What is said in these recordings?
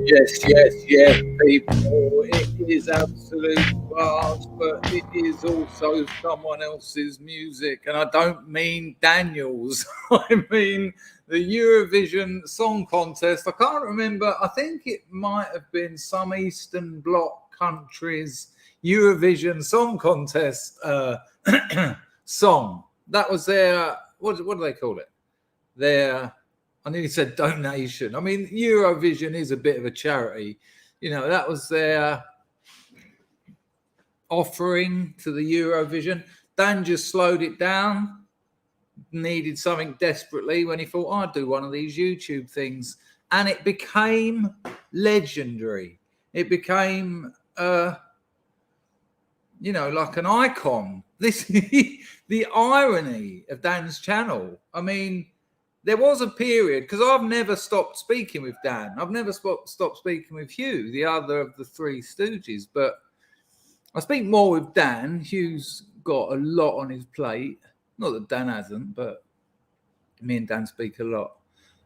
Yes, people. It is absolute class, but it is also someone else's music. And I don't mean Daniel's, I mean the Eurovision Song Contest. I can't remember, I think it might have been some Eastern Bloc country's Eurovision Song Contest song. That was their, what do they call it? Their, I nearly said donation. I mean, Eurovision is a bit of a charity. You know, that was their offering to the Eurovision. Dan just slowed it down, needed something desperately when he thought, I'd do one of these YouTube things. And it became legendary. It became, like an icon. This the irony of Dan's channel. I mean, there was a period, because I've never stopped speaking with Dan. I've never stopped speaking with Hugh, the other of the three Stooges. But I speak more with Dan. Hugh's got a lot on his plate. Not that Dan hasn't, but me and Dan speak a lot.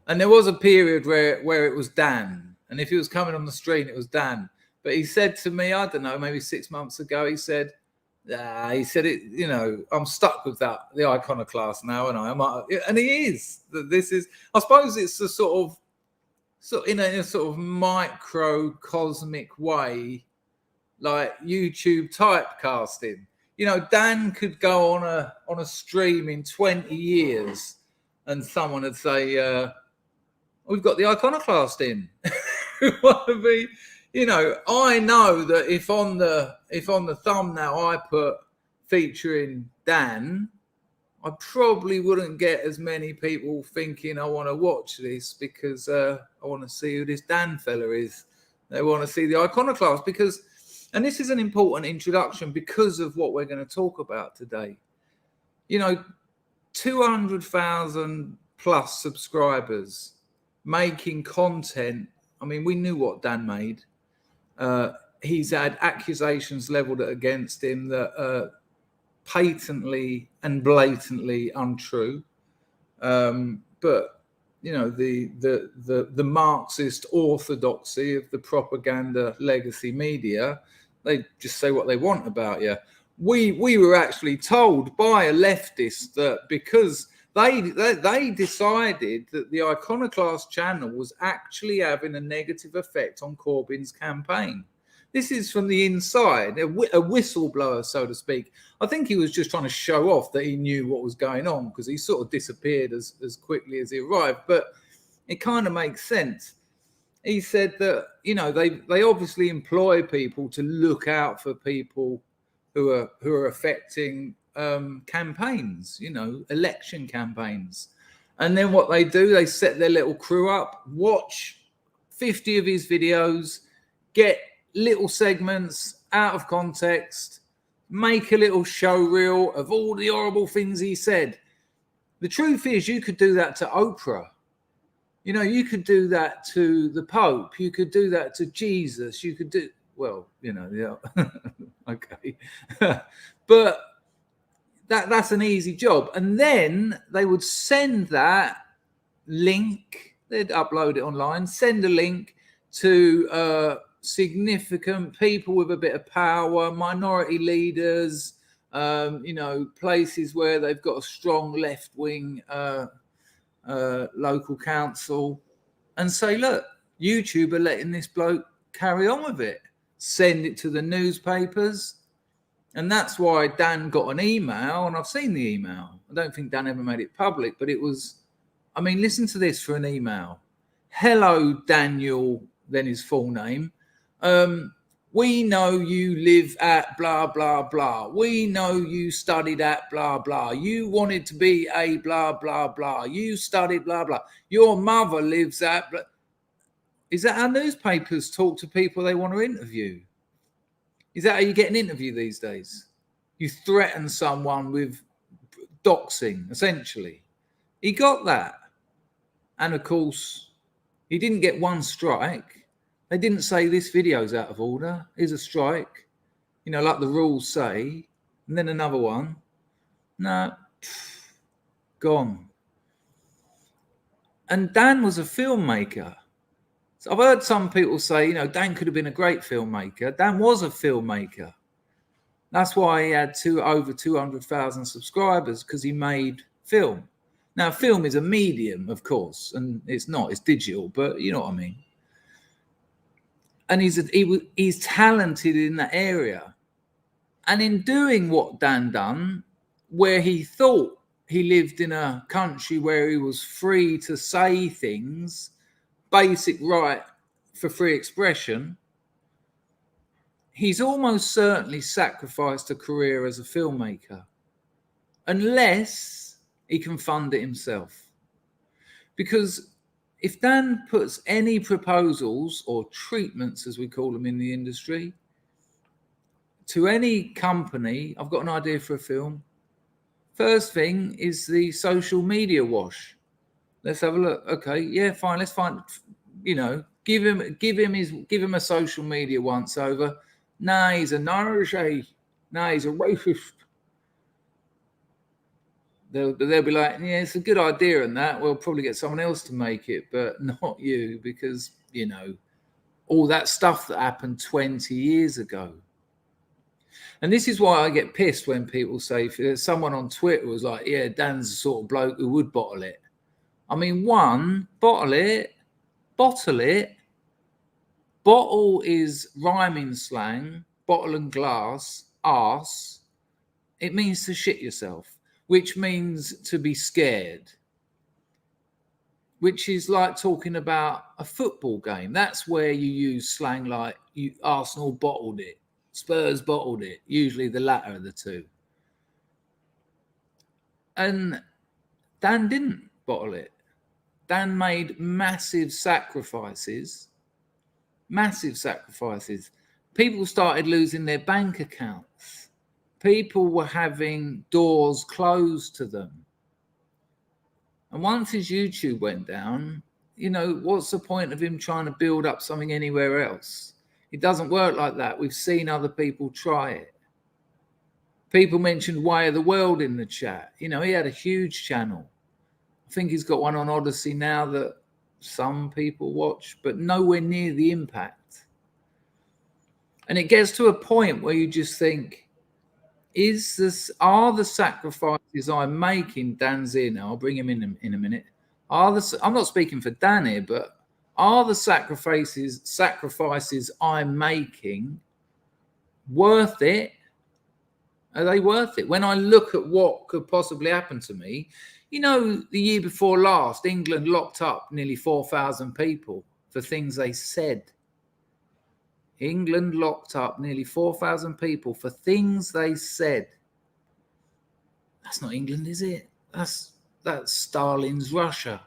And there was a period where it was Dan. And if he was coming on the stream, it was Dan. But he said to me, I don't know, maybe 6 months ago, he said it, I'm stuck with that, the Iconoclast now, and and he is. This is, I suppose it's a sort of in a sort of microcosmic way, like YouTube typecasting. Dan could go on a stream in 20 years and someone would say, we've got the Iconoclast in. I know that if on the thumbnail I put featuring Dan, I probably wouldn't get as many people thinking I want to watch this because I want to see who this Dan fella is. They want to see the Iconoclast and this is an important introduction because of what we're going to talk about today. 200,000 plus subscribers making content. I mean, we knew what Dan made. He's had accusations leveled against him that are patently and blatantly untrue. But the Marxist orthodoxy of the propaganda legacy media, they just say what they want about you. We were actually told by a leftist that because they decided that the Iconoclast channel was actually having a negative effect on Corbyn's campaign. This is from the inside, a whistleblower, so to speak. I think he was just trying to show off that he knew what was going on because he sort of disappeared as quickly as he arrived. But it kind of makes sense. He said that, they obviously employ people to look out for people who are affecting campaigns, election campaigns. And then what they do, they set their little crew up, watch 50 of his videos, get little segments out of context, make a little show reel of all the horrible things he said. The truth is, you could do that to Oprah. You could do that to the Pope. You could do that to Jesus. You could do, yeah. Okay. But that's an easy job. And then they would send that link, they'd upload it online, send a link to significant people with a bit of power, minority leaders, places where they've got a strong left-wing local council, and say, look, YouTube are letting this bloke carry on with it. Send it to the newspapers. And that's why Dan got an email, and I've seen the email. I don't think Dan ever made it public, but it was, listen to this for an email. Hello, Daniel, then his full name. We know you live at blah, blah, blah. We know you studied at blah, blah. You wanted to be a blah, blah, blah. You studied blah, blah. Your mother lives at blah. Is that how newspapers talk to people they want to interview? Is that how you get an interview these days? You threaten someone with doxing, essentially. He got that. And of course, he didn't get one strike. They didn't say this video's out of order. Here's a strike. Like the rules say. And then another one. No. Gone. And Dan was a filmmaker. So I've heard some people say, you know, Dan could have been a great filmmaker. Dan was a filmmaker. That's why he had over 200,000 subscribers, because he made film. Now, film is a medium, of course, and it's digital, but you know what I mean. And he's talented in that area. And in doing what Dan done, where he thought he lived in a country where he was free to say things, basic right for free expression, he's almost certainly sacrificed a career as a filmmaker, unless he can fund it himself. Because if Dan puts any proposals or treatments, as we call them in the industry, to any company, I've got an idea for a film. First thing is the social media wash. Let's have a look. Okay, yeah, fine. Let's find, you know, give him a social media once over. Nah, he's a Nazi. Nah, he's a racist. They'll be like, yeah, it's a good idea and that. We'll probably get someone else to make it, but not you, because, you know, all that stuff that happened 20 years ago. And this is why I get pissed when people say, if there's someone on Twitter was like, yeah, Dan's the sort of bloke who would bottle it. I mean, bottle it. Bottle is rhyming slang, bottle and glass, arse. It means to shit yourself, which means to be scared, which is like talking about a football game. That's where you use slang like Arsenal bottled it, Spurs bottled it, usually the latter of the two. And Dan didn't bottle it. Dan made massive sacrifices. People started losing their bank accounts. People were having doors closed to them. And once his YouTube went down, you know, what's the point of him trying to build up something anywhere else? It doesn't work like that. We've seen other people try it. People mentioned Way of the World in the chat. You know, he had a huge channel. I think he's got one on ODYSEE now that some people watch, but nowhere near the impact. And it gets to a point where you just think, are the sacrifices I'm making? Dan's in. I'll bring him in a minute. I'm not speaking for Dan here, but are the sacrifices I'm making worth it? Are they worth it? When I look at what could possibly happen to me, you know, the year before last, England locked up nearly 4,000 people for things they said. England locked up nearly 4,000 people for things they said. That's not England, is it? That's Stalin's Russia.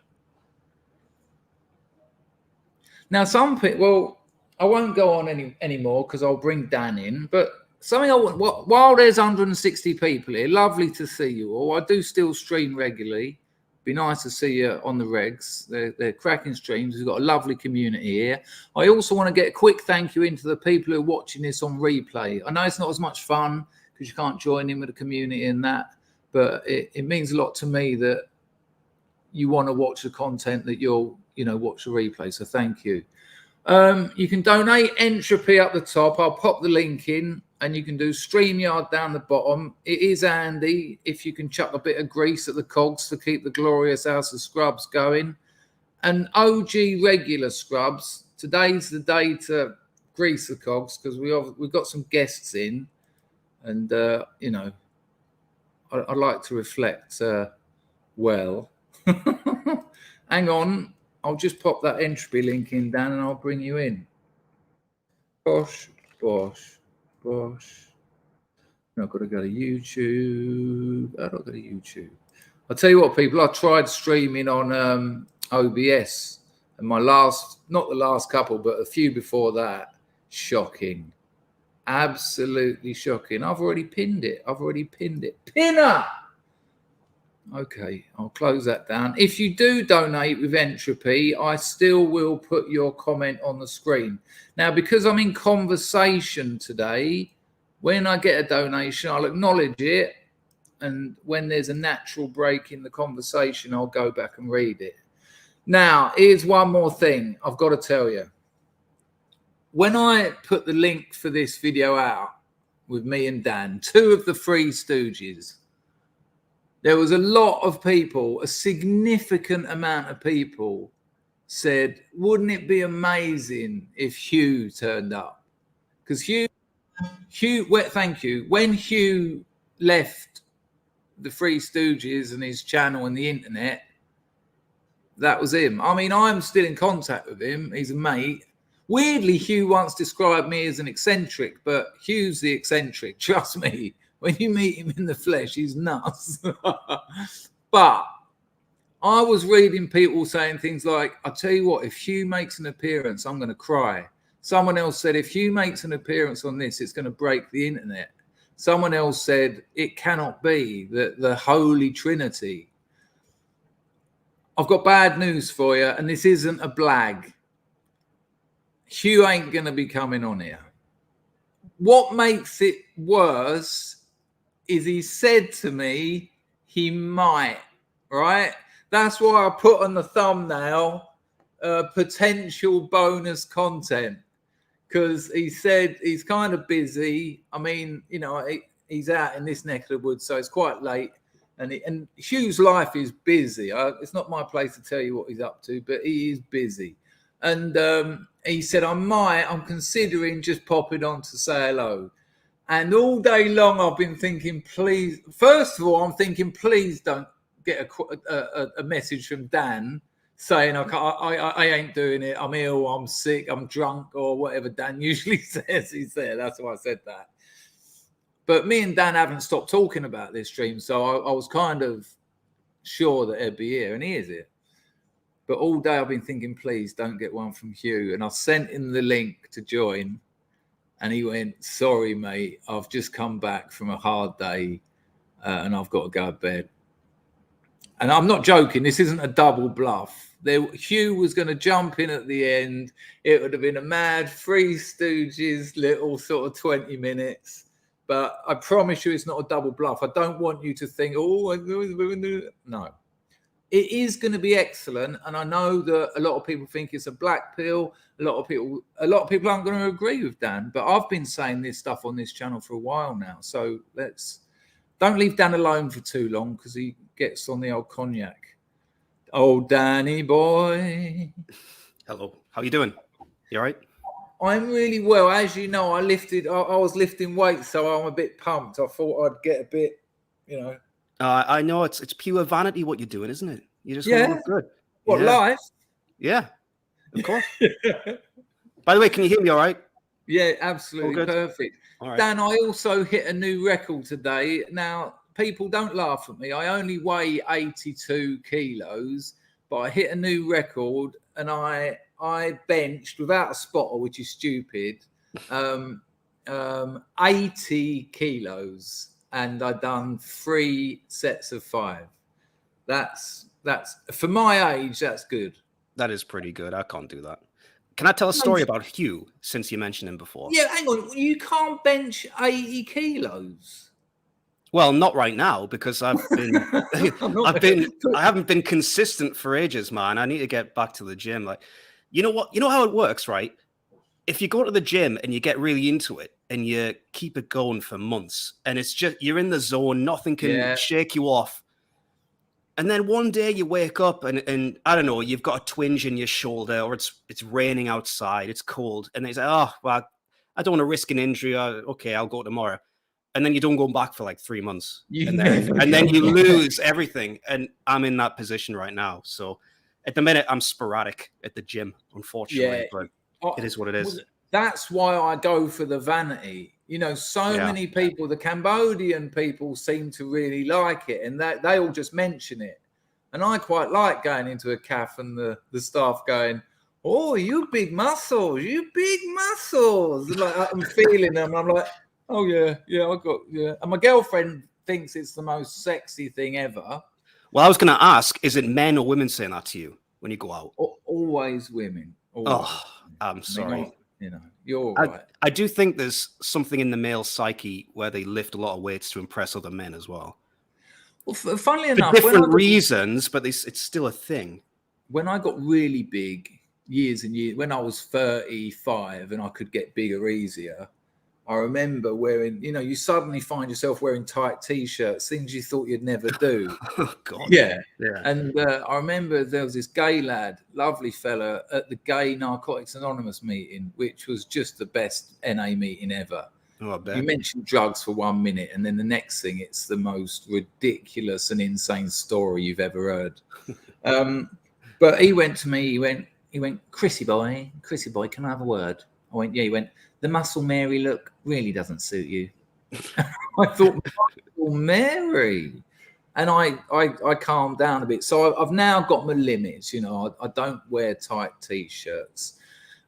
Now, some people, well, I won't go on anymore because I'll bring Dan in, but something I want, while there's 160 people here, lovely to see you all. I do still stream regularly. Be nice to see you on the regs. They're cracking streams. We've got a lovely community here. I also want to get a quick thank you into the people who are watching this on replay. I know it's not as much fun because you can't join in with the community and that, but it means a lot to me that you want to watch the content, that you'll, you know, watch the replay. So thank you. You can donate Entropy up the top. I'll pop the link in. And you can do StreamYard down the bottom. It is handy if you can chuck a bit of grease at the cogs to keep the glorious House of Scrubs going. And OG regular Scrubs, today's the day to grease the cogs because we've got some guests in. And, you know, I like to reflect well. Hang on. I'll just pop that Entropy link in, Dan, and I'll bring you in. Bosh. I've got to go to YouTube. I've got to go to YouTube. I'll tell you what, people, I tried streaming on OBS, and my not the last couple, but a few before that, shocking. Absolutely shocking. I've already pinned it. Pinner! Okay, I'll close that down. If you do donate with Entropy, I still will put your comment on the screen. Now, because I'm in conversation today, when I get a donation, I'll acknowledge it. And when there's a natural break in the conversation, I'll go back and read it. Now, here's one more thing I've got to tell you. When I put the link for this video out with me and Dan, two of the Three Stooges, there was a lot of people, a significant amount of people said, wouldn't it be amazing if Hugh turned up? Because Hugh, thank you. When Hugh left the Three Stooges and his channel and the internet, that was him. I mean, I'm still in contact with him. He's a mate. Weirdly, Hugh once described me as an eccentric, but Hugh's the eccentric. Trust me, when you meet him in the flesh, he's nuts. But I was reading people saying things like, I'll tell you what, if Hugh makes an appearance, I'm going to cry. Someone else said, if Hugh makes an appearance on this, it's going to break the internet. Someone else said, it cannot be that the Holy Trinity. I've got bad news for you, and this isn't a blag. Hugh ain't going to be coming on here. What makes it worse is he said to me he might, right? That's why I put on the thumbnail potential bonus content, because he said he's kind of busy. I mean, you know, he's out in this neck of the woods, so it's quite late. And Hugh's life is busy. It's not my place to tell you what he's up to, but he is busy. And he said, I'm considering just popping on to say hello. And all day long, I've been thinking, please, first of all, I'm thinking, please don't get a message from Dan saying, I ain't doing it. I'm ill, I'm sick, I'm drunk, or whatever Dan usually says he's there. That's why I said that. But me and Dan haven't stopped talking about this stream, so I was kind of sure that he'd be here, and he is here. But all day I've been thinking, please don't get one from Hugh. And I sent him the link to join, and he went, sorry, mate, I've just come back from a hard day, and I've got to go to bed. And I'm not joking. This isn't a double bluff. Hugh was going to jump in at the end. It would have been a mad Three Stooges little sort of 20 minutes. But I promise you it's not a double bluff. I don't want you to think, oh, no. It is going to be excellent. And I know that a lot of people think it's a black pill. A lot of people aren't going to agree with Dan. But I've been saying this stuff on this channel for a while now. So don't leave Dan alone for too long, because he gets on the old cognac. Oh, Danny boy. Hello. How you doing? You all right? I'm really well. As you know, I was lifting weights, so I'm a bit pumped. I thought I'd get a bit, you know. I know it's pure vanity what you're doing, isn't it? You just want to look good. What, life? Yeah, of course. By the way, can you hear me all right? Yeah, absolutely. Perfect. All right. Dan, I also hit a new record today. Now, people don't laugh at me. I only weigh 82 kilos, but I hit a new record, and I benched without a spotter, which is stupid, 80 kilos, and I done 3 sets of 5. That's for my age, that's good. That is pretty good. I can't do that. Can I tell a story about Hugh, since you mentioned him before? Yeah, hang on. You can't bench 80 kilos. Well, not right now, because I haven't been consistent for ages, man. I need to get back to the gym. Like, you know what? You know how it works, right? If you go to the gym and you get really into it and you keep it going for months, and it's just, you're in the zone, nothing can shake you off. And then one day you wake up and I don't know, you've got a twinge in your shoulder, or it's raining outside, it's cold, and they say, oh, well, I don't want to risk an injury. Okay, I'll go tomorrow. And then you don't go back for like 3 months. And then you lose everything. And I'm in that position right now. So at the minute, I'm sporadic at the gym, unfortunately. But it is what it is. That's why I go for the vanity. You know, so many people, the Cambodian people seem to really like it. And they all just mention it. And I quite like going into a cafe and the staff going, oh, you big muscles, you big muscles. And like, I'm feeling them. I'm like, oh, yeah, And my girlfriend thinks it's the most sexy thing ever. Well, I was going to ask, is it men or women saying that to you when you go out? Always women. Always. Oh, I'm sorry. You know, you're all right. I do think there's something in the male psyche where they lift a lot of weights to impress other men as well. Well, funnily enough, for different reasons, but it's still a thing. when I got really big, years and years, when I was 35 and I could get bigger easier, I remember wearing, you suddenly find yourself wearing tight T-shirts, things you thought you'd never do. Oh, God. Yeah. Yeah. And I remember there was this gay lad, lovely fella, at the Gay Narcotics Anonymous meeting, which was just the best NA meeting ever. Oh, I bet. You mentioned drugs for 1 minute, and then the next thing, it's the most ridiculous and insane story you've ever heard. But he went to me, he went, Chrissy boy, can I have a word? I went, yeah. He went, the Muscle Mary look really doesn't suit you. I thought, Muscle Mary. And I calmed down a bit. So I've now got my limits. I don't wear tight T-shirts.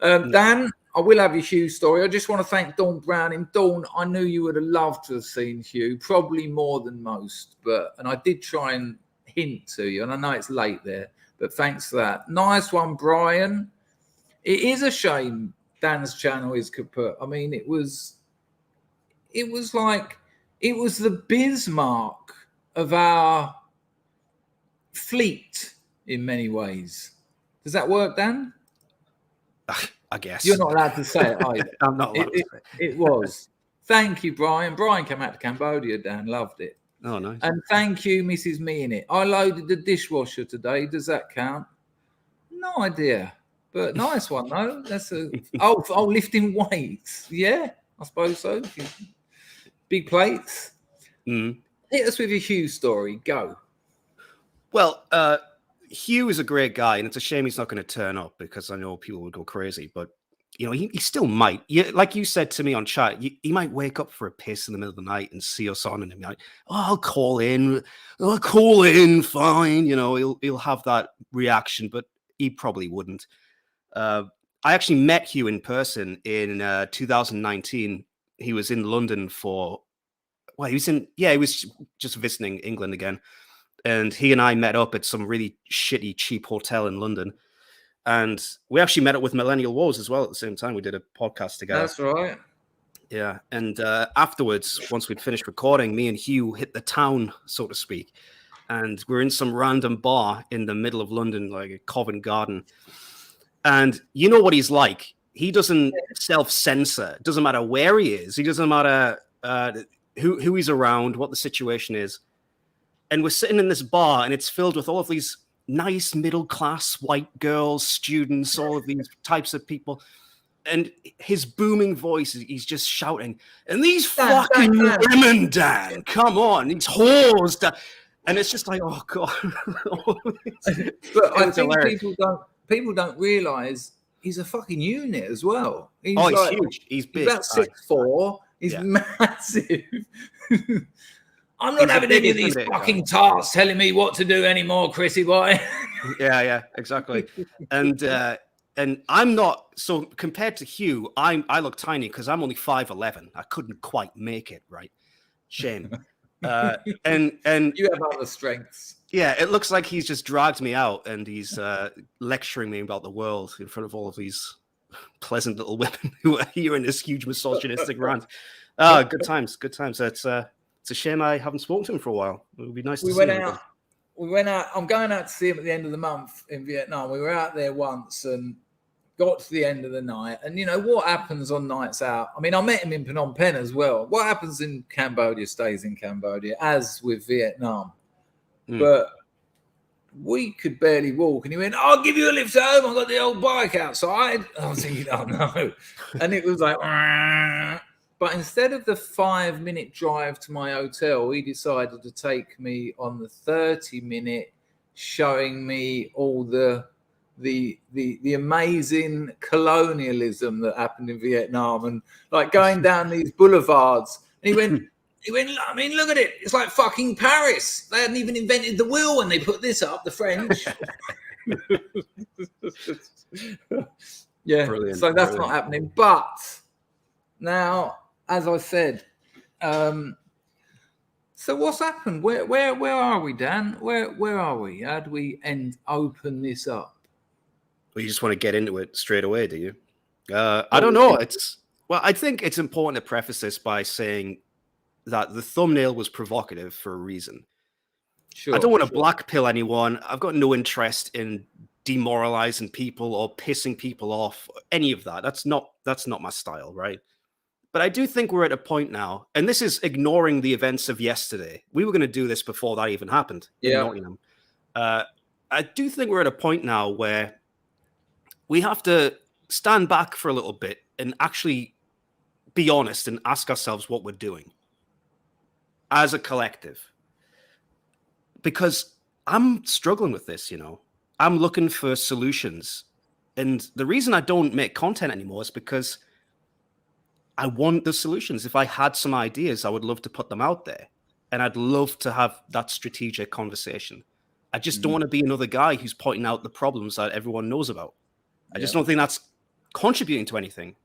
Dan, I will have your Hugh story. I just want to thank Dawn Browning. Dawn, I knew you would have loved to have seen Hugh, probably more than most. And I did try and hint to you, and I know it's late there, but thanks for that. Nice one, Brian. It is a shame Dan's channel is kaput. I mean, it was the Bismarck of our fleet in many ways. Does that work, Dan? I guess. You're not allowed to say it, are you? I'm not allowed to say it. It was. Thank you, Brian. Brian came out to Cambodia, Dan. Loved it. Oh, nice. And thank you, Mrs. Me in it. I loaded the dishwasher today. Does that count? No idea. But nice one, though. That's lifting weights. Yeah, I suppose so. Big plates. Mm. Hit us with your Hugh story. Go. Well, Hugh is a great guy, and it's a shame he's not going to turn up because I know people would go crazy. But he still might. Like you said to me on chat, he might wake up for a piss in the middle of the night and see us on, and he'll be like, "Oh, I'll call in. Fine." He'll have that reaction, but he probably wouldn't. I actually met Hugh in person in 2019. He was in London he was just visiting England again. And he and I met up at some really shitty, cheap hotel in London. And we actually met up with Millennial Woes as well at the same time. We did a podcast together. That's right. Yeah. And afterwards, once we'd finished recording, me and Hugh hit the town, so to speak. And we're in some random bar in the middle of London, like a Covent Garden. And you know what he's like. He doesn't self-censor. It doesn't matter where he is. It doesn't matter who he's around, what the situation is. And we're sitting in this bar, and it's filled with all of these nice middle-class white girls, students, all of these types of people. And his booming voice, he's just shouting, and these fucking women, Dan, come on, these whores, Dan. And it's just like, oh, God. But I think people don't realise he's a fucking unit as well. He's huge. He's big. He's about 6'4". He's massive. I'm not having any of these fucking tarts telling me what to do anymore, Chrissy boy. Yeah, exactly. And I'm not, so compared to Hugh, I look tiny because I'm only 5'11". I couldn't quite make it, right? Shame. And you have other strengths. Yeah, it looks like he's just dragged me out and he's lecturing me about the world in front of all of these pleasant little women who are here in this huge misogynistic rant. Good times. It's a shame I haven't spoken to him for a while. It would be nice to see him. We went out. I'm going out to see him at the end of the month in Vietnam. We were out there once and got to the end of the night. And what happens on nights out? I mean, I met him in Phnom Penh as well. What happens in Cambodia stays in Cambodia, as with Vietnam. But we could barely walk. And he went, I'll give you a lift home. I've got the old bike outside. I was thinking, oh, no. And it was like, but instead of the 5-minute drive to my hotel, he decided to take me on the 30-minute, showing me all the amazing colonialism that happened in Vietnam, and like going down these boulevards. And he went, I mean, look at it. It's like fucking Paris. They hadn't even invented the wheel when they put this up, the French. Yeah. Brilliant, so that's not happening. But now, as I said, so what's happened? Where are we, Dan? Where are we? How do we open this up? Well, you just want to get into it straight away, do you? I don't know. I think it's important to preface this by saying that the thumbnail was provocative for a reason. Sure, I don't want to blackpill anyone. I've got no interest in demoralizing people or pissing people off, any of that. That's not my style, right? But I do think we're at a point now, and this is ignoring the events of yesterday. We were going to do this before that even happened in Nottingham. I do think we're at a point now where we have to stand back for a little bit and actually be honest and ask ourselves what we're doing as a collective. Because I'm struggling with this, you know. I'm looking for solutions. And the reason I don't make content anymore is because I want the solutions. If I had some ideas, I would love to put them out there. And I'd love to have that strategic conversation. I just don't want to be another guy who's pointing out the problems that everyone knows about. I just don't think that's contributing to anything.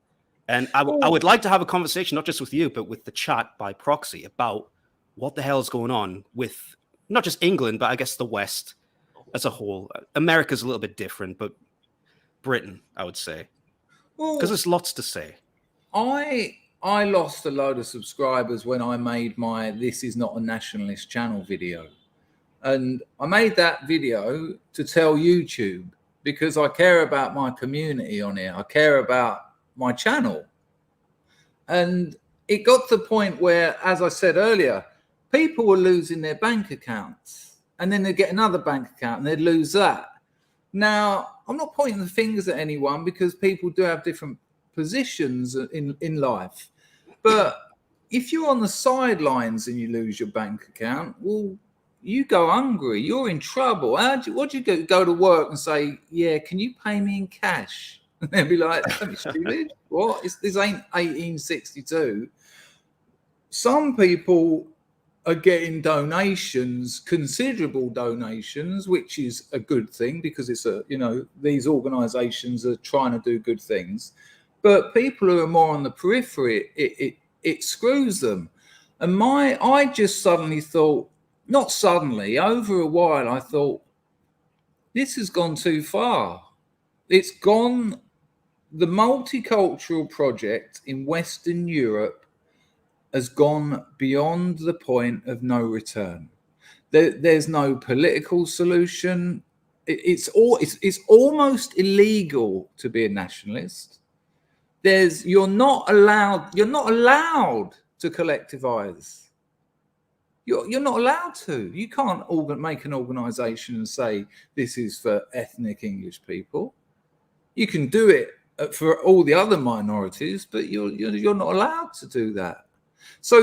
And I would like to have a conversation, not just with you, but with the chat by proxy about what the hell is going on with not just England, but I guess the West as a whole. America's a little bit different, but Britain, I would say. Because there's lots to say. I lost a load of subscribers when I made my "This is not a nationalist channel" video. And I made that video to tell YouTube, because I care about my community on here. I care about my channel. And it got to the point where, as I said earlier, people were losing their bank accounts, and then they'd get another bank account and they'd lose that. Now, I'm not pointing the fingers at anyone, because people do have different positions in life. But if you're on the sidelines and you lose your bank account, well, you go hungry. You're in trouble. What do you go to work and say, yeah, can you pay me in cash? And they'll be like, don't be stupid. What? This ain't 1862. Some people are getting donations, considerable donations, which is a good thing, because it's these organizations are trying to do good things. But people who are more on the periphery, it screws them. And I just suddenly thought, not suddenly, over a while, I thought, this has gone too far. It's gone. The multicultural project in Western Europe has gone beyond the point of no return. There's no political solution. It's almost illegal to be a nationalist. You're not allowed to collectivize. You're not allowed to. You can't make an organization and say this is for ethnic English people. You can do it for all the other minorities, but you're not allowed to do that. So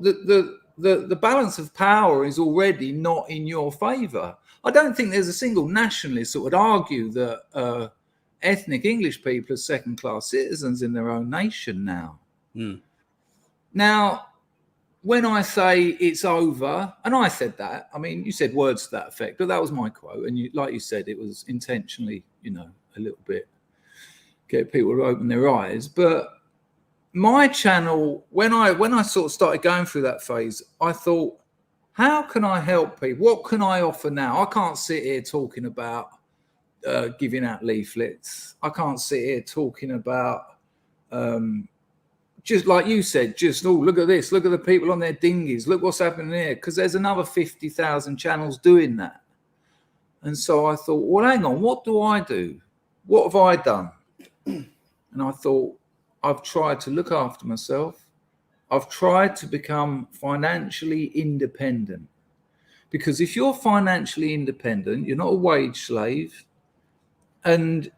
the balance of power is already not in your favor. I don't think there's a single nationalist that would argue that ethnic English people are second-class citizens in their own nation now. Now, when I say it's over, and I said that, I mean, you said words to that effect, but that was my quote. And like you said, it was intentionally, a little bit get people to open their eyes. But my channel, when I sort of started going through that phase, I thought, how can I help people? What can I offer now? I can't sit here talking about giving out leaflets. I can't sit here talking about just like you said, look at this, look at the people on their dinghies, look what's happening here, because there's another 50,000 channels doing that. And so I thought, well, hang on, what do I do? What have I done? And I thought, I've tried to look after myself. I've tried to become financially independent. Because if you're financially independent, you're not a wage slave, and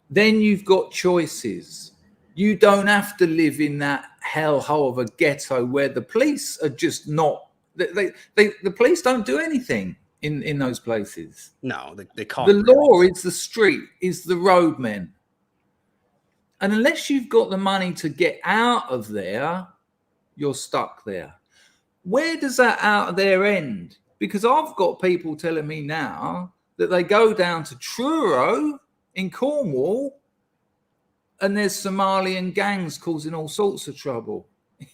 then you've got choices. You don't have to live in that hellhole of a ghetto where the police are just not. The police don't do anything in those places. No, they can't. The law is the street, is the roadmen. And unless you've got the money to get out of there, you're stuck there. Where does that out of there end? Because I've got people telling me now that they go down to Truro in Cornwall, and there's Somalian gangs causing all sorts of trouble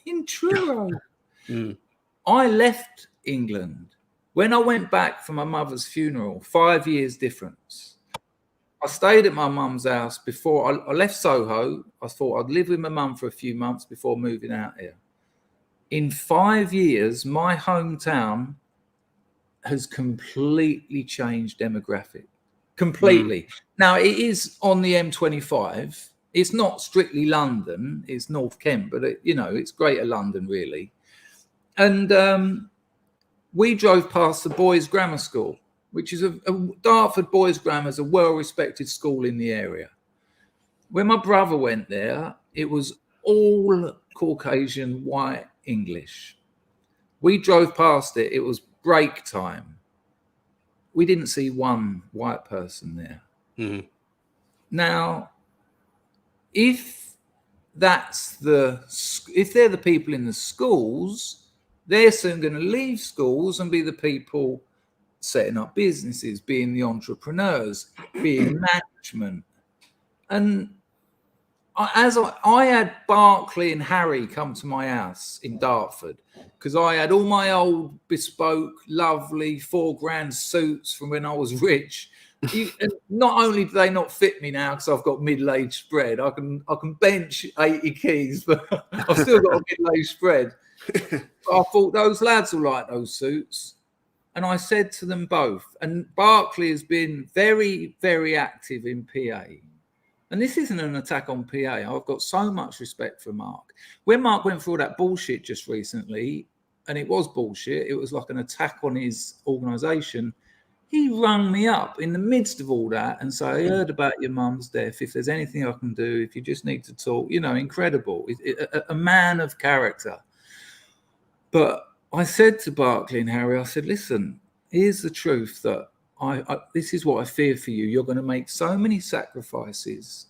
in Truro. I left England. When I went back for my mother's funeral, 5 years difference. I stayed at my mum's house before I left Soho. I thought I'd live with my mum for a few months before moving out here. In 5 years, my hometown has completely changed demographic. completely. Now, it is on the M25. It's not strictly London. It's North Kent, but, it's Greater London, really. And we drove past the boys' grammar school, which is a Dartford Boys' Grammar is a well-respected school in the area. When my brother went there, it was all Caucasian, white English. We drove past it. It was break time. We didn't see one white person there. Mm-hmm. Now, if they're the people in the schools, they're soon going to leave schools and be the people setting up businesses, being the entrepreneurs, being management. And I had Barclay and Harry come to my house in Dartford because I had all my old bespoke, lovely $4,000 suits from when I was rich. And not only do they not fit me now because I've got middle-aged spread, I can bench 80 keys, but I've still got a middle-aged spread. But I thought those lads will like those suits. And I said to them both, and Barclay has been very, very active in PA. And this isn't an attack on PA. I've got so much respect for Mark. When Mark went through all that bullshit just recently, and it was bullshit, it was like an attack on his organisation, he rung me up in the midst of all that and said, I heard about your mum's death. If there's anything I can do, if you just need to talk, incredible. A man of character. But I said to Barclay and Harry, I said, listen, here's the truth that this is what I fear for you. You're going to make so many sacrifices.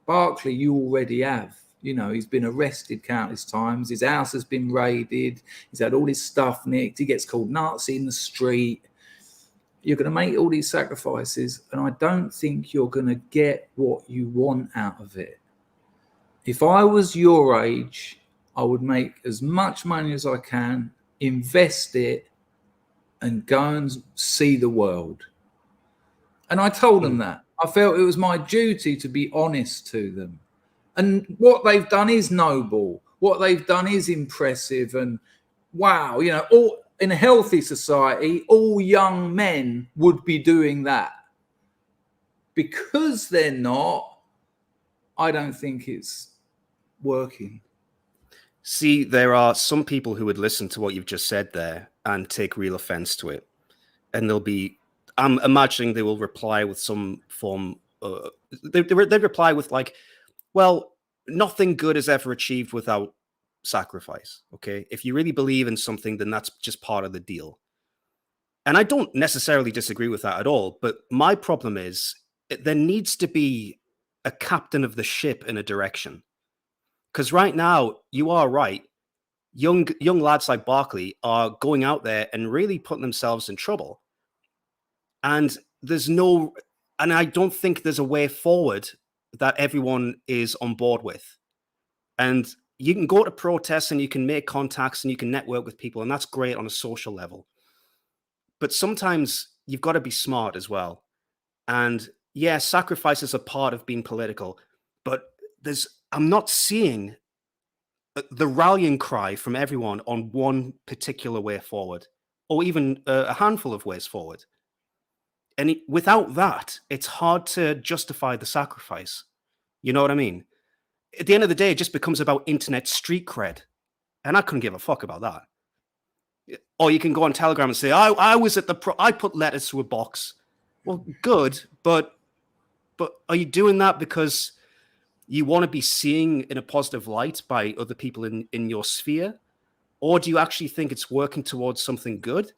Barclay, you already have. He's been arrested countless times. His house has been raided. He's had all his stuff nicked. He gets called Nazi in the street. You're going to make all these sacrifices, and I don't think you're going to get what you want out of it. If I was your age, I would make as much money as I can, invest it, and go and see the world. And I told them that. I felt it was my duty to be honest to them. And what they've done is noble. What they've done is impressive. And wow, all in a healthy society, all young men would be doing that. Because they're not, I don't think it's working. See, there are some people who would listen to what you've just said there and take real offense to it. And I'm imagining they will reply with some form, they reply with like, well, nothing good is ever achieved without sacrifice. Okay. If you really believe in something, then that's just part of the deal. And I don't necessarily disagree with that at all. But my problem is there needs to be a captain of the ship in a direction. Because right now, you are right. Young lads like Barclay are going out there and really putting themselves in trouble. And I don't think there's a way forward that everyone is on board with. And you can go to protests and you can make contacts and you can network with people, and that's great on a social level. But sometimes you've got to be smart as well. And yeah, sacrifice is a part of being political, but I'm not seeing the rallying cry from everyone on one particular way forward, or even a handful of ways forward. And without that, it's hard to justify the sacrifice. You know what I mean? At the end of the day, it just becomes about internet street cred. And I couldn't give a fuck about that. Or you can go on Telegram and say, I was at I put letters to a box. Well, good, but are you doing that because you want to be seen in a positive light by other people in your sphere? Or do you actually think it's working towards something good?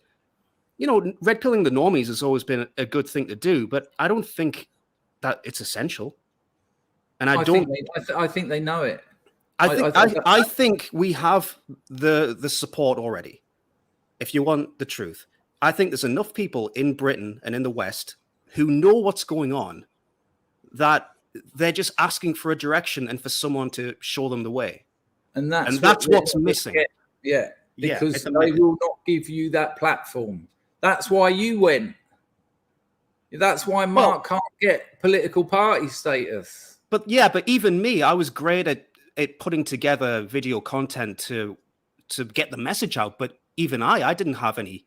Red pilling the normies has always been a good thing to do, but I don't think that it's essential. And I think they know it. I think we have the support already. If you want the truth, I think there's enough people in Britain and in the West who know what's going on that they're just asking for a direction and for someone to show them the way. And that's what's missing. Because they will not give you that platform. That's why you went. That's why Mark can't get political party status. But even me, I was great at putting together video content to get the message out. But even I didn't have any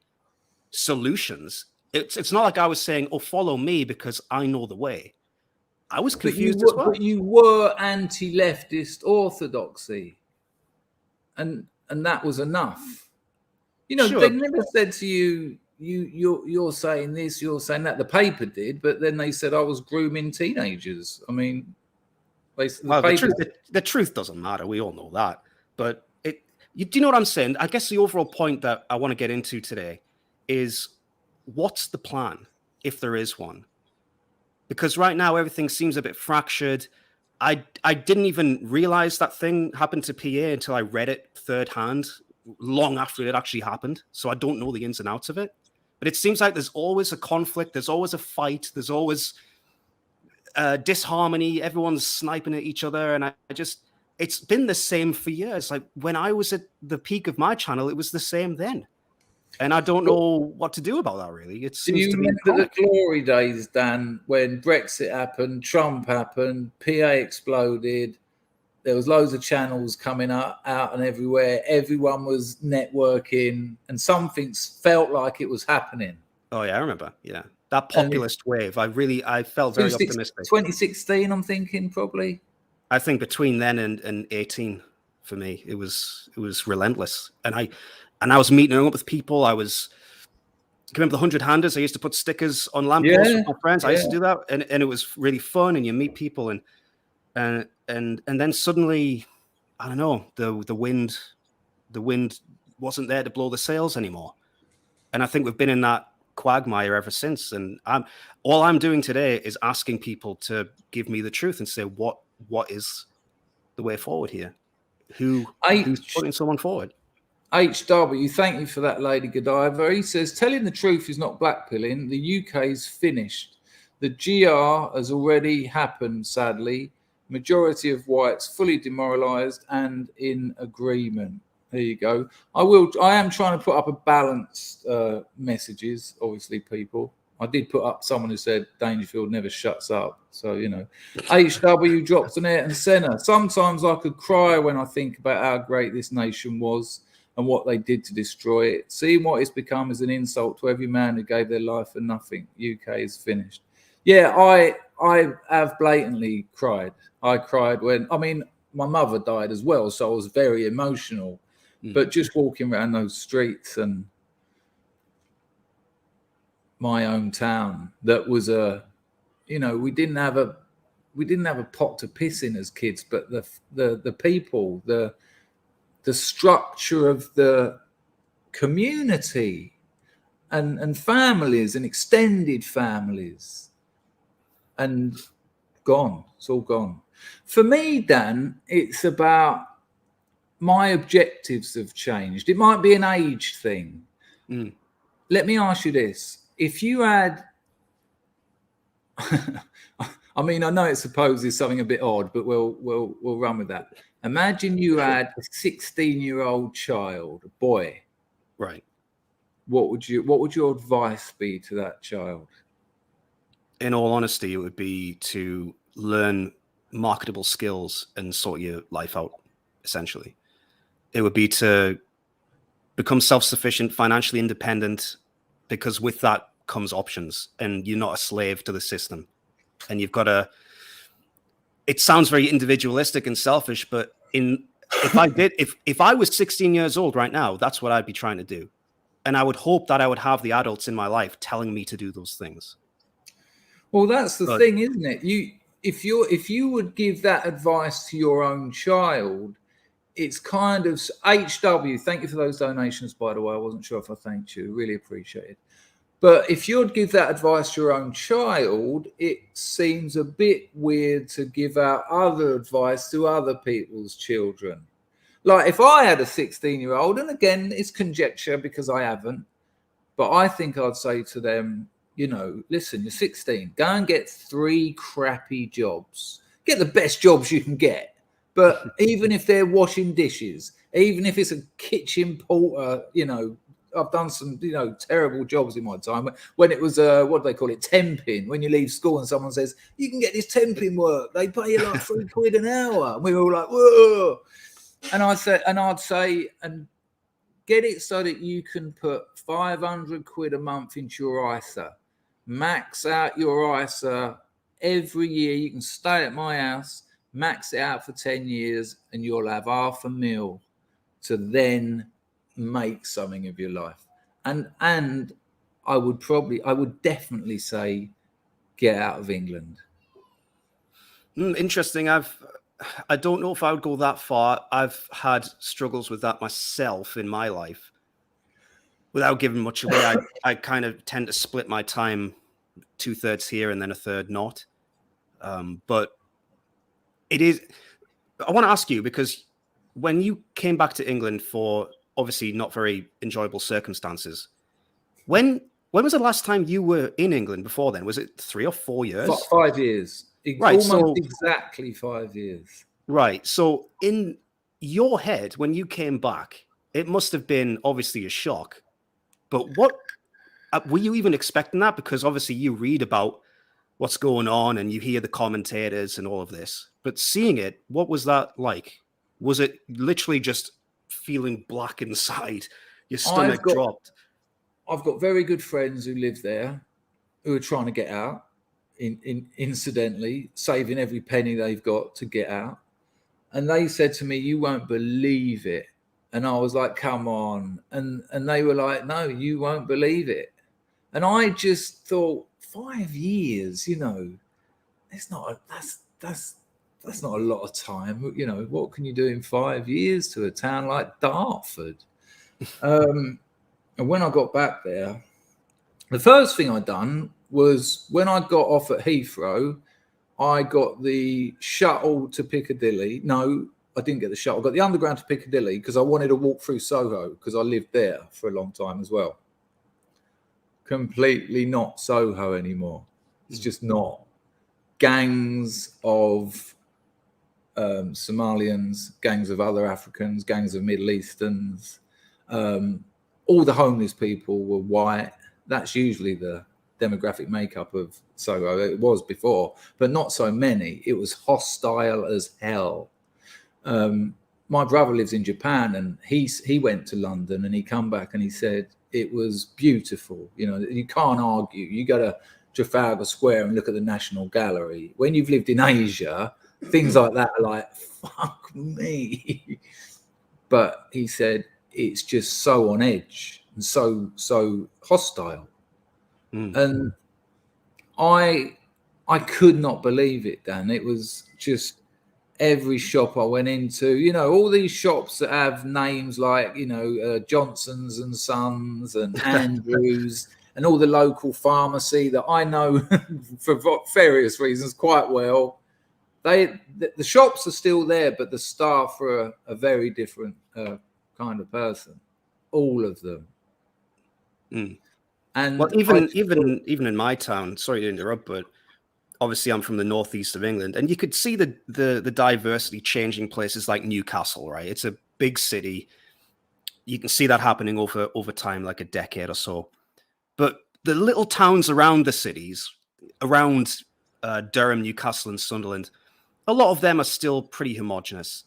solutions. It's not like I was saying, "Oh, follow me because I know the way." I was confused as well. But you were anti-leftist orthodoxy, and that was enough. You know, Sure. they never said to you, you're saying this, you're saying that. The paper did, but then they said I was grooming teenagers. I mean, the truth doesn't matter. We all know that. But do you know what I'm saying? I guess the overall point that I want to get into today is, what's the plan, if there is one? Because right now everything seems a bit fractured. I didn't even realize that thing happened to PA until I read it third hand, long after it actually happened. So I don't know the ins and outs of it. But it seems like there's always a conflict. There's always a fight. There's always disharmony. Everyone's sniping at each other. And it's been the same for years. Like when I was at the peak of my channel, it was the same then. And I don't know what to do about that, really. It seems to be the glory days, Dan, when Brexit happened, Trump happened, PA exploded, there was loads of channels coming out and everywhere. Everyone was networking, and something felt like it was happening. Oh yeah, I remember. Yeah, that populist wave. I felt very optimistic. 2016, I'm thinking probably. I think between then and 18, for me, it was relentless, and I was meeting up with people. I remember the 100-handers. I used to put stickers on lampposts with my friends. I used to do that, and it was really fun. And you meet people, and then suddenly, I don't know, the wind wasn't there to blow the sails anymore. And I think we've been in that quagmire ever since. And all I'm doing today is asking people to give me the truth and say what is the way forward here. Who's putting someone forward? HW, thank you for that, Lady Godiva. He says, telling the truth is not blackpilling. The UK is finished. The GR has already happened, sadly. Majority of whites fully demoralised and in agreement. There you go. I am trying to put up a balanced messages, obviously, people. I did put up someone who said Dangerfield never shuts up. So, you know, HW drops an air and centre. Sometimes I could cry when I think about how great this nation was and what they did to destroy it. Seeing what it's become is an insult to every man who gave their life for nothing. UK is finished. Yeah, I have blatantly cried. I cried when, I mean, my mother died as well, so I was very emotional. But just walking around those streets and my own town, that was we didn't have a pot to piss in as kids, but the people, the structure of the community and families and extended families, and gone. It's all gone. For me, Dan, it's about my objectives have changed. It might be an age thing. Let me ask you this. If you had, I mean, I know it supposes something a bit odd, but we'll run with that. Imagine you had a 16-year-old child, a boy. Right. What would your advice be to that child? In all honesty, it would be to learn marketable skills and sort your life out, essentially. It would be to become self-sufficient, financially independent, because with that comes options, and you're not a slave to the system. And you've got to, it sounds very individualistic and selfish, but if I was 16 years old right now, that's what I'd be trying to do. And I would hope that I would have the adults in my life telling me to do those things. Well, that's the thing, isn't it? If you would give that advice to your own child, it's kind of HW. Thank you for those donations, by the way. I wasn't sure if I thanked you. Really appreciate it. But if you'd give that advice to your own child, it seems a bit weird to give out other advice to other people's children. Like if I had a 16-year-old, and again, it's conjecture because I haven't, but I think I'd say to them, you know, listen, you're 16, go and get 3 crappy jobs. Get the best jobs you can get. But even if they're washing dishes, even if it's a kitchen porter, you know, I've done some, you know, terrible jobs in my time. When it was, what do they call it, temping? When you leave school and someone says, you can get this temping work. They pay you like £3 an hour. And we were all like, whoa. And I'd say, get it so that you can put 500 quid a month into your ISA, max out your ISA every year. You can stay at my house, max it out for 10 years, and you'll have $500,000 to then make something of your life. And I would definitely say get out of England. Interesting. I don't know if I would go that far. I've had struggles with that myself in my life. Without giving much away, I kind of tend to split my time 2/3 here and then a third not. But it is. I want to ask you, because when you came back to England for obviously not very enjoyable circumstances, when was the last time you were in England before then? Was it 3 or 4 years? 5 years. Right, almost exactly 5 years. Right. So in your head, when you came back, it must have been obviously a shock. But what were you even expecting that? Because obviously you read about what's going on and you hear the commentators and all of this. But seeing it, what was that like? Was it literally just feeling black inside? Your stomach dropped? I've got very good friends who live there who are trying to get out, incidentally, saving every penny they've got to get out. And they said to me, "You won't believe it." And I was like, "Come on." And they were like, "No, you won't believe it." And I just thought, 5 years, it's not, that's not a lot of time. What can you do in 5 years to a town like Dartford? And when I got back there, the first thing I'd done was when I got off at Heathrow, I got the shuttle to Piccadilly. No, I didn't get the shuttle. I got the underground to Piccadilly because I wanted to walk through Soho because I lived there for a long time as well. Completely not Soho anymore. It's just not. Gangs of Somalians, gangs of other Africans, gangs of Middle Easterns. All the homeless people were white. That's usually the demographic makeup of Soho. It was before, but not so many. It was hostile as hell. My brother lives in Japan, and he went to London, and he come back and he said it was beautiful. You can't argue. You go to Trafalgar Square and look at the National Gallery. When you've lived in Asia, things like that are like, fuck me. But he said it's just so on edge and so hostile. And I could not believe it, Dan. It was just every shop I went into, all these shops that have names like, Johnson's and Sons and Andrews and all the local pharmacy that I know for various reasons quite well. The shops are still there, but the staff are a very different kind of person, all of them. And well, even in my town, sorry to interrupt, but obviously I'm from the northeast of England, and you could see the diversity changing places like Newcastle, right? It's a big city. You can see that happening over time, like a decade or so. But the little towns around the cities, around Durham, Newcastle, and Sunderland, a lot of them are still pretty homogenous,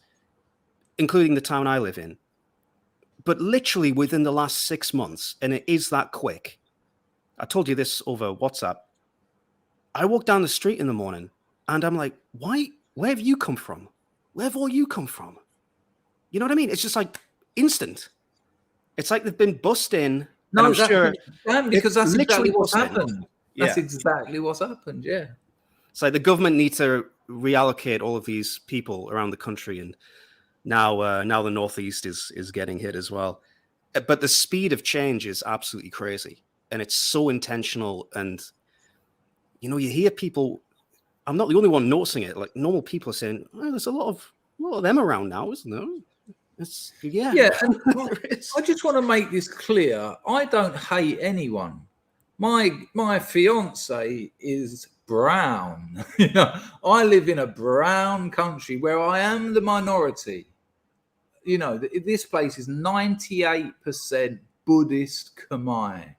including the town I live in. But literally within the last 6 months, and it is that quick, I told you this over WhatsApp, I walk down the street in the morning and I'm like, why? Where have you come from? Where have all you come from? You know what I mean? It's just like instant. It's like they've been bussed in. No, because that's exactly what's happened. That's exactly what's happened. Yeah. It's like the government needs to reallocate all of these people around the country, and now the Northeast is getting hit as well. But the speed of change is absolutely crazy, and it's so intentional. And you hear people. I'm not the only one noticing it. Like normal people are saying, "Oh, there's a lot of them around now, isn't there?" Yeah. And I just want to make this clear. I don't hate anyone. My fiance is brown. I live in a brown country where I am the minority. This place is 98% Buddhist Khmer.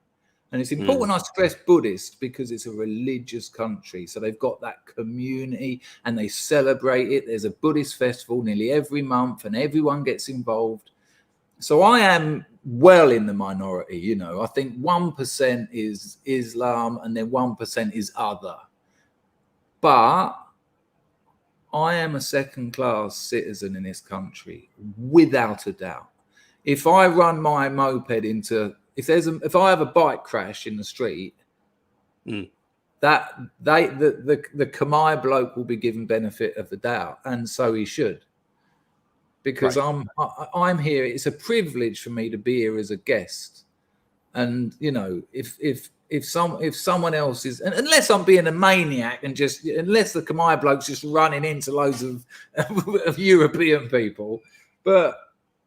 And it's important I stress Buddhist because it's a religious country. So they've got that community and they celebrate it. There's a Buddhist festival nearly every month and everyone gets involved. So I am well in the minority, you know. I think 1% is Islam and then 1% is other. But I am a second-class citizen in this country, without a doubt. If I run my moped into, if I have a bike crash in the street, that the Khmer bloke will be given benefit of the doubt, and so he should, because I'm here. It's a privilege for me to be here as a guest, and you know, if someone else is, and unless I'm being a maniac and unless the Khmer bloke's just running into loads of European people, but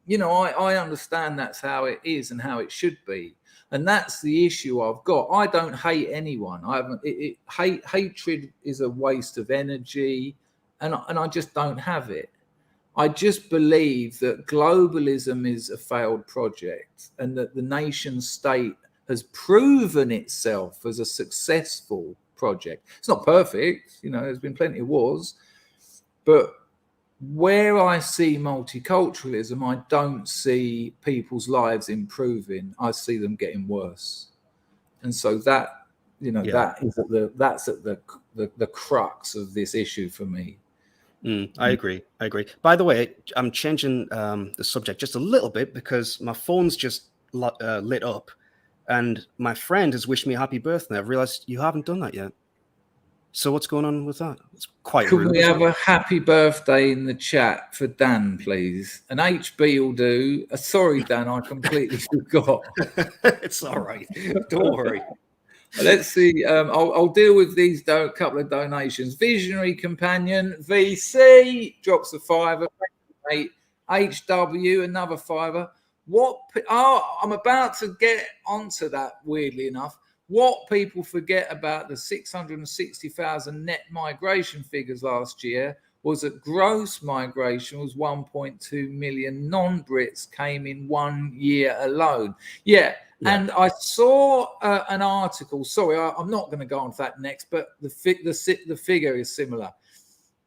you know, I understand that's how it is and how it should be. And that's the issue I've got. I don't hate anyone. I haven't. Hatred is a waste of energy, and I just don't have it. I just believe that globalism is a failed project, and that the nation state has proven itself as a successful project. It's not perfect, you know. There's been plenty of wars, but where I see multiculturalism, I don't see people's lives improving. I see them getting worse, and so that, you know, that's at the crux of this issue for me. I agree. By the way, I'm changing the subject just a little bit because my phone's just lit up, and my friend has wished me a happy birthday. I've realized you haven't done that yet. So what's going on with that? It's quite rude. Could we have a happy birthday in the chat for Dan, please? And HB will do. Sorry, Dan, I completely forgot. It's all right. Don't worry. Let's see. I'll deal with these couple of donations. Visionary Companion VC drops a £5. Mate. HW another £5. I'm about to get onto that. Weirdly enough. What people forget about the 660,000 net migration figures last year was that gross migration was 1.2 million non-Brits came in 1 year alone. Yeah. And I saw an article. Sorry, I'm not going to go on to that next, but the figure is similar.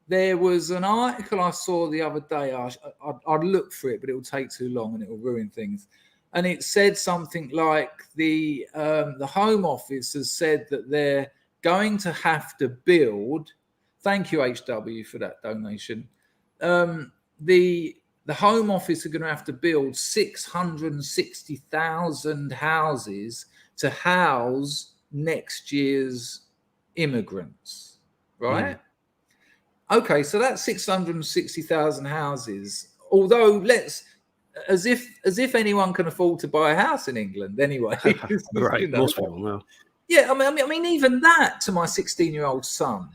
There was an article I saw the other day. I'd look for it, but it will take too long and it will ruin things. And it said something like the Home Office has said that they're going to have to build. Thank you, HW, for that donation. The Home Office are going to have to build 660,000 houses to house next year's immigrants, right? Okay, so that's 660,000 houses. Although as if anyone can afford to buy a house in England anyway. Right, you know? most people know. Yeah, I mean, even that to my 16-year-old son.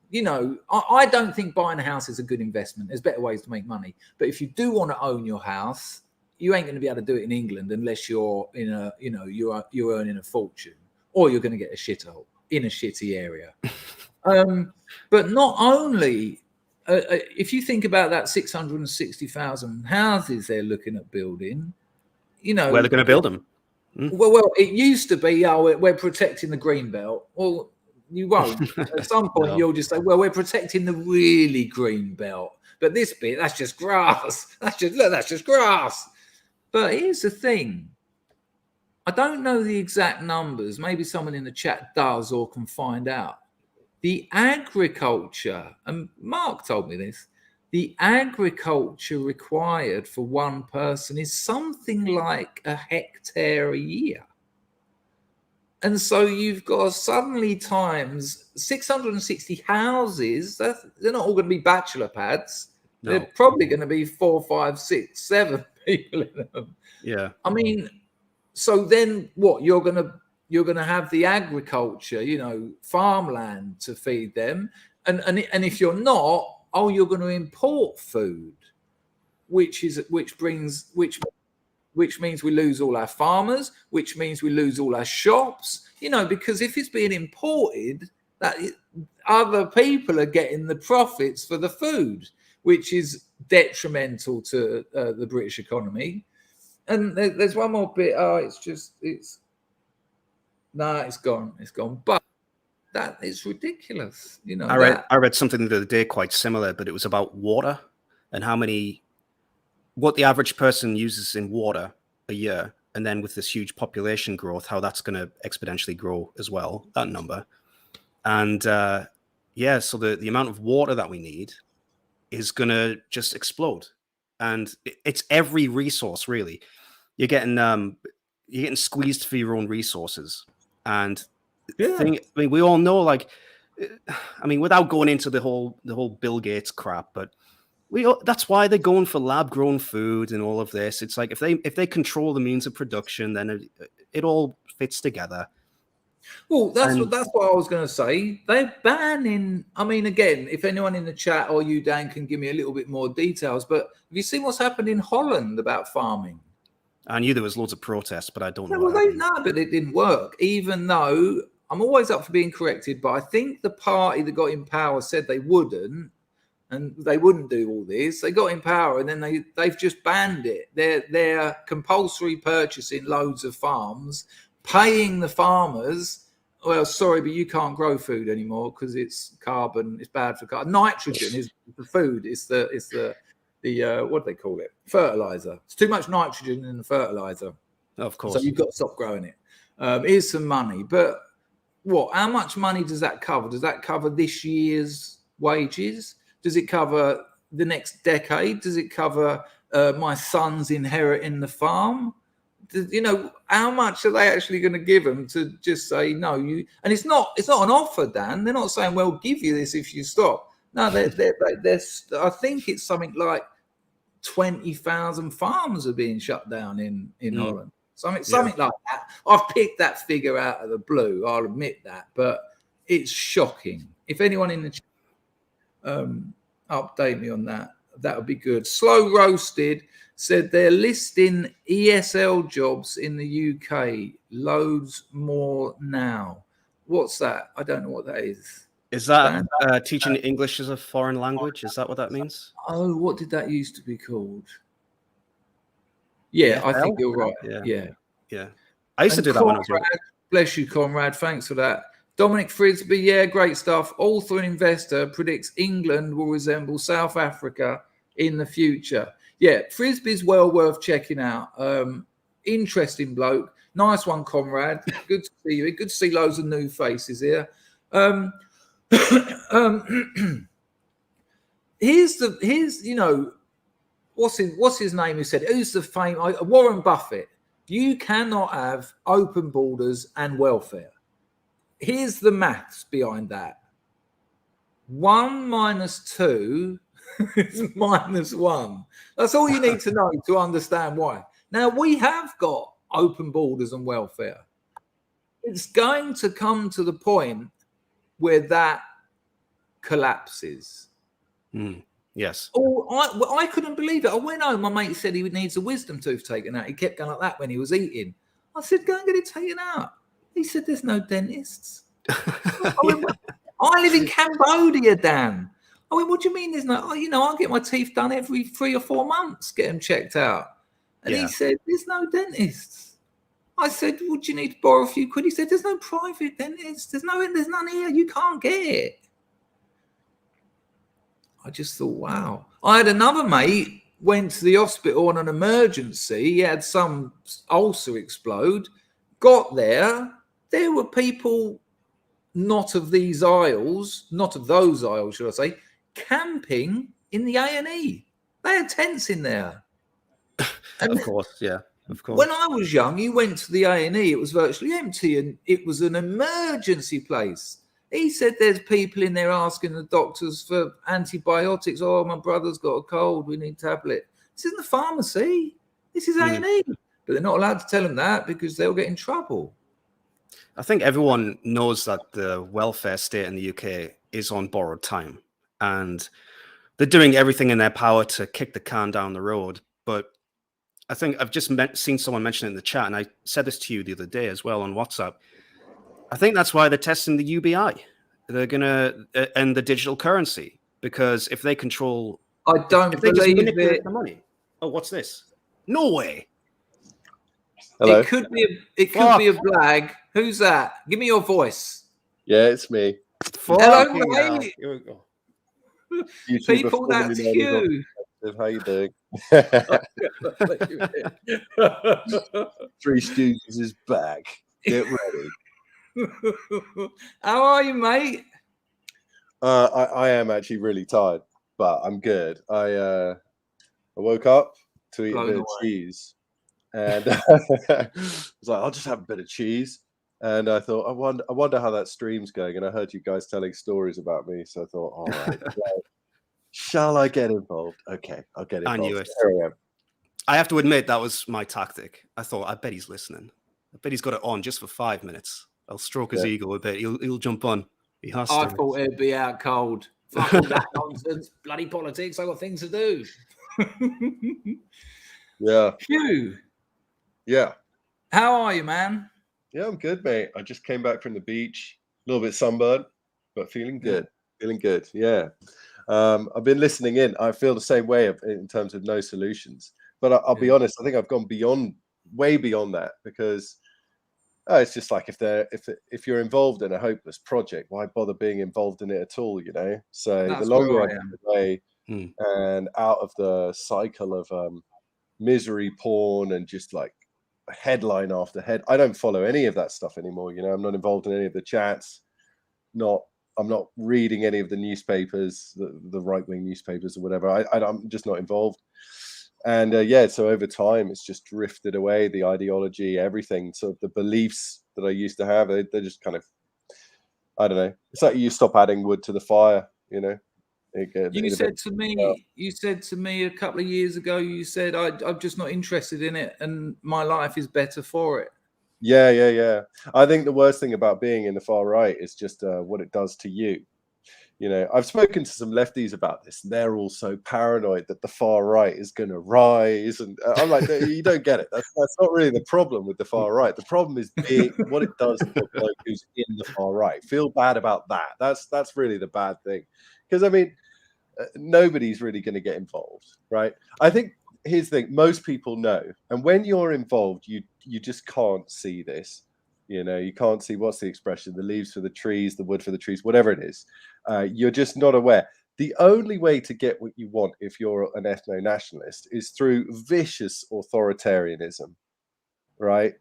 You know, I don't think buying a house is a good investment. There's better ways to make money. But if you do want to own your house, you ain't going to be able to do it in England unless you're you're earning a fortune, or you're going to get a shithole in a shitty area. But not only, if you think about that 660,000 houses they're looking at building, you know, where they're going to build them. Well, it used to be, we're protecting the green belt. Well, you won't. At some point, You'll just say, well, we're protecting the really green belt, but this bit, that's just grass. That's just grass. But here's the thing. I don't know the exact numbers. Maybe someone in the chat does or can find out. The agriculture, and Mark told me this, the agriculture required for one person is something like a hectare a year. And so you've got suddenly times 660 houses. They're not all going to be bachelor pads. No. They're probably going to be 4, 5, 6, 7 people in them. Yeah. I mean, so then what? You're going to have the agriculture, you know, farmland to feed them, and if you're not, you're going to import food, which means we lose all our farmers, which means we lose all our shops, you know, because if it's being imported, other people are getting the profits for the food, which is detrimental to the British economy. And there's one more bit. It's gone. But that is ridiculous, you know. I read something the other day quite similar, but it was about water and how many what the average person uses in water a year, and then with this huge population growth, how that's going to exponentially grow as well, that number. And yeah, so the amount of water that we need is going to just explode. And it's every resource, really. You're getting squeezed for your own resources. And I mean, we all know, like, I mean, without going into the whole Bill Gates crap, but that's why they're going for lab grown food and all of this. It's like if they control the means of production, then it all fits together. Well, that's what I was going to say. They're banning. I mean, again, if anyone in the chat or you, Dan, can give me a little bit more details. But have you seen what's happened in Holland about farming? I knew there was loads of protests, but I don't know. Well, but it didn't work. Even though I'm always up for being corrected, but I think the party that got in power said they wouldn't, and they wouldn't do all this. They got in power, and then they've just banned it. They're compulsory purchasing loads of farms, paying the farmers. Well, sorry, but you can't grow food anymore because it's carbon. It's bad for carbon. Nitrogen is the food. It's the what do they call it? Fertilizer. It's too much nitrogen in the fertilizer. Of course. So you've got to stop growing it. Here's some money, but what? How much money does that cover? Does that cover this year's wages? Does it cover the next decade? Does it cover my son's inheriting the farm? You know, how much are they actually going to give them to just say no? And it's not an offer, Dan. They're not saying, "Well, give you this if you stop." No, they're I think it's something like 20,000 farms are being shut down in Holland. Something like that. I've picked that figure out of the blue. I'll admit that, but it's shocking. If anyone in the chat, update me on that, that would be good. Slow Roasted said they're listing ESL jobs in the UK. Loads more now. What's that? I don't know what that is. Is that teaching English as a foreign language? Is that what that means? Oh, what did that used to be called? Yeah, I think you're right. Yeah. I used to do that when I was young. Bless you, Conrad. Thanks for that. Dominic Frisby, yeah, great stuff. Author and investor predicts England will resemble South Africa in the future. Yeah, Frisby's well worth checking out. Interesting bloke. Nice one, Conrad. Good to see you. Good to see loads of new faces here. Here's you know, what's his name who said, who's the famous Warren Buffett? You cannot have open borders and welfare. Here's the maths behind that. 1 minus 2 is -1. That's all you need to know to understand why. Now, we have got open borders and welfare. It's going to come to the point where that collapses. Yes. Oh, I couldn't believe it. I went home. My mate said he needs a wisdom tooth taken out. He kept going like that when he was eating. I said, go and get it taken out. He said, there's no dentists. I live in Cambodia, Dan. I went, what do you mean there's no? I get my teeth done every 3 or 4 months, get them checked out. And he said, there's no dentists. I said, would you need to borrow a few quid? He said, there's no private dentists. There's none here. You can't get it. I just thought, wow. I had another mate went to the hospital on an emergency. He had some ulcer explode. Got there. There were people not of those aisles, should I say, camping in the A&E. They had tents in there. Of course, yeah. Of course. When I was young, you went to the A&E, it was virtually empty, and it was an emergency place. He said there's people in there asking the doctors for antibiotics. Oh, my brother's got a cold. We need tablet. This isn't a pharmacy. This is A&E. But they're not allowed to tell them that because they'll get in trouble. I think everyone knows that the welfare state in the UK is on borrowed time. And they're doing everything in their power to kick the can down the road. But I think I've just seen someone mention it in the chat, and I said this to you the other day as well on WhatsApp. I think that's why they're testing the UBI. They're going to and the digital currency, because if they control, I don't believe it. The money. Oh, what's this? No way. Hello. It could be a blag. Who's that? Give me your voice. Yeah, it's me. Hello, mate. Here we go. People, that's you. How you doing? Ready. Three Stooges is back. Get ready. How are you, mate? I am actually really tired, but I'm good. I woke up to eat Blown a bit away. of cheese, and I was like, I'll just have a bit of cheese. And I thought, I wonder how that stream's going. And I heard you guys telling stories about me, so I thought, all right, well, shall I get involved? Okay, I'll get involved. I knew it. Here I am. I have to admit, that was my tactic. I thought, I bet he's listening. I bet he's got it on just for 5 minutes. I'll stroke his ego a bit. He'll jump on. He has I to. thought it'd be out cold. Fuck all that nonsense. Bloody politics. I got things to do. Yeah, Hugh, yeah. how are you, man? Yeah, I'm good, mate. I just came back from the beach, a little bit sunburned, but feeling good. Feeling good. Yeah. I've been listening in. I feel the same way in terms of no solutions. But I'll be honest. I think I've gone way beyond that, because it's just like if you're involved in a hopeless project, why bother being involved in it at all? You know. So That's the longer where I I get am. away and out of the cycle of misery porn and just like headline after head. I don't follow any of that stuff anymore. You know, I'm not involved in any of the chats. I'm not reading any of the newspapers, the right-wing newspapers or whatever. I'm just not involved. And so over time, it's just drifted away. The ideology, everything, sort of the beliefs that I used to have, they're just kind of, I don't know. It's like you stop adding wood to the fire, you know. You said to me a couple of years ago, you said, I'm just not interested in it and my life is better for it. Yeah. I think the worst thing about being in the far right is just what it does to you. You know, I've spoken to some lefties about this, and they're all so paranoid that the far right is going to rise. And I'm like, you don't get it. That's not really the problem with the far right. The problem is what it does to a bloke who's in the far right. Feel bad about that. That's really the bad thing. Because, I mean, nobody's really going to get involved, right? I think here's the thing: most people know, and when you're involved, you just can't see this. You know, you can't see, what's the expression? The leaves for the trees, the wood for the trees, whatever it is. You're just not aware. The only way to get what you want, if you're an ethno-nationalist, is through vicious authoritarianism, right?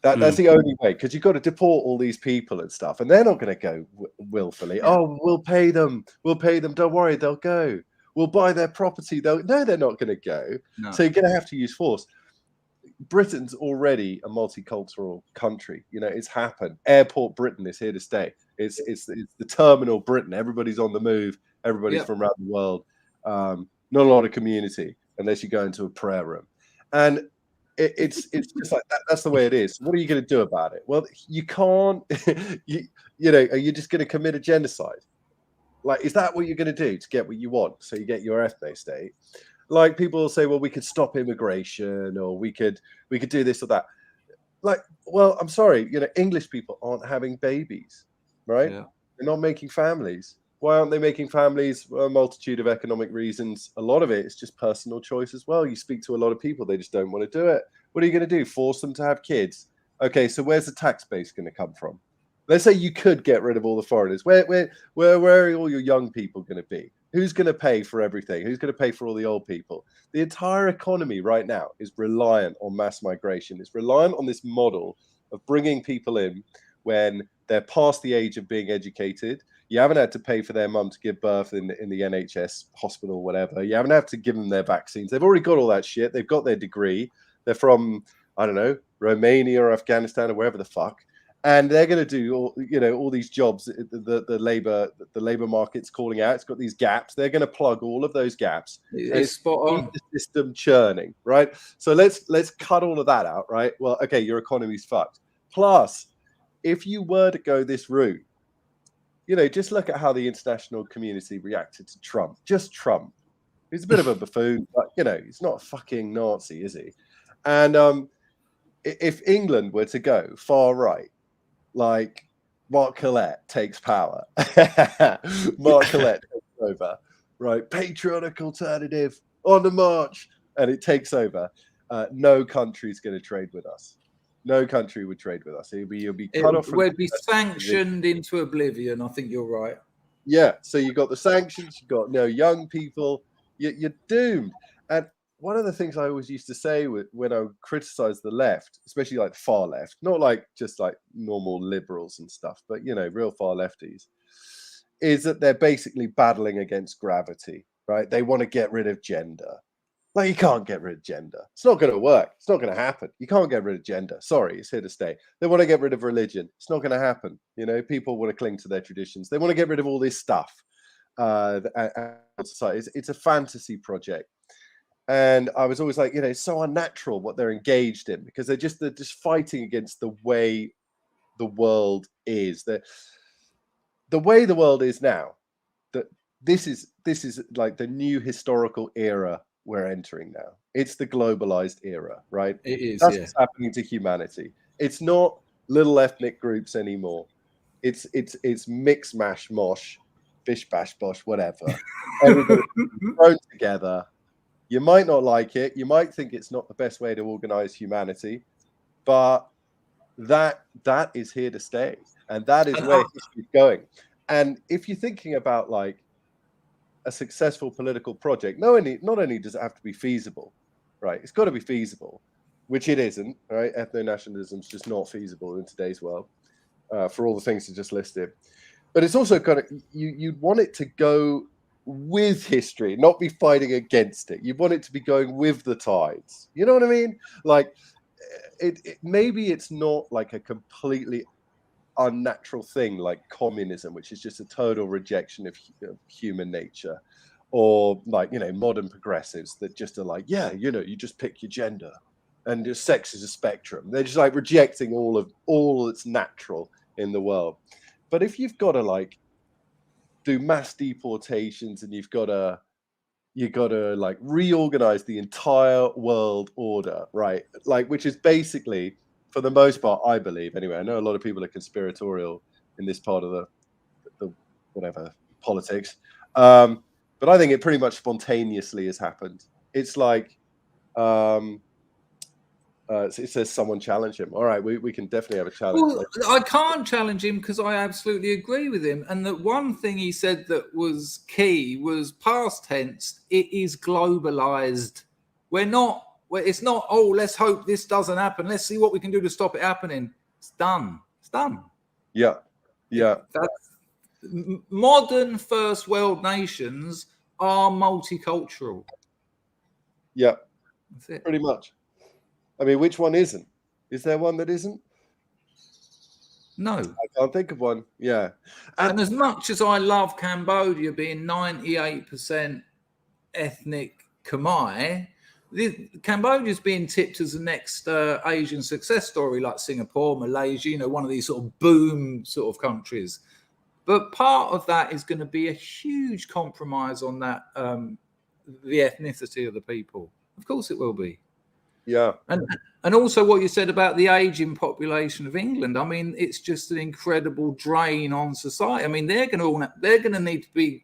That's the only way, because you've got to deport all these people and stuff, and they're not going to go willfully. Yeah. Oh, we'll pay them. Don't worry, they'll go. We'll buy their property. No, they're not going to go. No. So you're going to have to use force. Britain's already a multicultural country. You know, it's happened. Airport Britain is here to stay. It's the terminal Britain. Everybody's on the move. Everybody's from around the world. Not a lot of community unless you go into a prayer room, and it's just like that. That's the way it is. What are you going to do about it? Well, you can't. you know, are you just going to commit a genocide? Like, is that what you're going to do to get what you want? So you get your ethno state. Like, people will say, well, we could stop immigration, or we could do this or that. Like, well, I'm sorry, you know, English people aren't having babies, right? Yeah. They're not making families. Why aren't they making families? Well, a multitude of economic reasons. A lot of it is just personal choice as well. You speak to a lot of people, they just don't want to do it. What are you going to do? Force them to have kids? Okay, so where's the tax base going to come from? Let's say you could get rid of all the foreigners. Where are all your young people going to be? Who's going to pay for everything? Who's going to pay for all the old people? The entire economy right now is reliant on mass migration. It's reliant on this model of bringing people in when they're past the age of being educated. You haven't had to pay for their mum to give birth in the NHS hospital, whatever. You haven't had to give them their vaccines. They've already got all that shit. They've got their degree. They're from, I don't know, Romania or Afghanistan or wherever the fuck. And they're going to do all these jobs. The labor market's calling out. It's got these gaps. They're going to plug all of those gaps. It's spot on. The system churning, right? So let's cut all of that out, right? Well, okay, your economy's fucked. Plus, if you were to go this route, you know, just look at how the international community reacted to Trump. Just Trump. He's a bit of a buffoon, but you know, he's not a fucking Nazi, is he? And if England were to go far right, like Mark Collett takes power. Mark Collett takes over, right? Patriotic alternative on the march, and it takes over. No country's going to trade with us. No country would trade with us. You'll be cut off. We'd be sanctioned into oblivion. I think you're right. Yeah. So you got the sanctions. You got no young people. you're doomed. And one of the things I always used to say when I would criticize the left, especially like the far left, not like just like normal liberals and stuff, but you know, real far lefties, is that they're basically battling against gravity, right? They want to get rid of gender. Like, you can't get rid of gender. It's not going to work. It's not going to happen. You can't get rid of gender. Sorry, it's here to stay. They want to get rid of religion. It's not going to happen. You know, people want to cling to their traditions. They want to get rid of all this stuff. It's a fantasy project. And I was always like, you know, it's so unnatural what they're engaged in, because they're just fighting against the way the world is. The way the world is now, that this is like the new historical era we're entering now. It's the globalized era, right? It is. That's what's happening to humanity. It's not little ethnic groups anymore. It's mix mash mosh, bish bash bosh, whatever. Everybody thrown together. You might not like it. You might think it's not the best way to organize humanity, but that is here to stay, and that is where history's going. And if you're thinking about like a successful political project, not only does it have to be feasible, right? It's got to be feasible, which it isn't, right? Ethno-nationalism is just not feasible in today's world, for all the things you just listed. But it's also kind of, you'd want it to go with history, not be fighting against it. You want it to be going with the tides. You know what I mean? Like, maybe it's not like a completely unnatural thing like communism, which is just a total rejection of human nature, or like, you know, modern progressives that just are like, yeah, you know, you just pick your gender and your sex is a spectrum. They're just like rejecting all that's natural in the world. But if you've got to like do mass deportations and you've got to like reorganize the entire world order, right? Like, which is basically, for the most part, I believe anyway, I know a lot of people are conspiratorial in this part of the whatever politics, but I think it pretty much spontaneously has happened. It's like, it says someone challenge him. All right, we can definitely have a challenge. Well, I can't challenge him because I absolutely agree with him. And the one thing he said that was key was past tense. It is globalized. It's not, oh, let's hope this doesn't happen. Let's see what we can do to stop it happening. It's done. It's done. Yeah. Modern first world nations are multicultural. Yeah. That's it. Pretty much. I mean, which one isn't? Is there one that isn't? No. I can't think of one. Yeah. And as much as I love Cambodia being 98% ethnic Khmer, Cambodia's being tipped as the next Asian success story, like Singapore, Malaysia, you know, one of these sort of boom sort of countries. But part of that is going to be a huge compromise on that, the ethnicity of the people. Of course it will be. Yeah. And also what you said about the aging population of England. I mean, it's just an incredible drain on society. I mean, they're going to need to be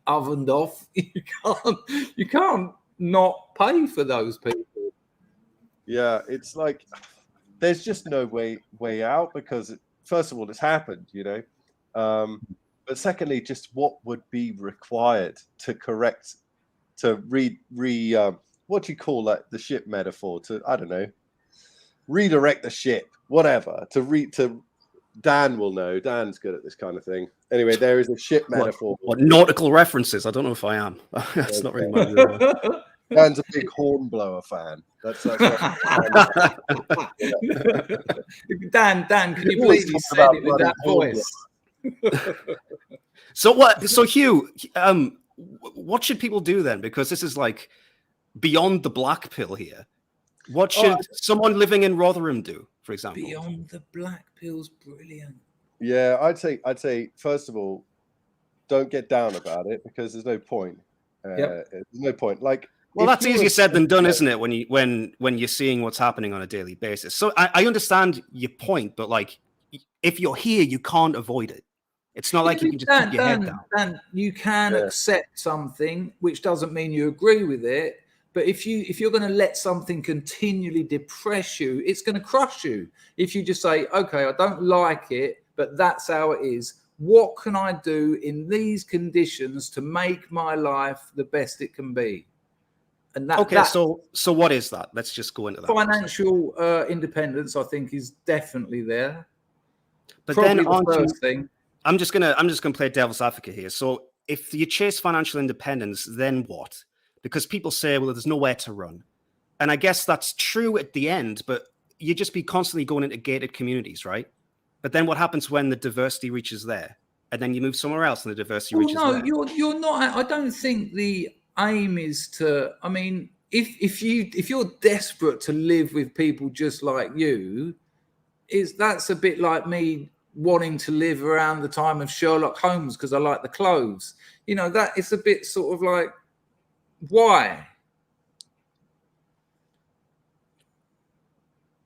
ovened off. You can't not pay for those people. Yeah, it's like there's just no way out, because first of all, it's happened, you know. But secondly, just what would be required to correct, to what do you call that, the ship metaphor, to, I don't know, redirect the ship, whatever, to Dan will know. Dan's good at this kind of thing. Anyway, there is a ship metaphor. What nautical references? I don't know if I am. That's not really my Dan's a big hornblower fan. That's Dan, can you believe you said it with that voice? So Hugh, what should people do then? Because this is like beyond the black pill here. What should someone living in Rotherham do, for example? Beyond the black pill's brilliant. Yeah, I'd say first of all, don't get down about it, because there's no point. There's no point. Like, well, that's easier said than done, isn't it? When you're seeing what's happening on a daily basis. So I understand your point, but like, if you're here, you can't avoid it. It's not like you can just keep your head down. Dan, you can accept something, which doesn't mean you agree with it. But if you're going to let something continually depress you, it's going to crush you. If you just say, okay, I don't like it, but that's how it is, what can I do in these conditions to make my life the best it can be? And so what is that? Let's just go into that. Financial independence, I think, is definitely there. But Probably then the first thing. I'm just gonna play devil's advocate here. So if you chase financial independence, then what? Because people say, well, there's nowhere to run. And I guess that's true at the end, but you just be constantly going into gated communities, right? But then what happens when the diversity reaches there? And then you move somewhere else and the diversity reaches there? You're not. I don't think the aim is to, I mean, if you're desperate to live with people just like you, that's a bit like me wanting to live around the time of Sherlock Holmes because I like the clothes. That it's a bit sort of like, why?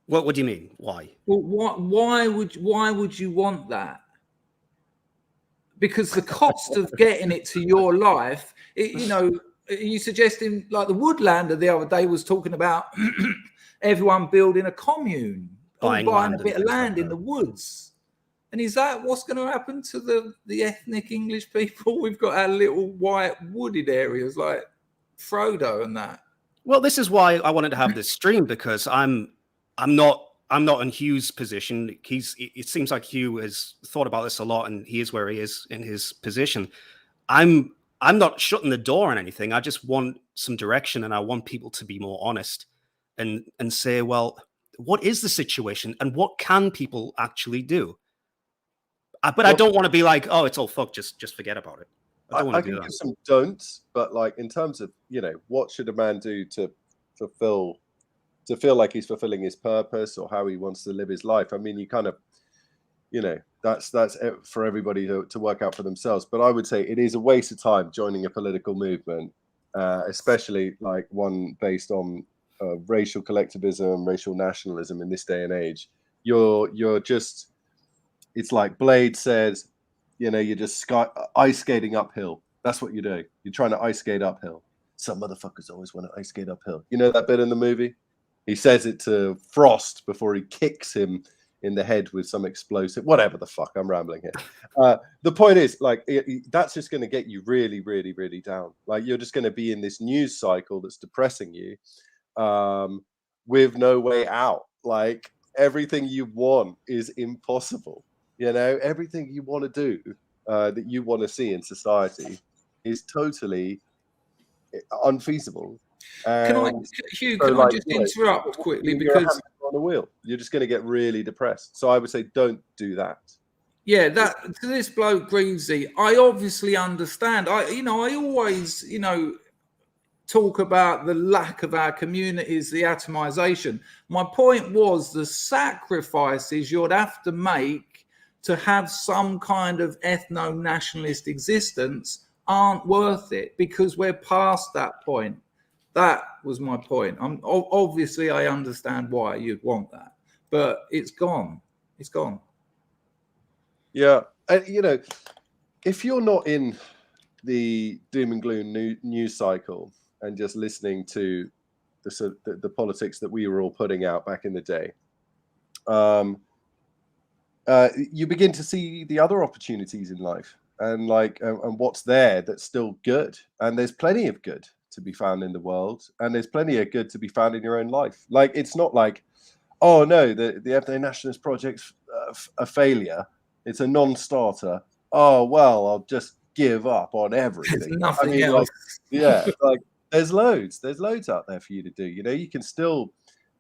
What do you mean? Why? Well, why would you want that? Because the cost of getting it to your life, you suggesting, like the Woodlander the other day was talking about everyone building a commune, buying a bit of land in the woods. And is that what's going to happen to the ethnic English people? We've got our little white wooded areas like Frodo and that. Well, this is why I wanted to have this stream, because I'm not in Hugh's position. It seems like Hugh has thought about this a lot, and he is where he is in his position. I'm not shutting the door on anything. I just want some direction, and I want people to be more honest and say, well, what is the situation and what can people actually do? But I don't want to be like, oh, it's all fucked, just forget about it. I don't want to do that. I can give some don'ts, but like in terms of, what should a man do to feel like he's fulfilling his purpose or how he wants to live his life? I mean, you kind of, that's for everybody to work out for themselves. But I would say it is a waste of time joining a political movement, especially like one based on racial collectivism, racial nationalism in this day and age. You're just, it's like Blade says, you're just ice skating uphill. That's what you're doing. You're trying to ice skate uphill. Some motherfuckers always want to ice skate uphill. You know that bit in the movie? He says it to Frost before he kicks him in the head with some explosive, whatever the fuck. I'm rambling here. The point is, like, that's just going to get you really, really, really down. Like, you're just going to be in this news cycle that's depressing you, with no way out. Like, everything you want is impossible. Everything you want to do, that you want to see in society is totally unfeasible. Hugh, can I just interrupt quickly, because on the wheel, you're just going to get really depressed. So I would say don't do that. Yeah, that to this bloke Greavesy, I obviously understand. I always, talk about the lack of our communities, the atomization. My point was the sacrifices you'd have to make to have some kind of ethno-nationalist existence aren't worth it, because we're past that point. That was my point. Obviously I understand why you'd want that, but it's gone. It's gone. Yeah, and if you're not in the doom and gloom news cycle and just listening to the politics that we were all putting out back in the day, you begin to see the other opportunities in life, and and what's there that's still good. And there's plenty of good to be found in the world, and there's plenty of good to be found in your own life. Like, it's not like, oh no, the ethno-nationalist project's a failure. It's a non-starter. Oh well, I'll just give up on everything. There's nothing else. There's loads out there for you to do. You can still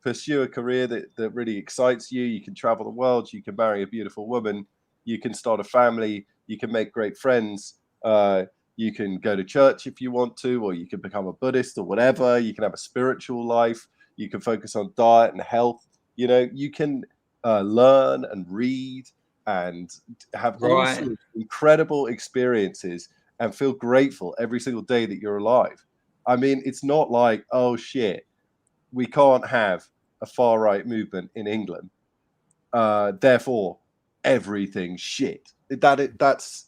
pursue a career that really excites you. You can travel the world. You can marry a beautiful woman. You can start a family. You can make great friends. You can go to church if you want to, or you can become a Buddhist or whatever. You can have a spiritual life. You can focus on diet and health. You can learn and read and have all sorts of incredible experiences and feel grateful every single day that you're alive. I mean, it's not like, oh shit, we can't have a far right movement in England, therefore everything's shit. That's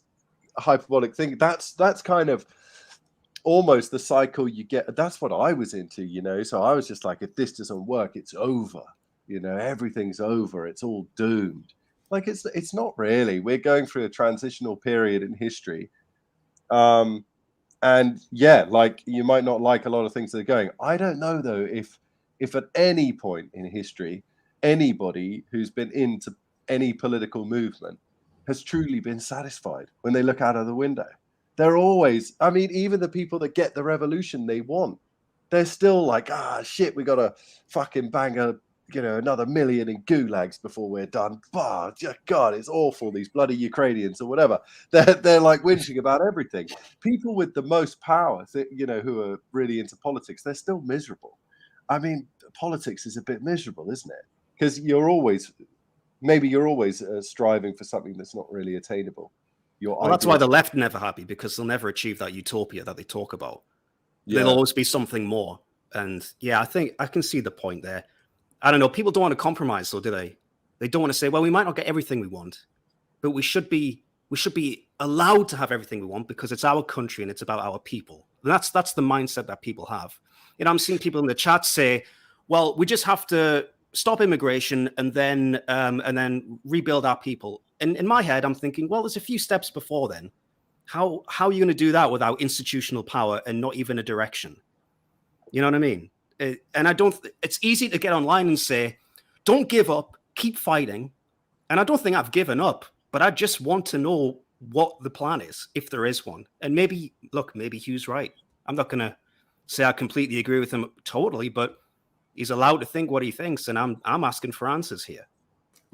a hyperbolic thing. That's kind of almost the cycle you get. That's what I was into, so I was just like, if this doesn't work, it's over. Everything's over. It's all doomed. Like it's not really. We're going through a transitional period in history. And yeah, like you might not like a lot of things that are going. I don't know though if at any point in history, anybody who's been into any political movement has truly been satisfied when they look out of the window. They're always, I mean, even the people that get the revolution they want, they're still like, shit, we gotta fucking bang another million in gulags before we're done. Bah, God, it's awful. These bloody Ukrainians or whatever. They're like whinging about everything. People with the most power, who are really into politics, they're still miserable. I mean, politics is a bit miserable, isn't it? Because you're always striving for something that's not really attainable. Well, that's why the left are never happy, because they'll never achieve that utopia that they talk about. Yeah. There'll always be something more. And yeah, I think I can see the point there. I don't know. People don't want to compromise, though, do they? They don't want to say, well, we might not get everything we want, but we should be allowed to have everything we want because it's our country and it's about our people. And that's the mindset that people have. You know, I'm seeing people in the chat say, well, we just have to stop immigration and then rebuild our people. And in my head, I'm thinking, well, there's a few steps before then. How are you going to do that without institutional power and not even a direction? You know what I mean? And it's easy to get online and say, don't give up, keep fighting. And I don't think I've given up, but I just want to know what the plan is, if there is one. And maybe Hugh's right. I'm not going to say I completely agree with him totally, but he's allowed to think what he thinks. And I'm asking for answers here.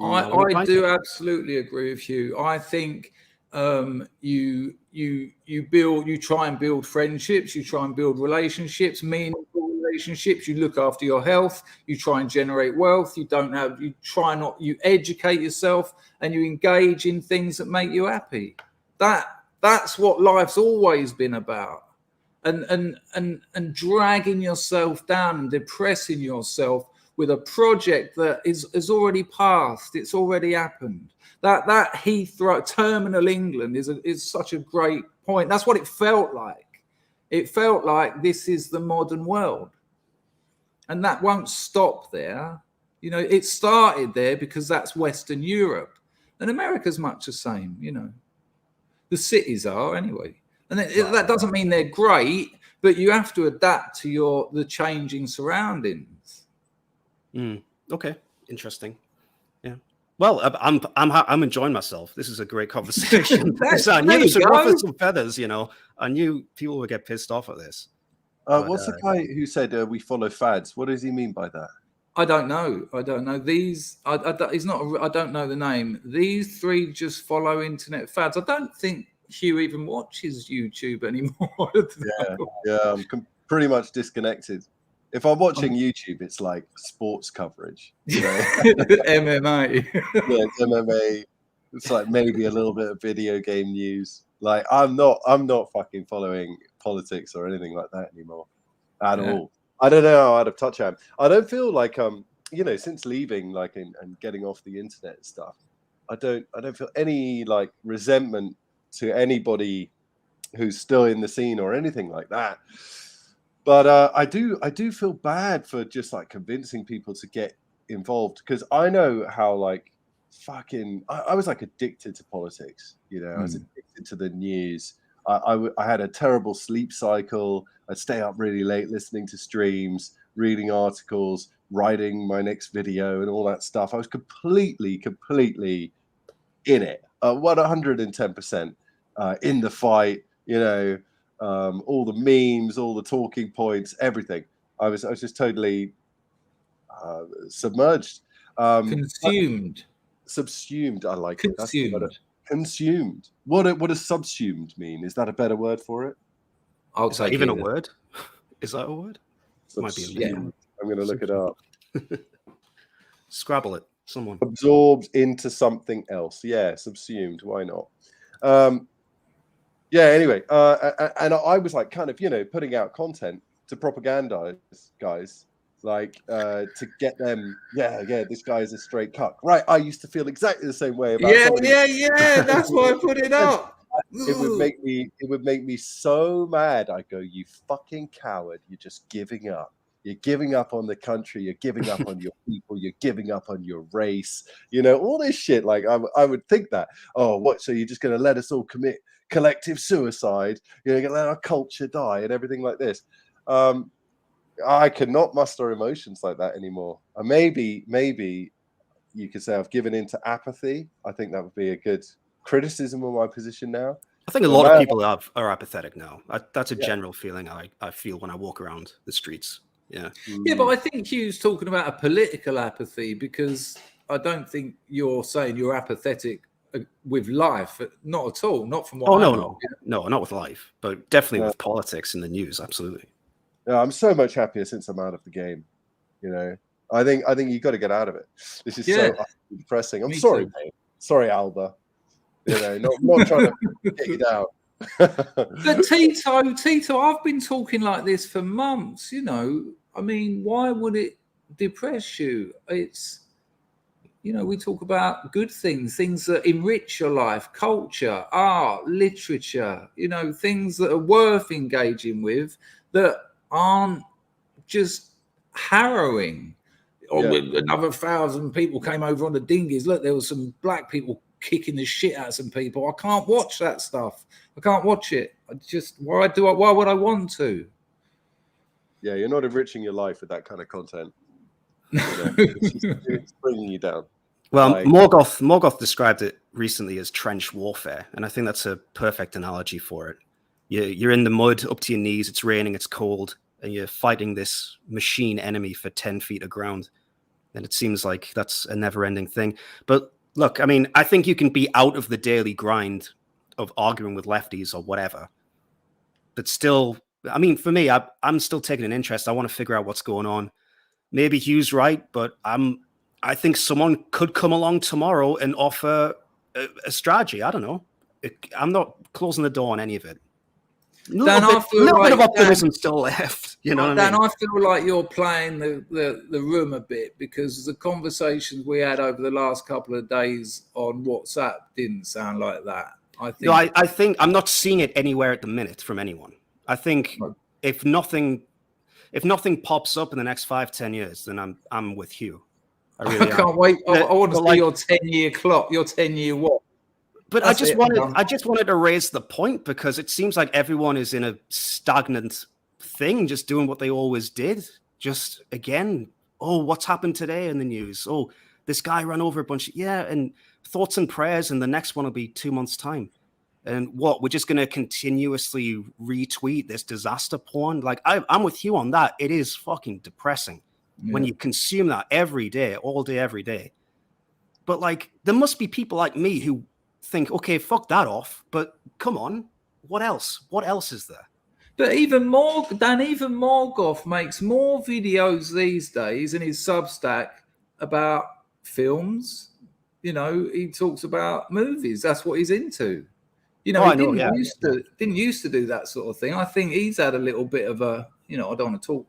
I do absolutely agree with you. I think you try and build friendships, you try and build relationships, meaningful relationships, you look after your health, you try and generate wealth, you educate yourself and you engage in things that make you happy. That's what life's always been about. And dragging yourself down and depressing yourself with a project that is already passed, it's already happened. That Heathrow, terminal England is such a great point. That's what it felt like. It felt like this is the modern world. And that won't stop there. You know, it started there because that's Western Europe. And America's much the same, you know. The cities are anyway. And that doesn't mean they're great, but you have to adapt to the changing surroundings. Okay, interesting. Yeah. Well, I'm enjoying myself. This is a great conversation. I knew this would ruffle some feathers. You know, I knew people would get pissed off at this. What's the guy who said we follow fads? What does he mean by that? I don't know. These, I don't know the name. These three just follow internet fads. I don't think Hugh even watches YouTube anymore. Yeah, I'm pretty much disconnected. If I'm watching YouTube, it's like sports coverage, you know? MMA. Yeah, it's MMA. It's like maybe a little bit of video game news. Like I'm not fucking following politics or anything like that anymore at all. I don't know how out of touch I am. I don't feel like since leaving and getting off the internet and stuff, I don't feel any like resentment to anybody who's still in the scene or anything like that. But I do feel bad for just like convincing people to get involved, because I know how like fucking I was like addicted to politics. You know, I was addicted to the news. I had a terrible sleep cycle. I'd stay up really late listening to streams, reading articles, writing my next video, and all that stuff. I was completely in it, 110% in the fight. You know. All the memes, all the talking points, everything. I was just totally submerged. Subsumed. I like consumed. It. Consumed. What does subsumed mean? Is that a better word for it? Is that even a word? Is that a word? Might be a I'm going to look it up. Scrabble it. Someone absorbed into something else. Yeah, subsumed. Why not? Yeah, anyway, and I was like kind of, putting out content to propagandize guys, like to get them, this guy is a straight cuck. Right, I used to feel exactly the same way about that's why I put it up. It would make me so mad. I go, you fucking coward, you're just giving up. You're giving up on the country. You're giving up on your people. You're giving up on your race. You know, all this shit. Like I would think that. Oh, what? So you're just going to let us all commit collective suicide? You're going to let our culture die and everything like this? I cannot muster emotions like that anymore. Maybe you could say I've given into apathy. I think that would be a good criticism of my position now. I think a lot of people are apathetic now. That's a general feeling I feel when I walk around the streets. Yeah. Yeah, but I think Hugh's talking about a political apathy, because I don't think you're saying you're apathetic with life. Not at all. Not from what I know. No, not with life, but definitely with politics and the news. Absolutely. Yeah, I'm so much happier since I'm out of the game. You know, I think you got to get out of it. This is so depressing. I'm sorry, mate. Sorry, Alba. You know, not trying to get you down. But Tito, I've been talking like this for months. You know, I mean, why would it depress you? It's, you know, we talk about good things that enrich your life, culture, art, literature, you know, things that are worth engaging with, that aren't just harrowing. Or with another 1,000 people came over on the dinghies. Look, there was some black people kicking the shit out of some people. I can't watch that stuff. I can't watch it. Why would I want to? Yeah, you're not enriching your life with that kind of content. You know, it's bringing you down. Well, Morgoth described it recently as trench warfare, and I think that's a perfect analogy for it. You're in the mud up to your knees, it's raining, it's cold, and you're fighting this machine enemy for 10 feet of ground. And it seems like that's a never-ending thing. But look, I mean, I think you can be out of the daily grind of arguing with lefties or whatever. But still, I mean, for me, I'm still taking an interest. I want to figure out what's going on. Maybe Hugh's right, but I think someone could come along tomorrow and offer a strategy. I don't know. I'm not closing the door on any of it. A little bit of optimism still left. You know what I mean? I feel like you're playing the room a bit, because the conversations we had over the last couple of days on WhatsApp didn't sound like that. I think I'm not seeing it anywhere at the minute from anyone. I think if nothing pops up in the next 5-10 years, then I'm with Hugh. I can't wait. I want to see your 10-year clock, your 10-year what. But I just wanted to raise the point, because it seems like everyone is in a stagnant thing, just doing what they always did. Just again, what's happened today in the news? Oh, this guy ran over a bunch of, and thoughts and prayers, and the next one will be 2 months' time. And what, we're just going to continuously retweet this disaster porn? Like, I'm with you on that. It is fucking depressing when you consume that every day, all day, every day. But like, there must be people like me who think, okay, fuck that off, but come on, what else? What else is there? But even Morgoth makes more videos these days in his Substack about films. You know, he talks about movies. That's what he's into. You know, didn't used to do that sort of thing. I think he's had a little bit of a, you know, I don't want to talk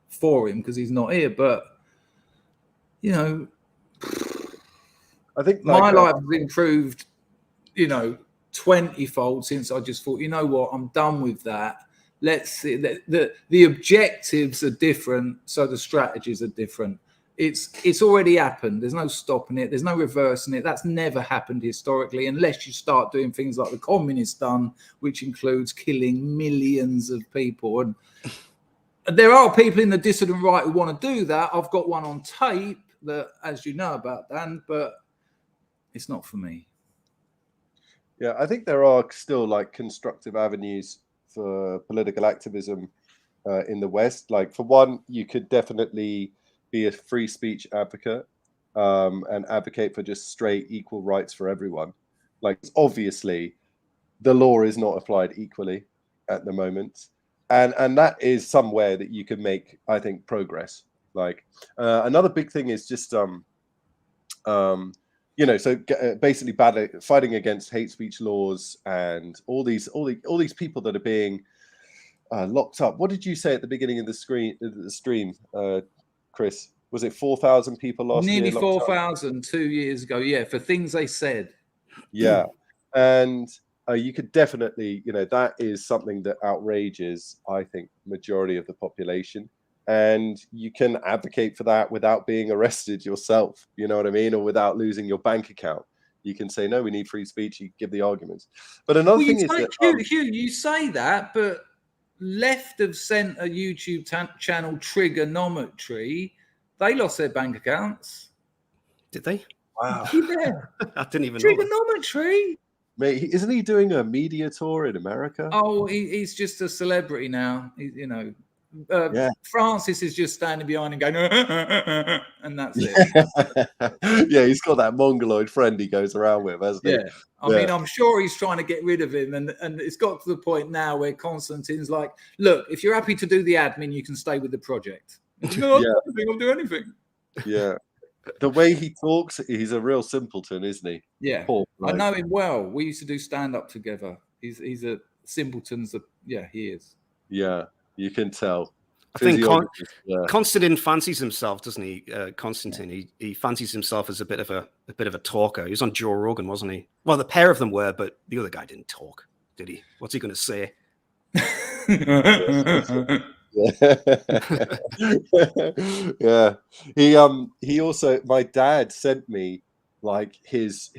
for him because he's not here, but you know, I think my life has improved, you know, 20-fold since I just thought, you know what, I'm done with that. Let's see, the objectives are different, so the strategies are different. It's already happened. There's no stopping it. There's no reversing it. That's never happened historically, unless you start doing things like the communists done, which includes killing millions of people. And there are people in the dissident right who want to do that. I've got one on tape that, as you know about, Dan, but it's not for me. Yeah, I think there are still like constructive avenues for political activism in the West. Like, for one, you could definitely be a free speech advocate and advocate for just straight equal rights for everyone. Like, obviously, the law is not applied equally at the moment, and that is somewhere that you can make, I think, progress. Like, another big thing is just you know, so basically fighting against hate speech laws and all these people that are being locked up. What did you say at the beginning of the stream, Chris? Was it 4,000 people last year? Nearly 4,000 2 years ago. Yeah, for things they said. Yeah, and you could definitely, you know, that is something that outrages, I think, majority of the population. and you can advocate for that without being arrested yourself, you know what I mean, or without losing your bank account. You can say, no, we need free speech. You give the arguments. But another thing is that Hugh, you say that, but left of centre YouTube channel Trigonometry, they lost their bank accounts. Did they? wow, Yeah, I didn't even know that. Trigonometry. mate, isn't he doing a media tour in America? Oh, he's just a celebrity now. You know, Yeah. Francis is just standing behind and going, and that's it. Yeah, he's got that mongoloid friend he goes around with, hasn't he? Yeah. I mean, I'm sure he's trying to get rid of him. And it's got to the point now where Constantine's like, look, if you're happy to do the admin, you can stay with the project. No, I don't think I'll do anything. Yeah. The way he talks, he's a real simpleton, isn't he? Yeah. Poor I bloke. know him well. We used to do stand-up together. He's a simpleton's. He is. Yeah, you can tell. I think Yeah. Constantine fancies himself, doesn't he? Constantine, he fancies himself as a bit of a talker. He was on Joe Rogan, wasn't he? Well, the pair of them were, but the other guy didn't talk, did he? What's he going to say? Yeah. He also, my dad sent me like his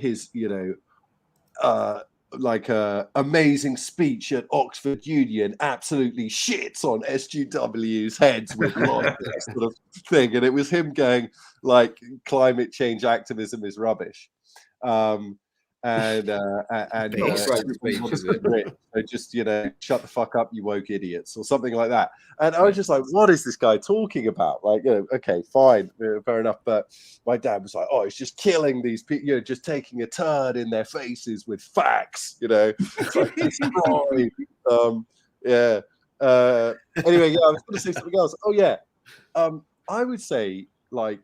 like a amazing speech at Oxford Union, absolutely shits on SGW's heads with lots of sort of thing, and it was him going like climate change activism is rubbish. And so just shut the fuck up, you woke idiots, or something like that. And I was just like, what is this guy talking about? Like, okay, fine, fair enough. But my dad was like, oh, he's just killing these people, just taking a turd in their faces with facts, It's like, yeah. Anyway, I was going to say something else. Oh yeah, I would say like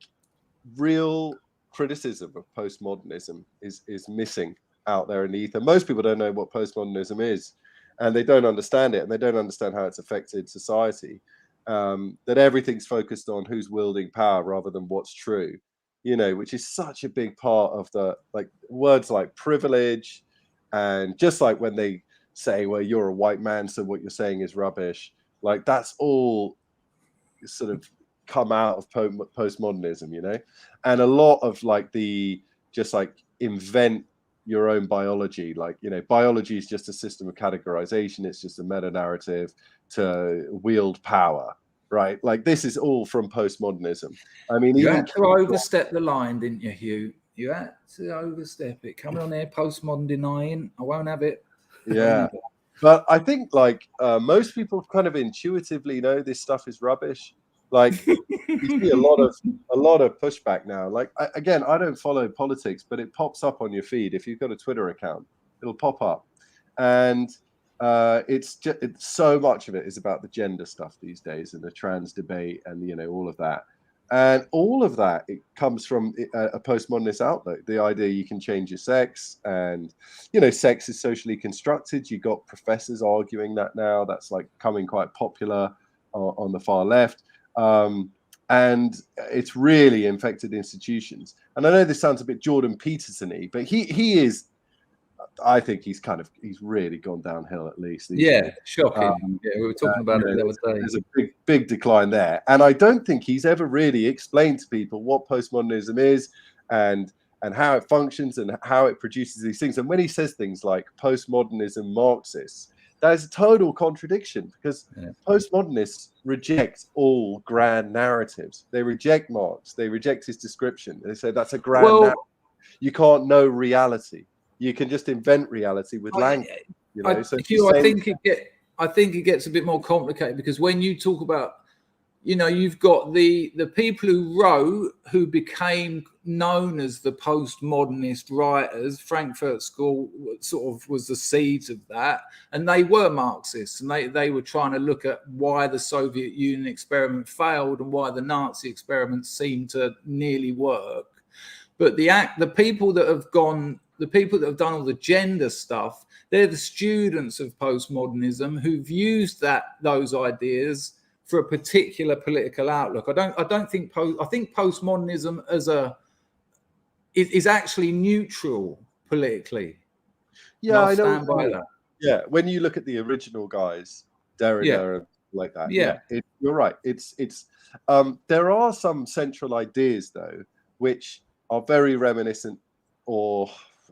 real criticism of postmodernism is missing out there in the ether. Most people don't know what postmodernism is, and they don't understand it, and they don't understand how it's affected society. That everything's focused on who's wielding power rather than what's true, which is such a big part of the words like privilege, and just like when they say, well, you're a white man, so what you're saying is rubbish. Like that's all sort of come out of postmodernism, and a lot of like the just like invent your own biology, like biology is just a system of categorization, it's just a meta narrative to wield power, right? Like this is all from postmodernism. I mean, you had to overstep the line, didn't you, Hugh? You had to overstep it. Coming on there, postmodern denying, I won't have it. Yeah. But I think like most people kind of intuitively know this stuff is rubbish. Like you see a lot of pushback now. Like I don't follow politics, but it pops up on your feed if you've got a Twitter account. It'll pop up, and it's so much of it is about the gender stuff these days and the trans debate and all of that. And all of that, it comes from a postmodernist outlook. The idea you can change your sex, and sex is socially constructed. You got professors arguing that now. That's like becoming quite popular on the far left. And it's really infected institutions. And I know this sounds a bit Jordan Peterson-y, but he is. I think he's really gone downhill at least. Yeah, shocking. Yeah, we were talking about it the other day. There's a big decline there, and I don't think he's ever really explained to people what postmodernism is and how it functions and how it produces these things. And when he says things like postmodernism Marxists, that is a total contradiction, because postmodernists reject all grand narratives. They reject Marx. They reject his description. They say that's a grand narrative. You can't know reality. You can just invent reality with language. I think it gets a bit more complicated, because when you talk about, you've got the people who wrote, who became known as the postmodernist writers. Frankfurt School sort of was the seeds of that, and they were Marxists, and they were trying to look at why the Soviet Union experiment failed and why the Nazi experiment seemed to nearly work. But the people that have done all the gender stuff, they're the students of postmodernism who've used those ideas for a particular political outlook. I think postmodernism is actually neutral politically. Yeah, I know. Stand by that. Yeah, when you look at the original guys, Derrida, like that. Yeah. You're right. It's there are some central ideas though, which are very reminiscent or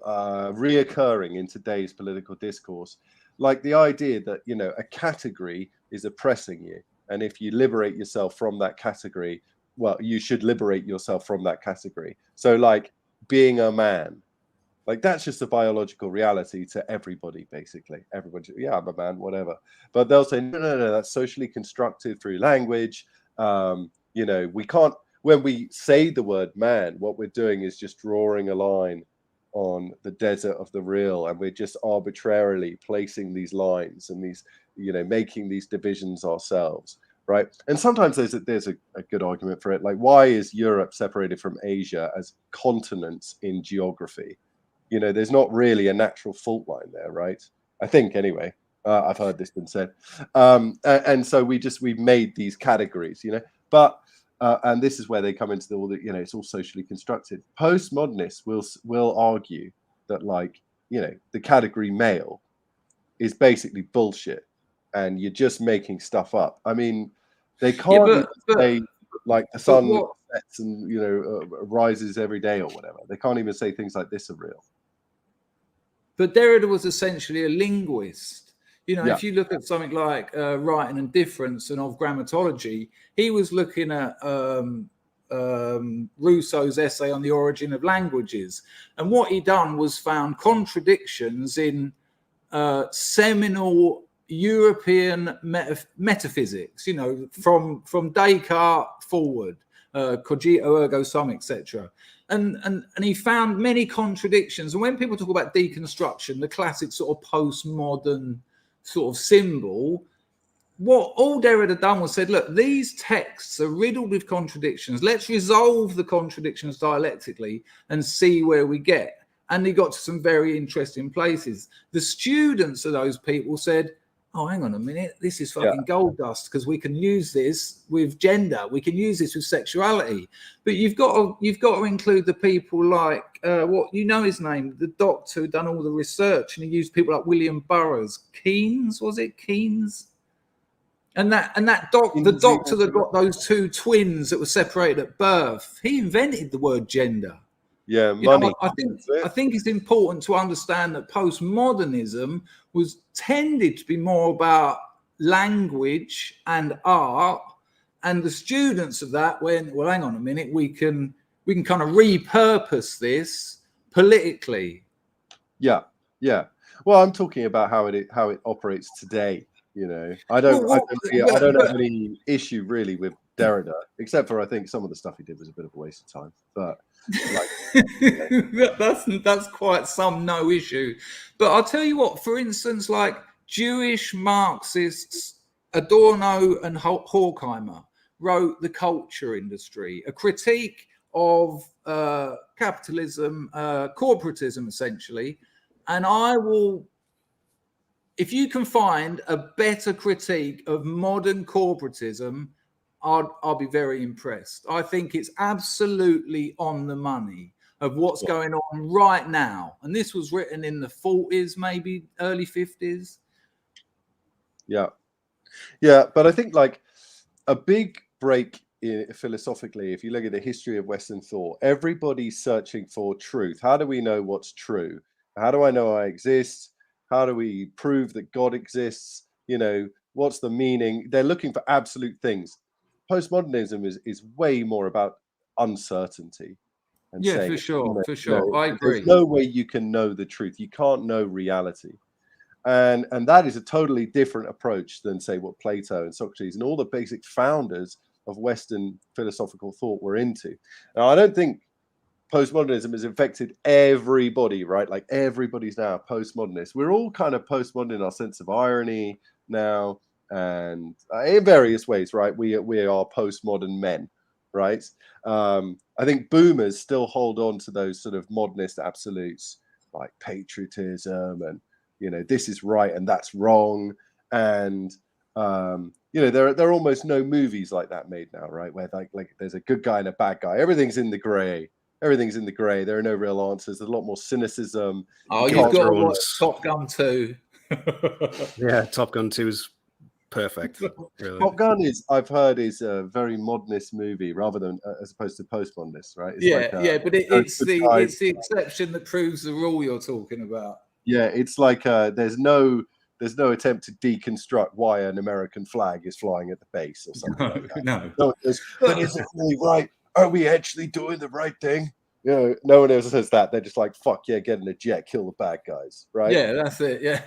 reoccurring in today's political discourse, like the idea that, you know, a category is oppressing you, and if you liberate yourself from that category, well, you should liberate yourself from that category. So like being a man, like that's just a biological reality to everybody, basically. Everybody, yeah, I'm a man, whatever. But they'll say, no, that's socially constructed through language. You know, we can't, when we say the word man, what we're doing is just drawing a line on the desert of the real, and we're just arbitrarily placing these lines and these, you know, making these divisions ourselves, right? And sometimes there's a good argument for it, like why is Europe separated from Asia as continents in geography? You know, there's not really a natural fault line there, right? I think anyway. I've heard this been said, and so we've made these categories, you know. But and this is where they come into all the, you know, it's all socially constructed. Postmodernists will argue that, like, you know, the category male is basically bullshit, and you're just making stuff up. I mean, they can't say like the sun sets and, you know, rises every day or whatever. They can't even say things like this are real. But Derrida was essentially a linguist. You know, if you look at something like Writing and Difference and of Grammatology, he was looking at Rousseau's essay on the origin of languages. And what he done was found contradictions in seminal European metaphysics, you know, from Descartes forward, cogito ergo sum, etc. And he found many contradictions. And when people talk about deconstruction, the classic sort of postmodern sort of symbol, what all Derrida done was said, look, these texts are riddled with contradictions. Let's resolve the contradictions dialectically and see where we get. And he got to some very interesting places. The students of those people said, oh, hang on a minute, this is fucking gold dust, because we can use this with gender, we can use this with sexuality. But you've got to include the people like what, you know his name, the doctor who done all the research, and he used people like William Burroughs, Keynes, was it Keynes? And the doctor that got those two twins that were separated at birth, he invented the word gender. Yeah, money. I think it's important to understand that postmodernism was tended to be more about language and art, and the students of that went, well, hang on a minute, we can kind of repurpose this politically. Yeah. Well, I'm talking about how it operates today. You know, I don't have any issue really with Derrida, except for I think some of the stuff he did was a bit of a waste of time. But like, that's quite some no issue. But I'll tell you what, for instance, like Jewish Marxists Adorno and Horkheimer wrote The Culture Industry, a critique of capitalism, corporatism, essentially. And I will, if you can find a better critique of modern corporatism, I'll be very impressed. I think it's absolutely on the money of what's going on right now. And this was written in the 40s, maybe early 50s. Yeah. But I think like a big break philosophically, if you look at the history of Western thought, everybody's searching for truth. How do we know what's true? How do I know I exist? How do we prove that God exists? You know, what's the meaning? They're looking for absolute things. Postmodernism is way more about uncertainty. And saying, for sure. No, I agree. There's no way you can know the truth. You can't know reality. And that is a totally different approach than, say, what Plato and Socrates and all the basic founders of Western philosophical thought were into. Now, I don't think postmodernism has infected everybody, right? Like everybody's now postmodernist. We're all kind of postmodern in our sense of irony now, and in various ways, right? We are postmodern men, right? I think boomers still hold on to those sort of modernist absolutes like patriotism and, you know, this is right and that's wrong. And, you know, there are almost no movies like that made now, right? Where like there's a good guy and a bad guy. Everything's in the gray. There are no real answers. There's a lot more cynicism. Oh, you've got to watch Top Gun 2. Yeah, Top Gun 2 is perfect. Really. Top Gun is, I've heard, is a very modernist movie rather than as opposed to postmodernist, right? It's But it's the exception that proves the rule you're talking about. Yeah, it's like there's no attempt to deconstruct why an American flag is flying at the base or something like that. No. But is it really right? Are we actually doing the right thing? You know, no one ever says that. They're just like, fuck yeah, get in a jet, kill the bad guys, right? Yeah, that's it. Yeah.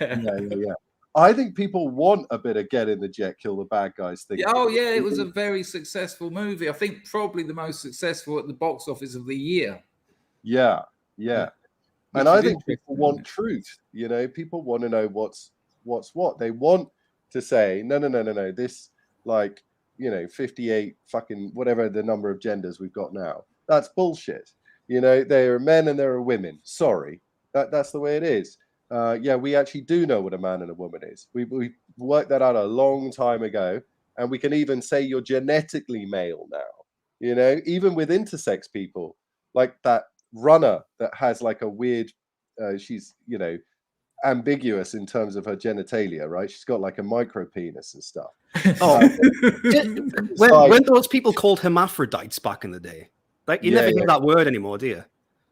I think people want a bit of get in the jet, kill the bad guys thing. Oh yeah, it was a very successful movie. I think probably the most successful at the box office of the year. Yeah. And I think people want truth. You know, people want to know what's what. They want to say, no. This, like, you know, 58 fucking whatever the number of genders we've got now. That's bullshit. You know, there are men and there are women. Sorry, that's the way it is. We actually do know what a man and a woman is. We worked that out a long time ago, and we can even say you're genetically male now. You know, even with intersex people, like that runner that has like a weird, she's, you know, ambiguous in terms of her genitalia, right? She's got like a micro penis and stuff. When those people called hermaphrodites back in the day, like you never hear that word anymore, do you?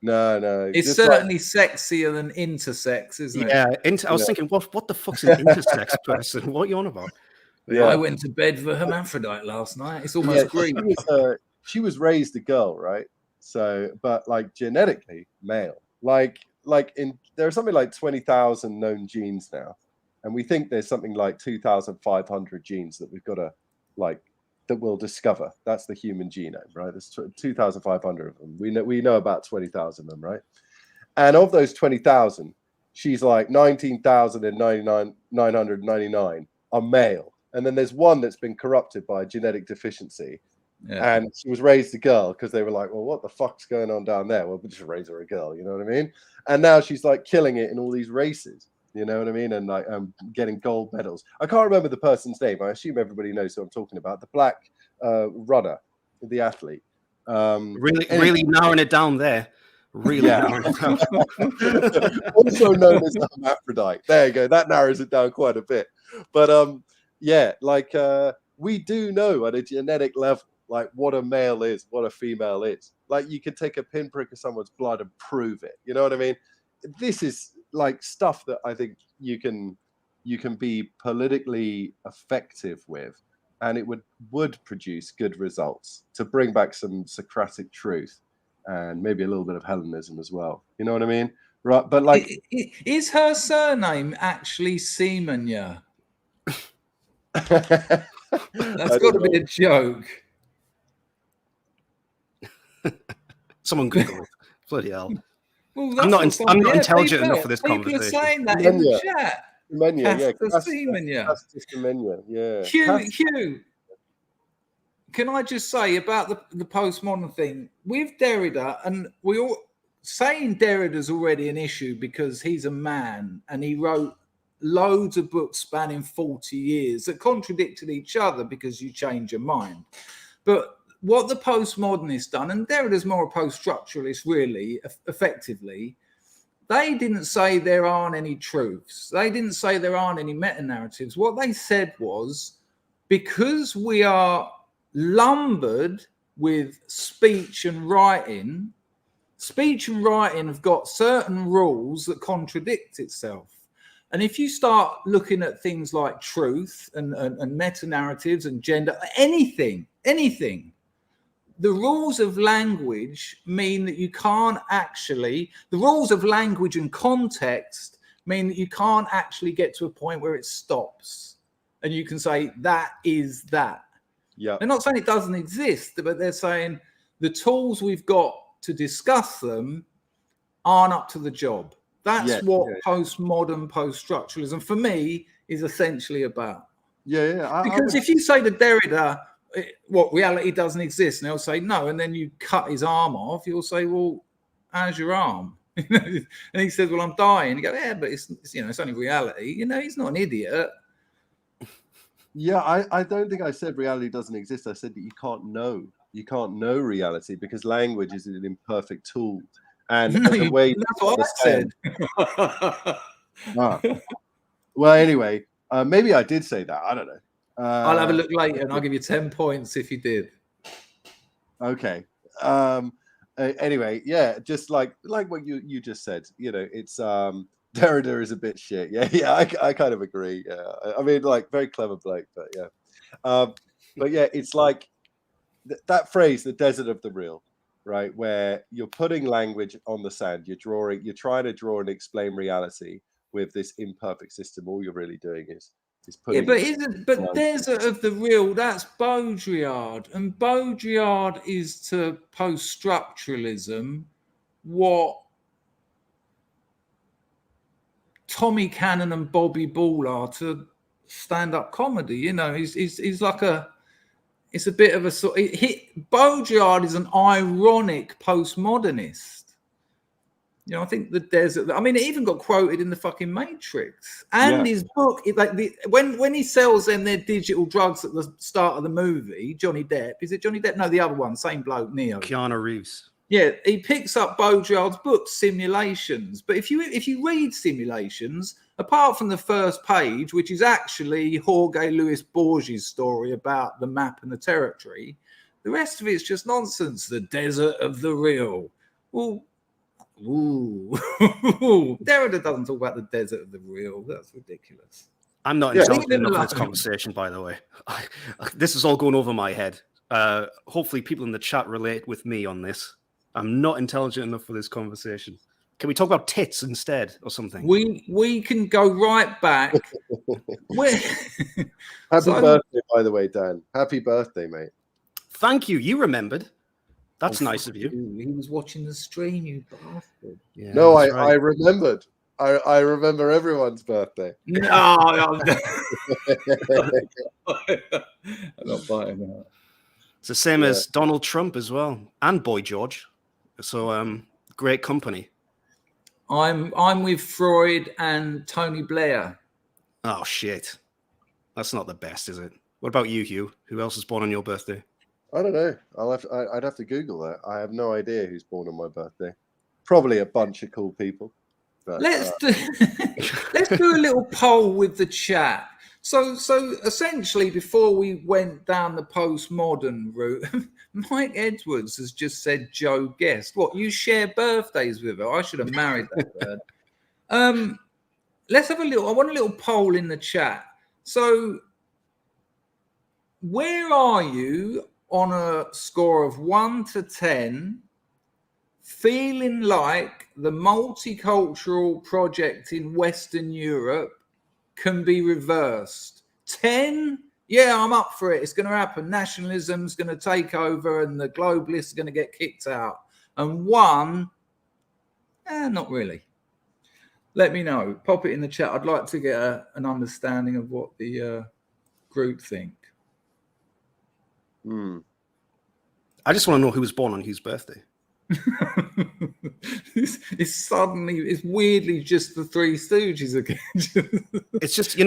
No. It's certainly sexier than intersex, isn't it? Yeah, I was thinking, what the fuck's an intersex person? What are you on about? Yeah. I went to bed with a hermaphrodite last night. It's almost Greek. She was raised a girl, right? So, but like genetically male. Like there are something like 20,000 known genes now, and we think there's something like 2,500 genes that we've got to that we'll discover. That's the human genome, right? There's 2,500 of them. We know about 20,000 of them, right? And of those 20,000, she's like 19,999 are male, and then there's one that's been corrupted by a genetic deficiency. Yeah. And she was raised a girl because they were like, well, what the fuck's going on down there? Well, we'll just raise her a girl, you know what I mean? And now she's like killing it in all these races, you know what I mean? And like getting gold medals. I can't remember the person's name. I assume everybody knows who I'm talking about. The black runner, the athlete. Really narrowing it down there. Really narrowing it down. Also known as the hermaphrodite. There you go. That narrows it down quite a bit. But we do know at a genetic level, like what a male is, what a female is. Like you can take a pinprick of someone's blood and prove it. You know what I mean? This is like stuff that I think you can be politically effective with, and it would produce good results to bring back some Socratic truth and maybe a little bit of Hellenism as well. You know what I mean? Right. But like, is her surname actually Semenya? That's got to be a joke. Someone Google it. Bloody hell. Well, I'm not intelligent enough for this conversation. People are saying that in the chat. Hugh, can I just say about the postmodern thing with Derrida, and we all saying Derrida's already an issue because he's a man and he wrote loads of books spanning 40 years that contradicted each other because you change your mind. But what the postmodernists done, and Derrida's more a post-structuralist really, effectively, they didn't say there aren't any truths. They didn't say there aren't any meta-narratives. What they said was, because we are lumbered with speech and writing have got certain rules that contradict itself. And if you start looking at things like truth and meta-narratives and gender, anything, the rules of language mean that you can't actually, the rules of language and context mean that you can't actually get to a point where it stops. And you can say, that is that. Yeah. They're not saying it doesn't exist, but they're saying the tools we've got to discuss them aren't up to the job. That's what postmodern post-structuralism, for me, is essentially about. Because if you say to Derrida, what, reality doesn't exist, and they'll say no, and then you cut his arm off, you'll say, well, how's your arm? And he says, well, I'm dying. You go, yeah, but it's only reality. You know, he's not an idiot. Yeah, I don't think I said reality doesn't exist. I said that you can't know reality because language is an imperfect tool. And the way that's what I said. Well, anyway, maybe I did say that. I don't know. I'll have a look later, and I'll give you 10 points if you did. Okay. Anyway, yeah, just like what you just said, it's Derrida is a bit shit. Yeah, I kind of agree. Yeah, I mean, like, very clever bloke, but yeah, but yeah, it's like that phrase, the desert of the real, right? Where you're putting language on the sand, you're trying to draw and explain reality with this imperfect system. All you're really doing is putting. But desert of the real, that's Baudrillard, and Baudrillard is to post-structuralism what Tommy Cannon and Bobby Ball are to stand-up comedy. He's like it's a bit of a sort. Baudrillard is an ironic postmodernist. I think the desert. I mean, it even got quoted in the fucking Matrix and his book. When he sells them their digital drugs at the start of the movie, Johnny Depp. Is it Johnny Depp? No, the other one, same bloke, Neo. Keanu Reeves. Yeah, he picks up Baudrillard's book, Simulations. But if you read Simulations, apart from the first page, which is actually Jorge Luis Borges' story about the map and the territory, the rest of it's just nonsense. The desert of the real. Well. Ooh, Derrida doesn't talk about the desert of the real. That's ridiculous. I'm not intelligent enough for this conversation, by the way. This is all going over my head. Hopefully people in the chat relate with me on this. I'm not intelligent enough for this conversation. Can we talk about tits instead or something? We can go right back. Happy birthday, by the way, Dan. Happy birthday, mate. Thank you. You remembered. That's nice of you. He was watching the stream, you bastard. Yeah, no, I remembered. I remember everyone's birthday. No, I'm not biting that. It's the same as Donald Trump as well, and Boy George. So great company. I'm with Freud and Tony Blair. Oh shit. That's not the best, is it? What about you, Hugh? Who else is born on your birthday? I don't know. I'd have to Google that. I have no idea who's born on my birthday. Probably a bunch of cool people. But, let's do a little poll with the chat. So essentially, before we went down the postmodern route, Mike Edwards has just said Joe Guest. What, you share birthdays with her? I should have married that bird. Let's have I want a little poll in the chat. So where are you on a score of 1 to 10, feeling like the multicultural project in Western Europe can be reversed? 10, yeah, I'm up for it. It's going to happen. Nationalism's going to take over and the globalists are going to get kicked out. And 1, not really. Let me know. Pop it in the chat. I'd like to get an understanding of what the group think. I just want to know who was born on whose birthday. It's weirdly just the Three Stooges again. It's just,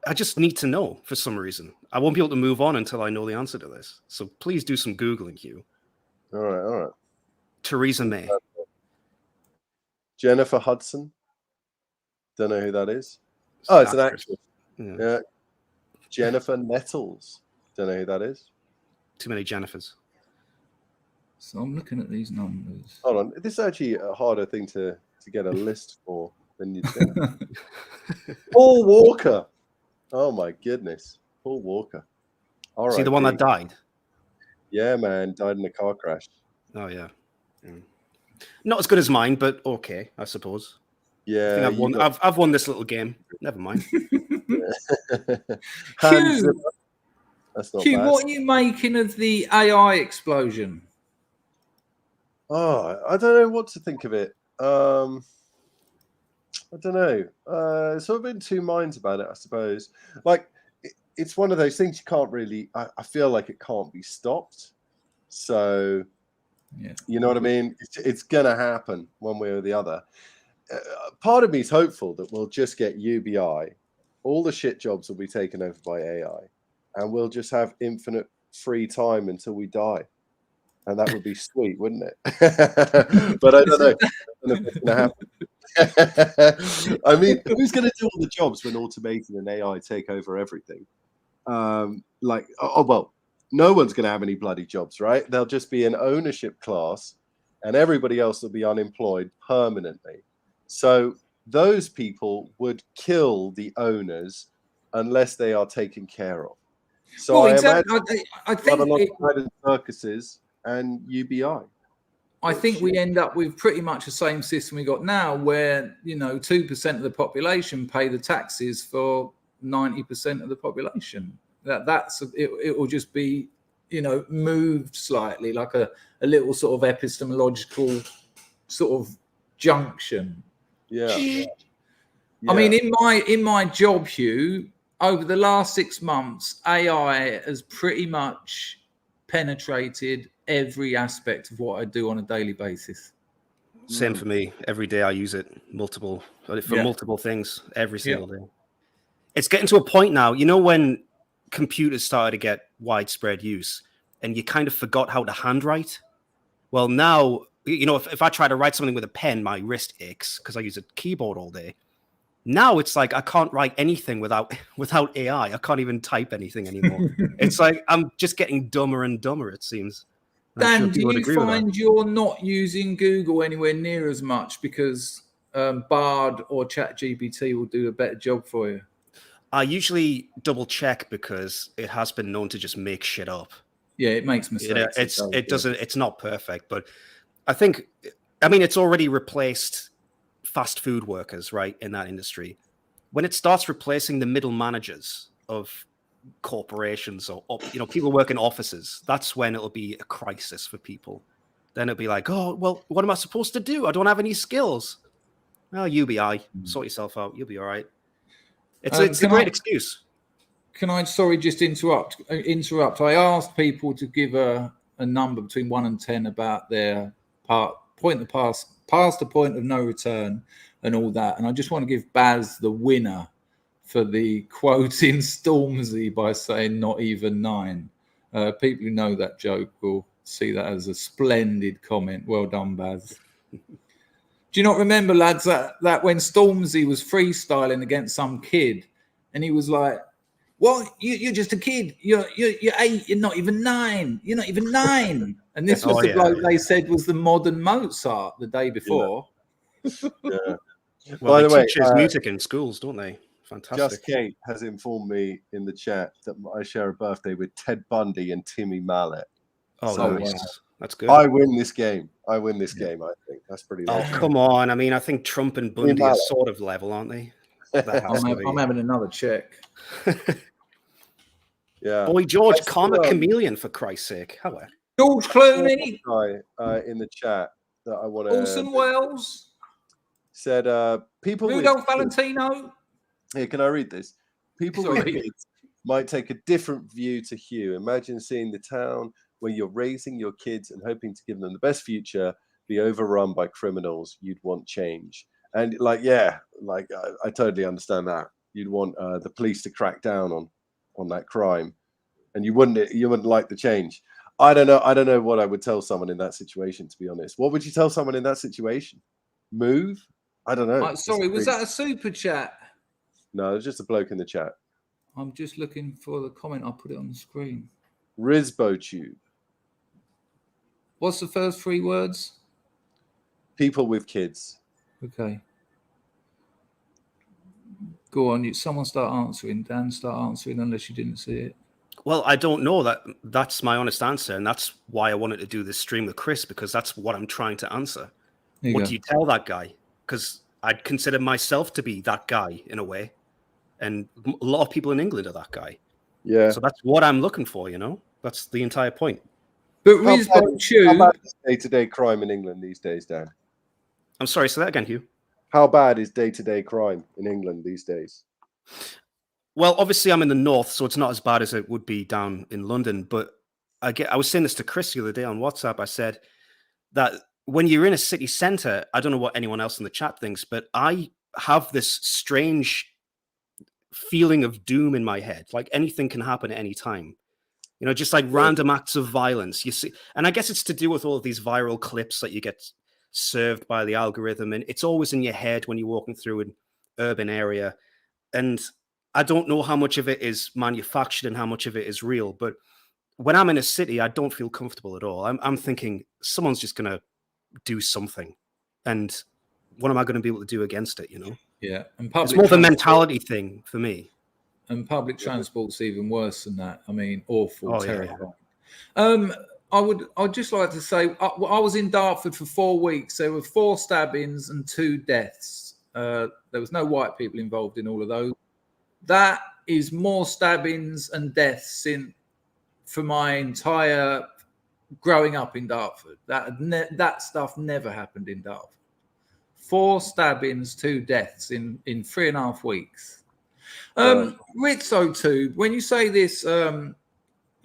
I just need to know for some reason. I won't be able to move on until I know the answer to this. So please do some Googling, Hugh. All right. Theresa May. Jennifer Hudson. Don't know who that is. Oh, it's an actress. Yeah. Jennifer Nettles. Don't know who that is. Too many Jennifers. So I'm looking at these numbers. Hold on. This is actually a harder thing to get a list for than you think. Paul Walker. Oh, my goodness. Paul Walker. All right. Is he the one that died? Yeah, man. Died in a car crash. Oh, yeah. Not as good as mine, but okay, I suppose. Yeah. I think I've won this little game. Never mind. Hugh, that's not Hugh, bad. what are you making of the AI explosion? Oh, I don't know what to think of it. I don't know. So I've been in two minds about it, I suppose. Like, it's one of those things you can't really, I feel like it can't be stopped. So, yeah. You know what I mean? It's going to happen one way or the other. Part of me is hopeful that we'll just get UBI. All the shit jobs will be taken over by AI. And we'll just have infinite free time until we die. And that would be sweet, wouldn't it? But I don't know. I don't know if it's going to happen. I mean, who's going to do all the jobs when automation and AI take over everything? like, well, no one's going to have any bloody jobs, right? There'll just be an ownership class, and everybody else will be unemployed permanently. So those people would kill the owners unless they are taken care of. So well, I exactly. imagine I think a lot of circuses and UBI. I think we end up with pretty much the same system we got now, where 2% of the population pay the taxes for 90% of the population. It will just be moved slightly, like a little sort of epistemological sort of junction. Yeah. I mean, in my job, Hugh, over the last 6 months, AI has pretty much penetrated every aspect of what I do on a daily basis. Same for me. Every day I use it multiple things every single day. It's getting to a point now, when computers started to get widespread use and you kind of forgot how to handwrite. Well, now, if I try to write something with a pen, my wrist aches because I use a keyboard all day. Now it's like I can't write anything without AI. I can't even type anything anymore. It's like I'm just getting dumber and dumber, it seems. Dan, do you find you're not using Google anywhere near as much because Bard or ChatGPT will do a better job for you? I usually double check because it has been known to just make shit up. Yeah, it makes mistakes. It's not perfect, but I mean, it's already replaced fast food workers, right, in that industry. When it starts replacing the middle managers of corporations or people work in offices, that's when it'll be a crisis for people. Then it'll be like, oh, well, what am I supposed to do? I don't have any skills. Well, UBI, sort yourself out. You'll be all right. It's a great excuse. Can I, just interrupt? I asked people to give a number between 1 and 10 about their past the point of no return and all that. And I just want to give Baz the winner for the quoting Stormzy by saying not even 9. People who know that joke will see that as a splendid comment. Well done, Baz. Do you not remember, lads, that when Stormzy was freestyling against some kid and he was like, "What? You're just a kid. You're 8. You're not even 9. You're not even 9." And this was the bloke they said was the modern Mozart the day before. Yeah. Well, they teach music in schools, don't they? Fantastic. Just Kate has informed me in the chat that I share a birthday with Ted Bundy and Timmy Mallet. Oh, so, nice. Wow. That's good. I win this game. I think that's pretty. Oh, come on. I mean, I think Trump and Bundy are sort of level, aren't they? I'm having another check. Yeah. Boy, George, calm a chameleon, for Christ's sake. How? George Clooney. In the chat that I want to. Orson Welles. Said people. Rudolph Valentino. Here, can I read this? People with kids might take a different view to Hugh. Imagine seeing the town where you're raising your kids and hoping to give them the best future be overrun by criminals. You'd want change. And I totally understand that. You'd want the police to crack down on that crime, and you wouldn't like the change. I don't know what I would tell someone in that situation, to be honest. What would you tell someone in that situation? Move? I don't know. Sorry, was that a super chat? No, it was just a bloke in the chat. I'm just looking for the comment. I'll put it on the screen. RisboTube. What's the first 3 words? People with kids. Okay. Go on. Someone start answering. Dan, start answering unless you didn't see it. Well, I don't know. That's my honest answer. And that's why I wanted to do this stream with Chris, because that's what I'm trying to answer. What do you tell that guy? Because I'd consider myself to be that guy in a way. And a lot of people in England are that guy. Yeah. So that's what I'm looking for, That's the entire point. But RisboTube. How bad is day-to-day crime in England these days, Dan? I'm sorry, say that again, Hugh. How bad is day-to-day crime in England these days? Well, obviously I'm in the north, so it's not as bad as it would be down in London. But I was saying this to Chris the other day on WhatsApp. I said that when you're in a city centre, I don't know what anyone else in the chat thinks, but I have this strange feeling of doom in my head. Like anything can happen at any time. Just like random acts of violence. You see, and I guess it's to do with all of these viral clips that you get served by the algorithm, and it's always in your head when you're walking through an urban area. And I don't know how much of it is manufactured and how much of it is real, but when I'm in a city, I don't feel comfortable at all. I'm thinking someone's just going to do something. And what am I going to be able to do against it, you know? Yeah. And it's more of a mentality thing for me. And public transport's even worse than that. I mean, awful, terrifying. Yeah. I'd just like to say, I was in Dartford for 4 weeks. There were 4 stabbings and 2 deaths. There was no white people involved in all of those. That is more stabbings and deaths for my entire growing up in Dartford. That stuff never happened in Dartford. 4 stabbings, 2 deaths in 3.5 weeks. Rizzo too, when you say this,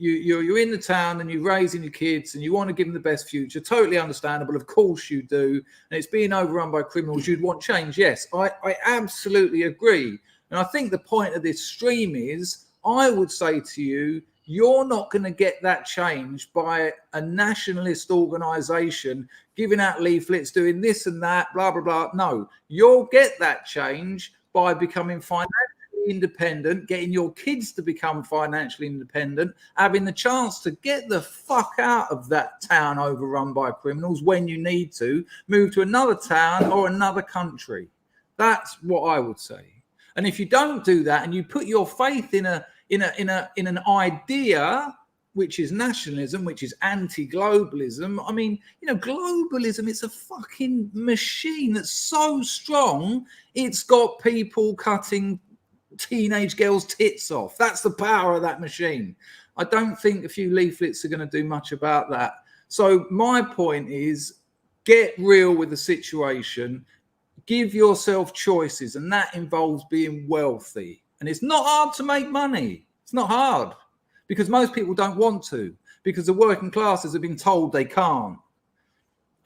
you're in the town and you're raising your kids and you want to give them the best future. Totally understandable. Of course you do. And it's being overrun by criminals. You'd want change. Yes, I absolutely agree. And I think the point of this stream is, I would say to you, you're not going to get that change by a nationalist organization giving out leaflets, doing this and that, blah, blah, blah. No, you'll get that change by becoming financially independent, getting your kids to become financially independent, having the chance to get the fuck out of that town overrun by criminals when you need to, move to another town or another country. That's what I would say. And if you don't do that and you put your faith in an idea, which is nationalism, which is anti-globalism. I mean, globalism, it's a fucking machine that's so strong, it's got people cutting teenage girls' tits off. That's the power of that machine. I don't think a few leaflets are going to do much about that. So my point is, get real with the situation, give yourself choices, and that involves being wealthy. And it's not hard to make money. It's not hard, because most people don't want to, because the working classes have been told they can't.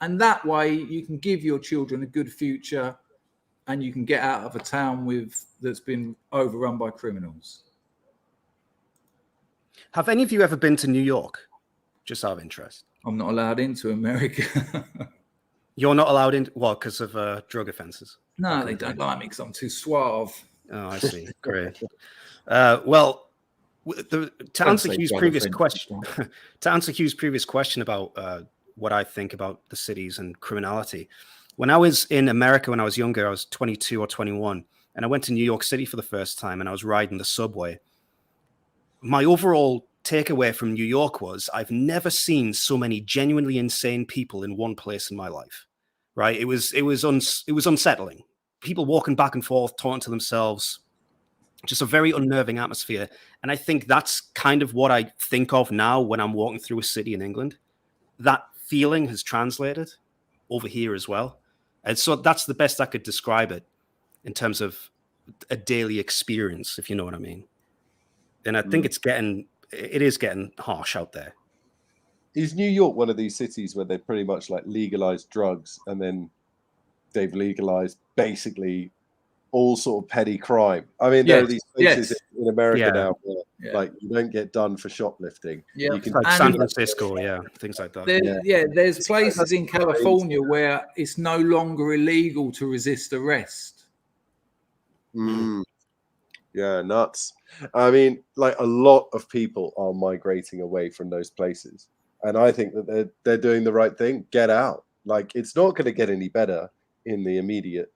And that way you can give your children a good future and you can get out of a town that's been overrun by criminals. Have any of you ever been to New York? Just out of interest. I'm not allowed into America. You're not allowed in? Well, because of drug offenses? No, they don't like me because I'm too suave. Oh, I see. Great. Well, to answer Hugh's previous question about what I think about the cities and criminality, when I was in America when I was younger, I was 22 or 21, and I went to New York City for the first time, and I was riding the subway. My overall takeaway from New York was, I've never seen so many genuinely insane people in one place in my life. Right? It was unsettling. People walking back and forth, talking to themselves. Just a very unnerving atmosphere. And I think that's kind of what I think of now when I'm walking through a city in England. That feeling has translated over here as well. And so that's the best I could describe it in terms of a daily experience, if you know what I mean. And I think it is getting harsh out there. Is New York one of these cities where they pretty much like legalized drugs, and then they've legalized basically all sort of petty crime? I mean, there are these places in America now where like you don't get done for shoplifting. Yeah, you can like San Francisco, things like that. There's places in California where it's no longer illegal to resist arrest. Yeah, nuts. I mean, like a lot of people are migrating away from those places. And I think that they're doing the right thing. Get out. Like, it's not going to get any better in the immediate,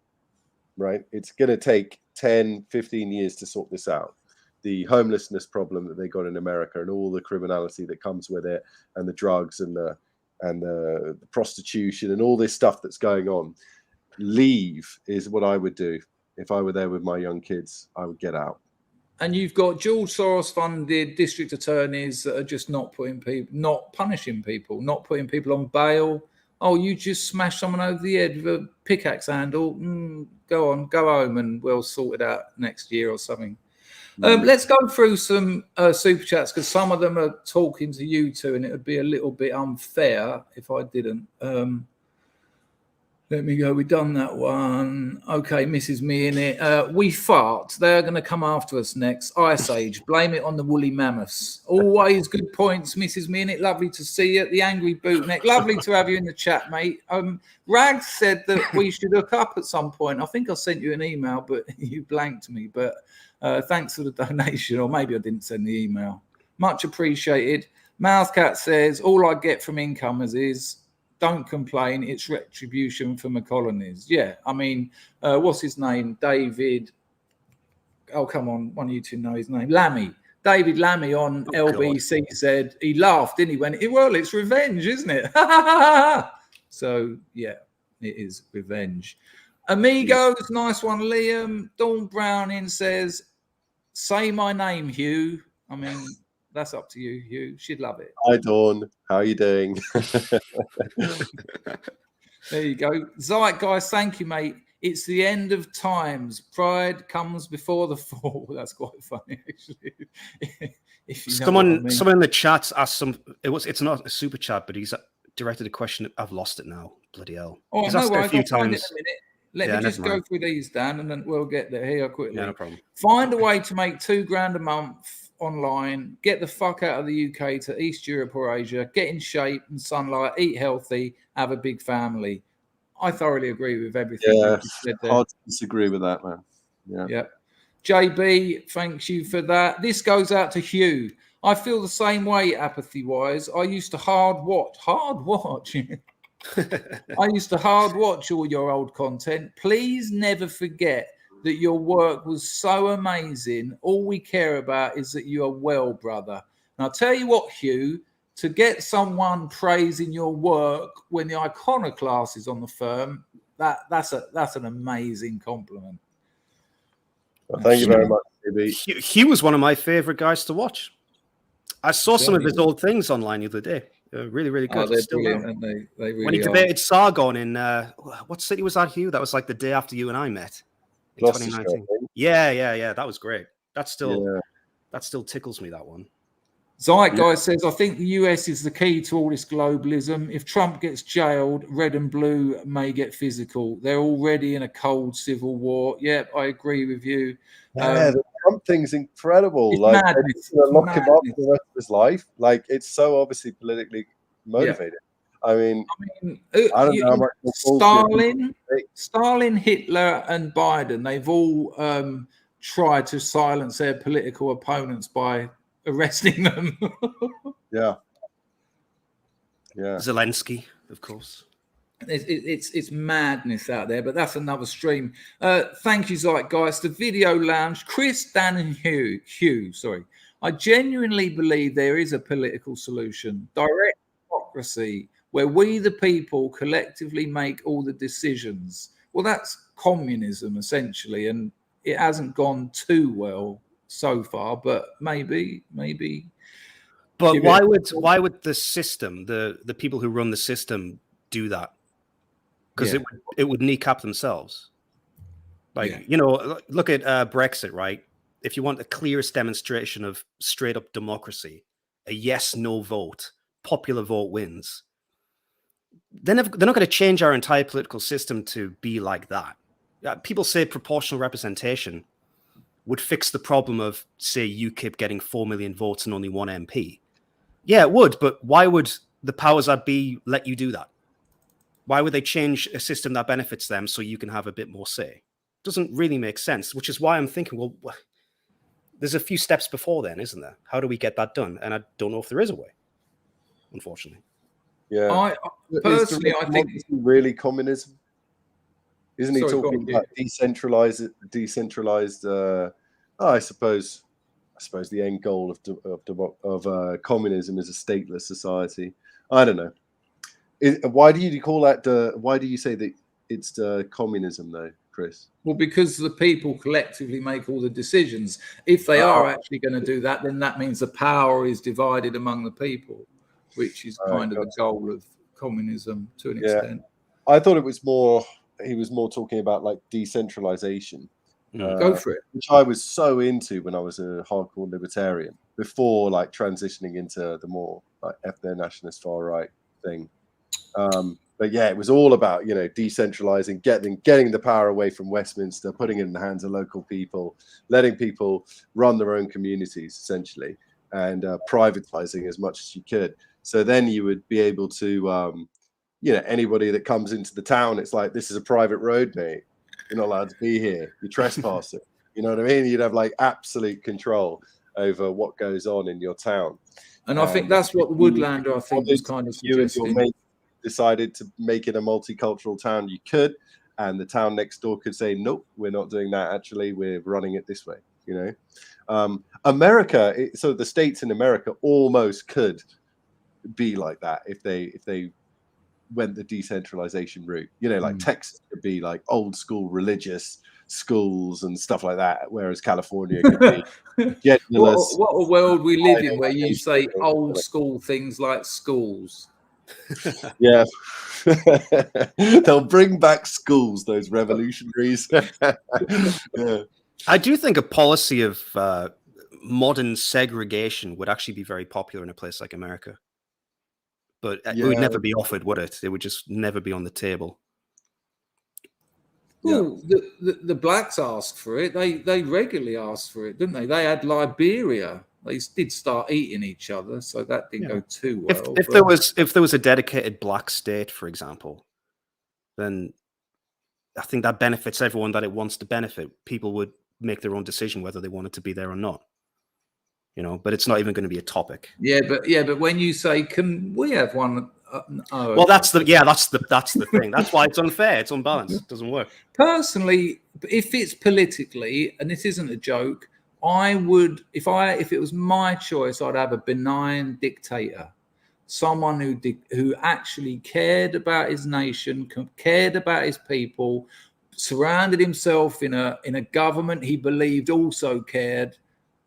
right? It's going to take 10, 15 years to sort this out. The homelessness problem that they got in America and all the criminality that comes with it, and the drugs and the prostitution and all this stuff that's going on. Leave is what I would do. If I were there with my young kids, I would get out. And you've got George Soros-funded district attorneys that are just not punishing people, not putting people on bail. Oh, you just smashed someone over the head with a pickaxe handle. Go home, and we'll sort it out next year or something. Let's go through some super chats, because some of them are talking to you two, and it would be a little bit unfair if I didn't. Let me go. We've done that one. Okay, Mrs. Me in it. We fart. They're going to come after us next. Ice Age. Blame it on the woolly mammoths. Always good points, Mrs. Me in it. Lovely to see you. The Angry Bootneck. Lovely to have you in the chat, mate. Rags said that we should hook up at some point. I think I sent you an email, but you blanked me. But Thanks for the donation, or maybe I didn't send the email. Much appreciated. Mousecat says, all I get from incomers is don't complain. It's retribution from the colonies. Yeah, I mean, what's his name? David. Oh, come on. One of you two know his name. Lammy. David Lammy on LBC said, he laughed, didn't he? Well, it's revenge, isn't it? So, yeah, it is revenge. Amigos, nice one, Liam. Dawn Browning says, say my name, Hugh. I mean, that's up to you, Hugh. She'd love it. Hi, Dawn. How are you doing? There you go. Zeitgeist, thank you, mate. It's the end of times. Pride comes before the fall. That's quite funny, actually. If you know someone in the chat asked it's not a super chat, but he's directed a question. I've lost it now. Bloody hell. Oh, he's no asked it a few times. Let me just go through these, Dan, and then we'll get there here quickly. Yeah, no problem. Find a way to make $2,000 a month online. Get the fuck out of the UK to East Europe or Asia. Get in shape and sunlight. Eat healthy. Have a big family. I thoroughly agree with everything you said there. Hard to disagree with that, man. Yeah. JB, thanks you for that. This goes out to Hugh. I feel the same way, apathy-wise. I used to hard watch. I used to hard watch all your old content. Please never forget that your work was so amazing. All we care about is that you are well, brother. And I'll tell you what, Hugh, to get someone praising your work when the Iconoclast is on the firm, that's an amazing compliment. Well, thank you very much, JB. He was one of my favorite guys to watch. I saw some of his old things online the other day. Really, really good. Oh, they're brilliant, and they really when he debated Sargon in what city was that, Hugh? That was like the day after you and I met in 2019. Yeah. That was great. That still tickles me, that one. Zeitgeist says, I think the US is the key to all this globalism. If Trump gets jailed, red and blue may get physical. They're already in a cold civil war. Yep, I agree with you. Yeah, the Trump thing's incredible. It's like, madness. Lock him up for the rest of his life. Like, it's so obviously politically motivated. Yeah. I mean, I don't know how much Stalin, Hitler, and Biden, they've all tried to silence their political opponents by arresting them. Yeah. Zelensky, of course. It's madness out there, but that's another stream. Thank you, Zeitgeist. The Video Lounge, Chris, Dan, and Hugh. Sorry, I genuinely believe there is a political solution: direct democracy, where we, the people, collectively make all the decisions. Well, that's communism essentially, and it hasn't gone too well so far, but maybe. But why would the system, the people who run the system, do that? Because it would kneecap themselves. Like, look at Brexit, right? If you want the clearest demonstration of straight up democracy, a yes/no vote, popular vote wins. They're not going to change our entire political system to be like that. People say proportional representation would fix the problem of, say, UKIP getting 4 million votes and only one MP. Yeah, it would, but why would the powers that be let you do that? Why would they change a system that benefits them so you can have a bit more say? It doesn't really make sense, which is why I'm thinking, well, there's a few steps before then, isn't there? How do we get that done? And I don't know if there is a way, unfortunately. Yeah. I personally, I think it's really communism. Isn't he talking about decentralized? I suppose the end goal of communism is a stateless society. I don't know. Why do you call that? Why do you say that it's communism, though, Chris? Well, because the people collectively make all the decisions. If they are actually going to do that, then that means the power is divided among the people, which is kind of the goal of communism to an extent. I thought it was more. He was more talking about like decentralization. Go for it. Which I was so into when I was a hardcore libertarian before like transitioning into the more like ethno nationalist far right thing. But yeah, it was all about, decentralizing, getting the power away from Westminster, putting it in the hands of local people, letting people run their own communities essentially, and privatizing as much as you could. So then you would be able to, anybody that comes into the town, it's like, this is a private road, mate. You're not allowed to be here. You're trespassing. You know what I mean? You'd have like absolute control over what goes on in your town. And I think that's what Woodlander, I think, was kind of you and your suggesting. mate decided to make it a multicultural town, you could, and the town next door could say, nope, we're not doing that. Actually, we're running it this way. You know, America. So the states in America almost could be like that if they went the decentralization route. You know, like Texas could be like old school religious schools and stuff like that, whereas California could be genderless. What a world we live in where you say old school things like schools. Yeah. They'll bring back schools, those revolutionaries. Yeah. I do think a policy of modern segregation would actually be very popular in a place like America. But it would never be offered, would it? It would just never be on the table. Well, the blacks asked for it. They regularly asked for it, didn't they? They had Liberia. They did start eating each other, so that didn't go too well. If there was a dedicated black state, for example, then I think that benefits everyone that it wants to benefit. People would make their own decision whether they wanted to be there or not. You know, but it's not even going to be a topic. Yeah, but when you say, "Can we have one?" Well, that's the thing. That's why it's unfair. It's unbalanced. It doesn't work. Personally, if it's politically, and this isn't a joke, I would, if it was my choice, I'd have a benign dictator, someone who actually cared about his nation, cared about his people, surrounded himself in a government he believed also cared,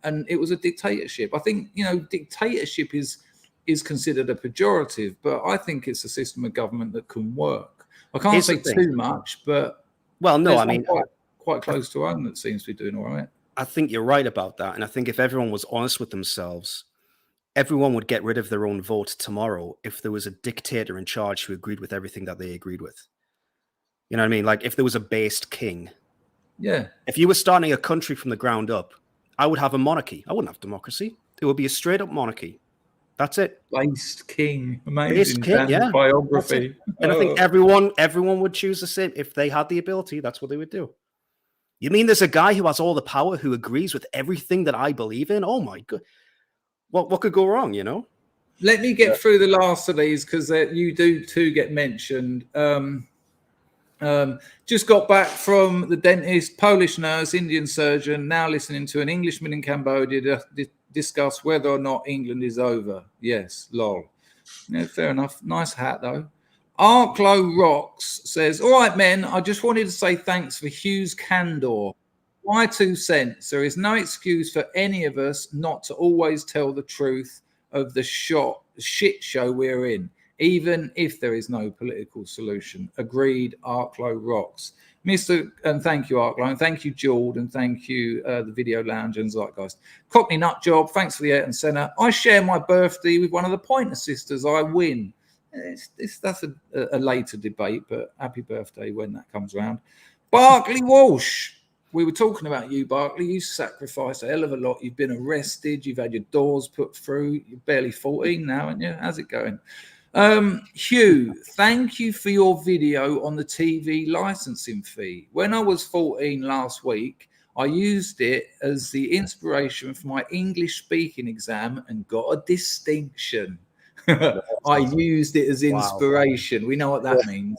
and it was a dictatorship. I think, you know, dictatorship is considered a pejorative, but I think it's a system of government that can work. I can't say too much, but I mean, quite close to home that seems to be doing all right. I think you're right about that, and I think if everyone was honest with themselves, everyone would get rid of their own vote tomorrow if there was a dictator in charge who agreed with everything that they agreed with. You know what I mean? Like if there was a based king. Yeah. If you were starting a country from the ground up, I would have a monarchy. I wouldn't have democracy. It would be a straight up monarchy. That's it. Based king. Amazing. Based king, yeah. Biography. And I think everyone would choose the same. If they had the ability, that's what they would do. You mean there's a guy who has all the power who agrees with everything that I believe in? Oh my God. What could go wrong, you know? Let me get through the last of these because you do too get mentioned. Just got back from the dentist, Polish nurse, Indian surgeon, now listening to an Englishman in Cambodia discuss whether or not England is over. Yes, lol. Yeah, fair enough. Nice hat, though. Arklow Rocks says, all right, men, I just wanted to say thanks for Hugh's candor. My 2 cents. There is no excuse for any of us not to always tell the truth of the shit show we're in, even if there is no political solution. Agreed, Arklow Rocks. And thank you, Arklow, and thank you, Jord, and thank you, the Video Lounge and Zeitgeist. Cockney Nut Job, thanks for the Ayrton Centre. I share my birthday with one of the Pointer Sisters. I win. That's a later debate, but happy birthday when that comes around. Barclay Walsh. We were talking about you, Barclay. You sacrificed a hell of a lot. You've been arrested. You've had your doors put through. You're barely 14 now, aren't you? How's it going? Hugh, thank you for your video on the TV licensing fee. When I was 14 last week, I used it as the inspiration for my English speaking exam and got a distinction. I used it as inspiration. Wow. We know what that means.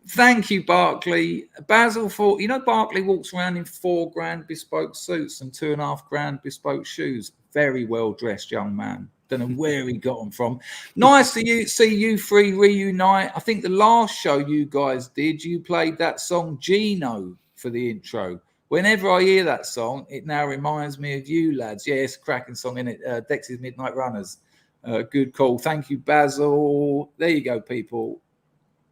Thank you, Barclay. Basil thought, you know, Barclay walks around in $4,000 bespoke suits and $2,500 bespoke shoes. Very well dressed young man. Don't know where he got them from. Nice to see you three reunite. I think the last show you guys did, you played that song Gino for the intro. Whenever I hear that song, it now reminds me of you lads. Yeah, it's a cracking song, isn't it? Dex's Midnight Runners. Good call. Thank you, Basil. There you go, people.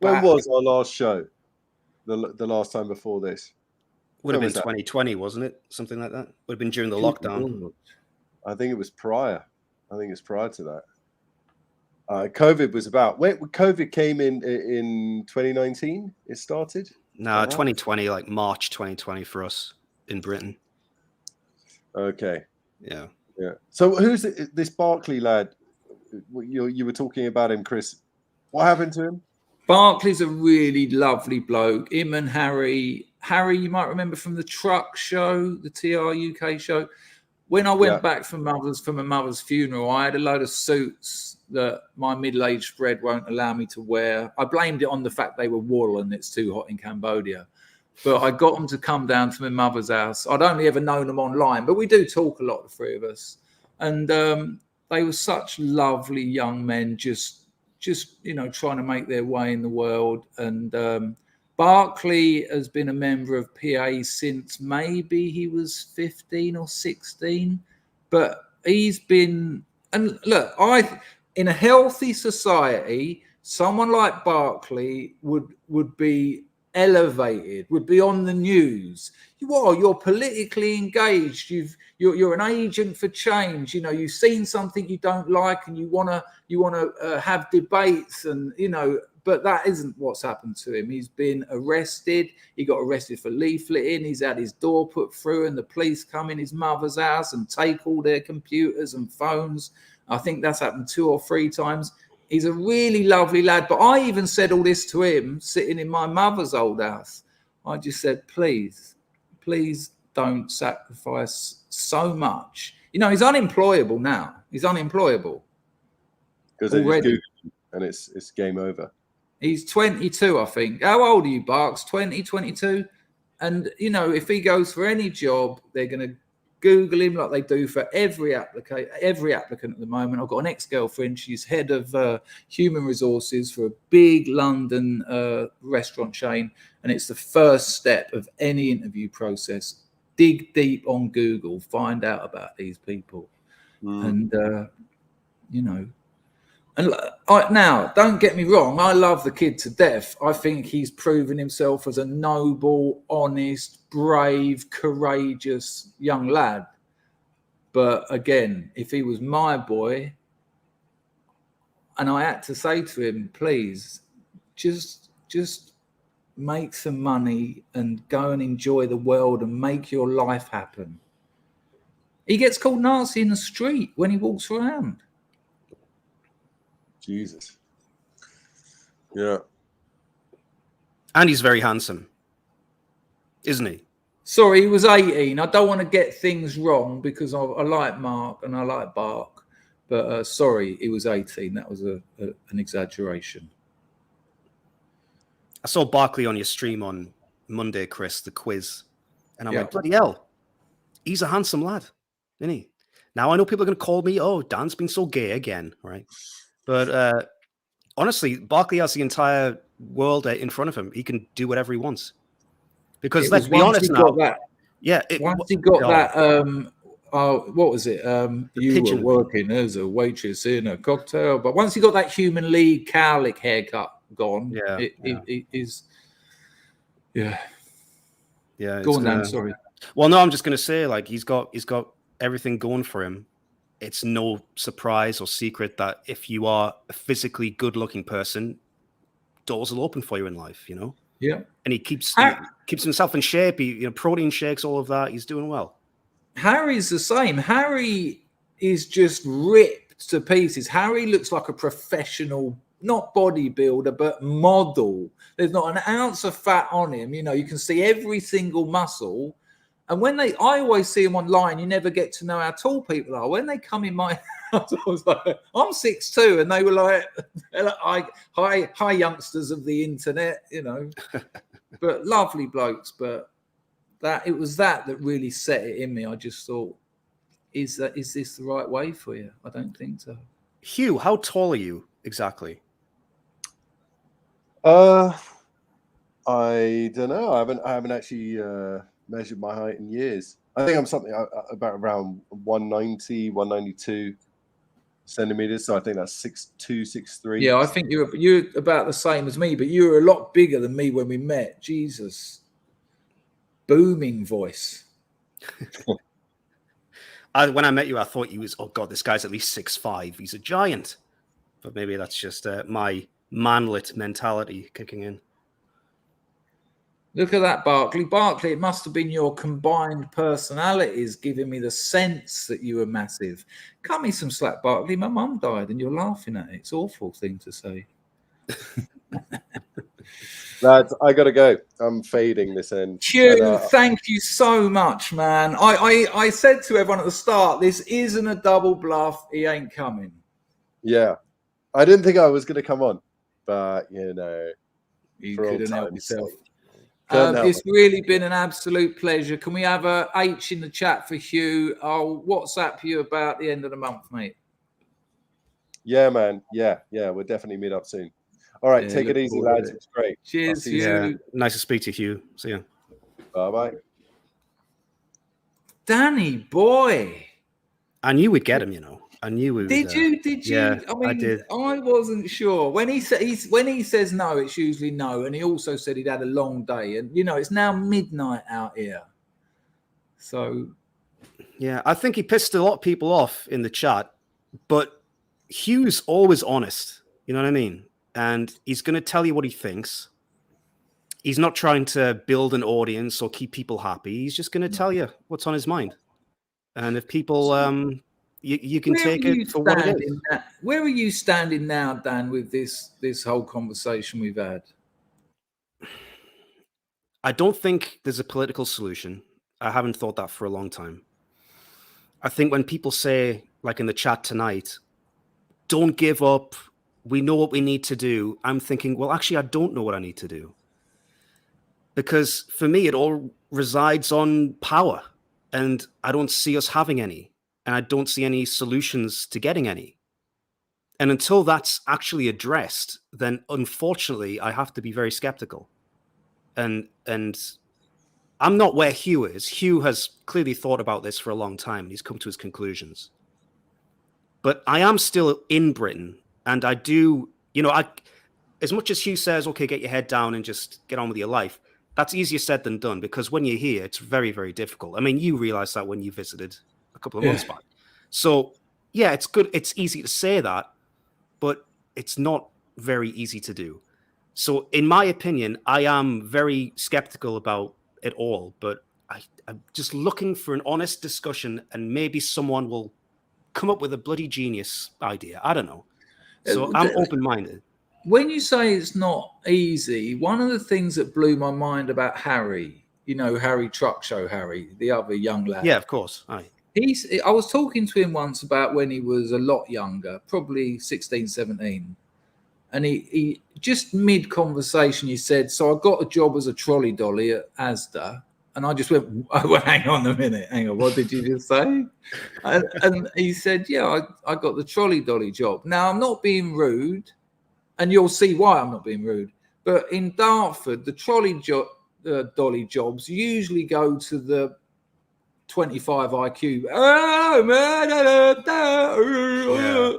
When was our last show? The last time before this? Would have been 2020, wasn't it? Something like that. Would have been during the lockdown. I think it was prior. I think it's prior to that. COVID was about. Wait, COVID came in 2019. It started. No, 2020, like March 2020 for us in Britain. Okay. Yeah. So who's this Barclay lad? You were talking about him, Chris. What happened to him? Barclay's a really lovely bloke. Him and Harry Harry, you might remember from the truck show, the TR UK show. When I went back from my mother's funeral, I had a load of suits that my middle-aged spread won't allow me to wear. I blamed it on the fact they were wool and it's too hot in Cambodia. But I got them to come down to my mother's house. I'd only ever known them online, but we do talk a lot, the three of us. And they were such lovely young men, just trying to make their way in the world. And Barclay has been a member of PA since maybe he was 15 or 16, but he's been, and look, in a healthy society, someone like Barclay would be elevated, would be on the news. You're politically engaged. You're an agent for change. You've seen something you don't like, and you want to have debates, and But that isn't what's happened to him. He's been arrested. He got arrested for leafleting. He's had his door put through, and the police come in his mother's house and take all their computers and phones. I think that's happened 2 or 3 times. He's a really lovely lad. But I even said all this to him sitting in my mother's old house. I just said, please don't sacrifice so much. He's unemployable now. He's unemployable. Because already, and it's game over. He's 22, I think. How old are you, Barks? 20, 22? And, if he goes for any job, they're going to Google him like they do for every applicant at the moment. I've got an ex-girlfriend. She's head of human resources for a big London restaurant chain. And it's the first step of any interview process. Dig deep on Google. Find out about these people. And, And now, don't get me wrong, I love the kid to death. I think he's proven himself as a noble, honest, brave, courageous young lad. But again, if he was my boy, and I had to say to him, please, just make some money and go and enjoy the world and make your life happen. He gets called Nazi in the street when he walks around. Jesus. Yeah. And he's very handsome, isn't he? Sorry, he was 18. I don't want to get things wrong because I like Mark and I like Bark. But sorry, he was 18. That was an exaggeration. I saw Barclay on your stream on Monday, Chris, the quiz. And I'm like, bloody hell, he's a handsome lad, isn't he? Now, I know people are going to call me, oh, Dan's been so gay again, right? But honestly, Barclay has the entire world in front of him. He can do whatever he wants. Because let's be honest now. Once he got that, what was it? You were working as a waitress in a cocktail. But once he got that Human League cowlick haircut gone, it is. Yeah. Go on, Dan. Sorry. Well, no, I'm just going to say, like, he's got everything going for him. It's no surprise or secret that if you are a physically good-looking person, doors will open for you in life, Yeah. And he keeps himself in shape. He, protein shakes, all of that. He's doing well. Harry's the same. Harry is just ripped to pieces. Harry looks like a professional, not bodybuilder, but model. There's not an ounce of fat on him. You can see every single muscle. And I always see them online, you never get to know how tall people are. When they come in my house, I was like, I'm 6'2", and they were like, hi, youngsters of the internet, but lovely blokes. But it was that really set it in me. I just thought, is this the right way for you? I don't think so. Hugh, how tall are you exactly? I don't know. I haven't actually measured my height in years. I think I'm something about around 190, 192 centimeters. So I think that's 6'2", 6'3". Yeah, I think you're about the same as me, but you were a lot bigger than me when we met. Jesus. Booming voice. When I met you, I thought you was, oh God, this guy's at least 6'5". He's a giant. But maybe that's just my manlet mentality kicking in. Look at that, Barclay. Barclay, it must have been your combined personalities giving me the sense that you were massive. Cut me some slack, Barclay. My mum died and you're laughing at it. It's an awful thing to say. Lads, I gotta go. I'm fading this end. Hugh, thank you so much, man. I said to everyone at the start, this isn't a double bluff. He ain't coming. Yeah, I didn't think I was gonna come on, but you couldn't help yourself. Help it's really been an absolute pleasure. Can we have a H in the chat for Hugh? I'll WhatsApp you about the end of the month, mate. Yeah, man. Yeah. We'll definitely meet up soon. All right, take it easy, lads. It was great. Cheers, Hugh. Yeah, nice to speak to you, Hugh. See ya. Bye-bye. Danny boy. I knew we'd get him, I knew we would. Did you? Yeah, I mean, I did. I wasn't sure. When he says no, it's usually no. And he also said he'd had a long day. And, it's now midnight out here. So. Yeah, I think he pissed a lot of people off in the chat. But Hugh's always honest. You know what I mean? And he's going to tell you what he thinks. He's not trying to build an audience or keep people happy. He's just going to tell you what's on his mind. And if people, you can take it for what it is. Where are you standing now, Dan, with this whole conversation we've had? I don't think there's a political solution. I haven't thought that for a long time. I think when people say, like in the chat tonight, don't give up, we know what we need to do, I'm thinking, well, actually, I don't know what I need to do. Because for me, it all resides on power. And I don't see us having any. And I don't see any solutions to getting any. And until that's actually addressed, then unfortunately, I have to be very skeptical. And I'm not where Hugh is. Hugh has clearly thought about this for a long time. And he's come to his conclusions. But I am still in Britain. And I do, as much as Hugh says, okay, get your head down and just get on with your life, that's easier said than done, because when you're here, it's very, very difficult. I mean, you realized that when you visited a couple of months back. So, yeah, it's good. It's easy to say that, but it's not very easy to do. So, in my opinion, I am very skeptical about it all, but I'm just looking for an honest discussion, and maybe someone will come up with a bloody genius idea. I don't know. So I'm open-minded. When you say it's not easy, one of the things that blew my mind about Harry, Harry Truck Show, Harry, the other young lad. Yeah, of course. Aye. I was talking to him once about when he was a lot younger, probably 16, 17. And he just mid-conversation, he said, so I got a job as a trolley dolly at Asda. And I just went, oh, well, hang on a minute. Hang on. What did you just say? And he said, yeah, I got the trolley dolly job. Now, I'm not being rude. And you'll see why I'm not being rude. But in Dartford, the trolley dolly jobs usually go to the 25 IQ. Oh, man. Yeah.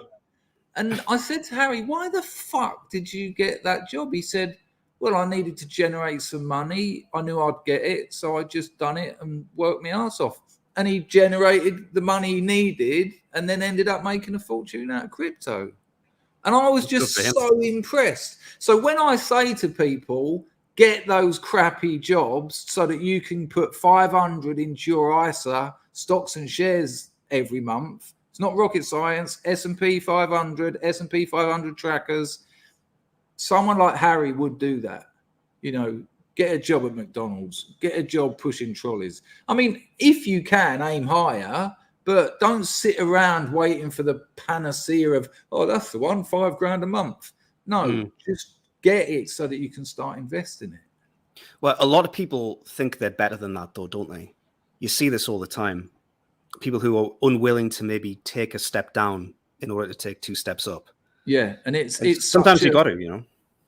And I said to Harry, why the fuck did you get that job? He said, well, I needed to generate some money. I knew I'd get it. So I just done it and worked my ass off. And he generated the money he needed and then ended up making a fortune out of crypto. And I was just so impressed. So when I say to people, get those crappy jobs so that you can put 500 into your ISA stocks and shares every month. It's not rocket science. S&P 500, S&P 500 trackers. Someone like Harry would do that. Get a job at McDonald's. Get a job pushing trolleys. I mean, if you can, aim higher. But don't sit around waiting for the panacea of, oh, that's the one, $5,000 a month. No, just get it so that you can start investing it. Well, a lot of people think they're better than that, though, don't they? You see this all the time. People who are unwilling to maybe take a step down in order to take 2 steps up. Yeah, and it's sometimes you got to,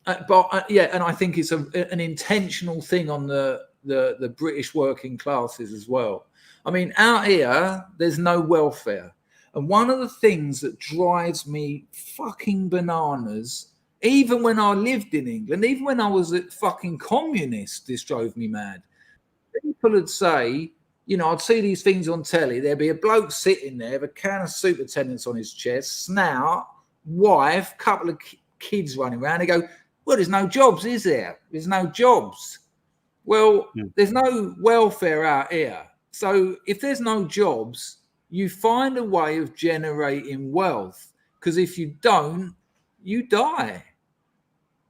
and I think it's an intentional thing on the British working classes as well. I mean, out here, there's no welfare. And one of the things that drives me fucking bananas, even when I lived in England, even when I was a fucking communist, this drove me mad. People would say, I'd see these things on telly. There'd be a bloke sitting there with a can of superintendents on his chest, snout, wife, couple of kids running around. They go, well, there's no jobs, is there? There's no jobs. Well, there's no welfare out here. So if there's no jobs, you find a way of generating wealth, because if you don't, you die.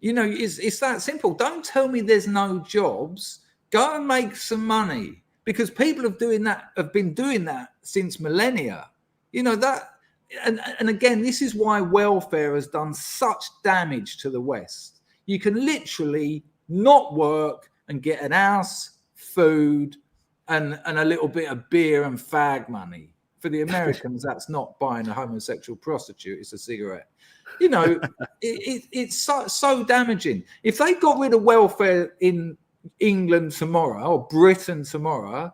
You know, it's that simple. Don't tell me there's no jobs. Go and make some money, because people have been doing that since millennia. You know that, and again, this is why welfare has done such damage to the West. You can literally not work and get an house, food, and a little bit of beer and fag money. For the Americans, that's not buying a homosexual prostitute; it's a cigarette. You know, it's so damaging. If they got rid of welfare in England tomorrow or Britain tomorrow,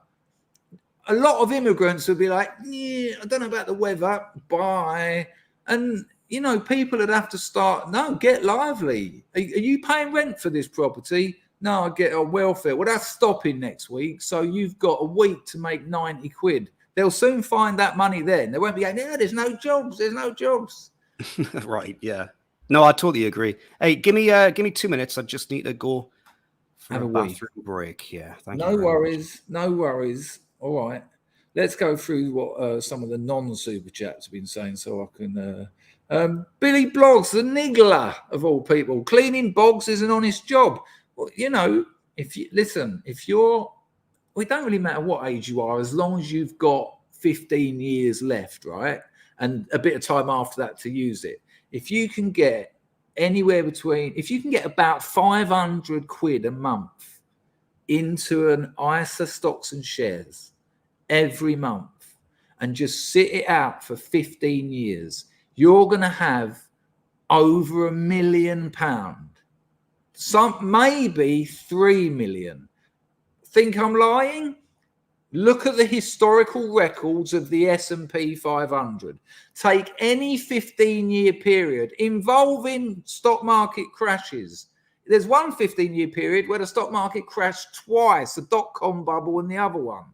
a lot of immigrants would be like, yeah, I don't know about the weather, bye. And, you know, people would have to start, no, get lively. Are you paying rent for this property? No, I get on welfare. Well, that's stopping next week. So you've got a week to make 90 quid. They'll soon find that money then. They won't be going, no, there's no jobs. There's no jobs. Right, yeah. No, I totally agree. Hey, give me 2 minutes. I just need to go for Have a a wee. bathroom break. Yeah, thank you. No very worries. No worries. All right. Let's go through what some of the non-super chats have been saying, so I can. Billy Blogs, the niggler of all people, cleaning bogs is an honest job. Well, you know, if you're, it don't really matter what age you are, as long as you've got 15 years left, right, and a bit of time after that to use it. If you can get if you can get about 500 quid a month into an ISA stocks and shares every month and just sit it out for 15 years, you're going to have over £1 million. Maybe 3 million. Think I'm lying? Look at the historical records of the S&P 500. Take any 15-year period involving stock market crashes. There's one 15-year period where the stock market crashed twice, the dot-com bubble and the other one.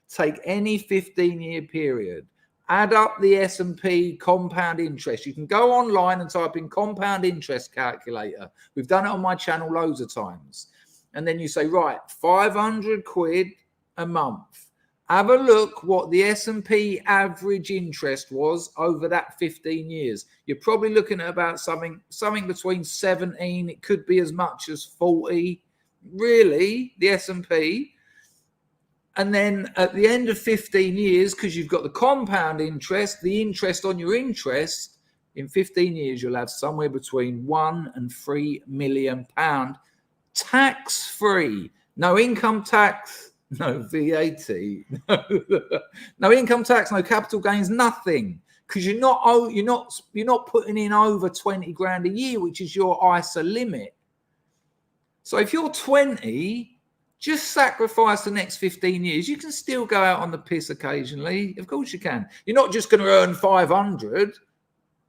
Take any 15-year period. Add up the S&P compound interest. You can go online and type in compound interest calculator. We've done it on my channel loads of times. And then you say, right, 500 quid a month. Have a look what the S&P average interest was over that 15 years. You're probably looking at about something between 17. It could be as much as 40. Really, the S&P. And then at the end of 15 years, because you've got the compound interest, the interest on your interest, in 15 years, you'll have somewhere between £1 and £3 million tax-free. No income tax, no VAT, no income tax, no capital gains, nothing. Because you're not putting in over 20 grand a year, which is your ISA limit. So if you're 20, just sacrifice the next 15 years. You can still go out on the piss occasionally. Of course you can. You're not just going to earn 500.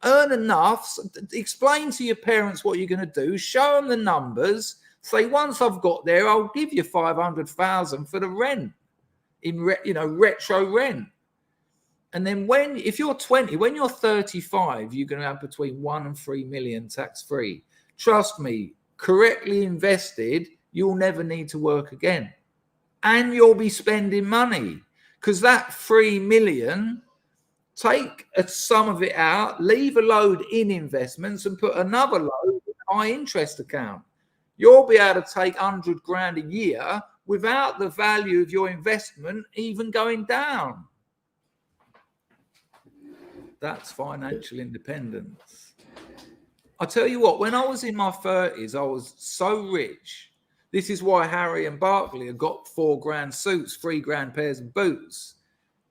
Earn enough. Explain to your parents what you're going to do. Show them the numbers. Say, once I've got there, I'll give you 500,000 for the rent, retro rent. And then if you're 20, when you're 35, you're going to have between 1 and 3 million tax-free. Trust me, correctly invested, you'll never need to work again. And you'll be spending money, because that 3 million, take some of it out, leave a load in investments and put another load in a high interest account. You'll be able to take 100 grand a year without the value of your investment even going down. That's financial independence. I tell you what, when I was in my 30s, I was so rich. This is why Harry and Barkley have got 4 grand suits, 3 grand pairs of boots.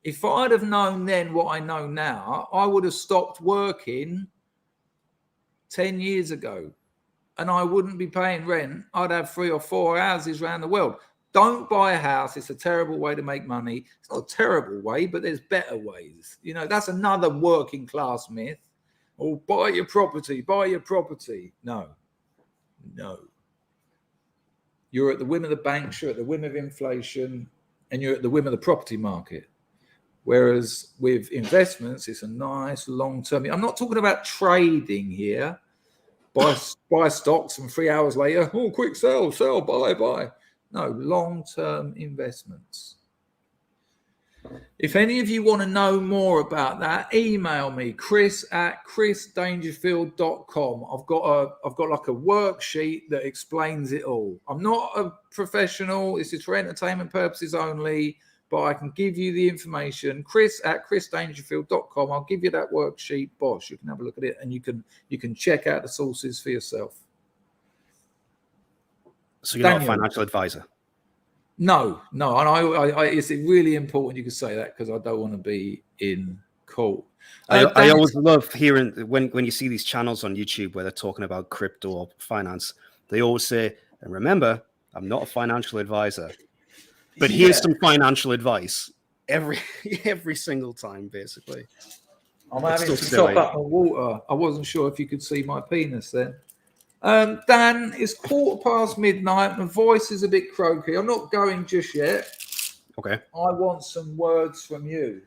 If I'd have known then what I know now, I would have stopped working 10 years ago. And I wouldn't be paying rent. I'd have 3 or 4 houses around the world. Don't buy a house. It's a terrible way to make money. It's not a terrible way, but there's better ways. You know, that's another working class myth. Oh, buy your property, buy your property. No. You're at the whim of the banks, you're at the whim of inflation, and you're at the whim of the property market. Whereas with investments, it's a nice long-term. I'm not talking about trading here. Buy stocks and 3 hours later, oh, quick sell, buy. No, long-term investments. If any of you want to know more about that, email me, chris@chrisdangerfield.com. I've got like a worksheet that explains it all. I'm not a professional. This is for entertainment purposes only, but I can give you the information. chris@chrisdangerfield.com. I'll give you that worksheet, boss. You can have a look at it and you can check out the sources for yourself. So you're not a financial advisor? No, and I it's really important you can say that because I don't want to be in court. I always love hearing when you see these channels on YouTube where they're talking about crypto or finance. They always say, and remember, I'm not a financial advisor, but here's some financial advice every single time, basically. I'm having to top up my water. I wasn't sure if you could see my penis then. Dan, it's midnight. My voice is a bit croaky. I'm not going just yet. Okay. I want some words from you.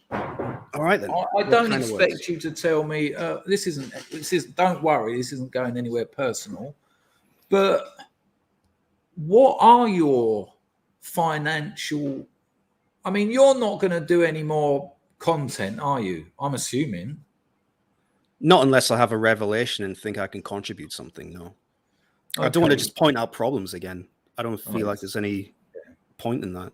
All right then. I don't expect you to tell me. This isn't. Don't worry. This isn't going anywhere personal. But what are your financial? I mean, you're not going to do any more content, are you? I'm assuming. Not unless I have a revelation and think I can contribute something. No, okay. I don't want to just point out problems again. I don't feel like there's any point in that.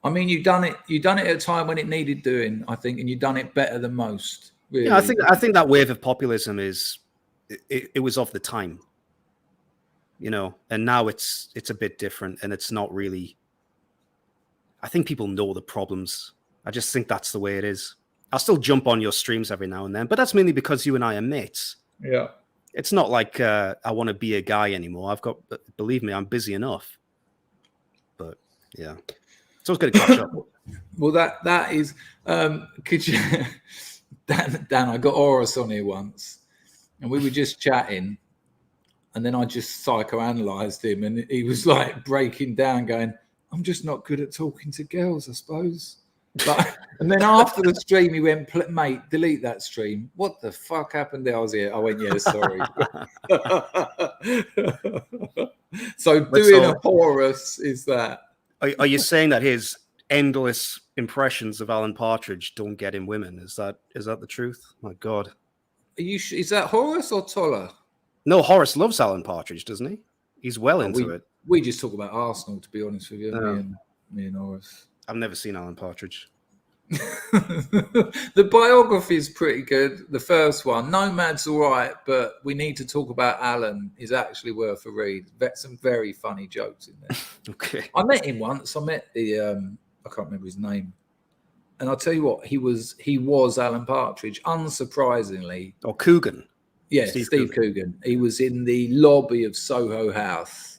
I mean, you've done it at a time when it needed doing, I think, and you've done it better than most. Really. Yeah, I think that wave of populism is it was of the time, and now it's a bit different, and it's not really. I think people know the problems. I just think that's the way it is. I'll still jump on your streams every now and then, but that's mainly because you and I are mates. Yeah. It's not like I want to be a guy anymore. Believe me, I'm busy enough. But yeah, it's always going to catch up. Well, that is, could you, Dan, I got Horus on here once and we were just chatting and then I just psychoanalyzed him and he was like breaking down going, I'm just not good at talking to girls, I suppose. But, and then after the stream, he went, mate, delete that stream. What the fuck happened there? I was here. I went, yeah, sorry. So doing a Horus is that. Are you saying that his endless impressions of Alan Partridge don't get him women? Is that the truth? My God. Are you? Is that Horus or Toller? No, Horace loves Alan Partridge, doesn't he? He's well into it. We just talk about Arsenal, to be honest with you. Me and Horus. I've never seen Alan Partridge. The biography is pretty good. The first one, Nomad's all right, but we need to talk about Alan. Is actually worth a read. Some very funny jokes in there. Okay. I met him once. I met the I can't remember his name, and I'll tell you what, he was Alan Partridge, unsurprisingly. Or Coogan. Yeah, Steve Coogan. He was in the lobby of Soho House.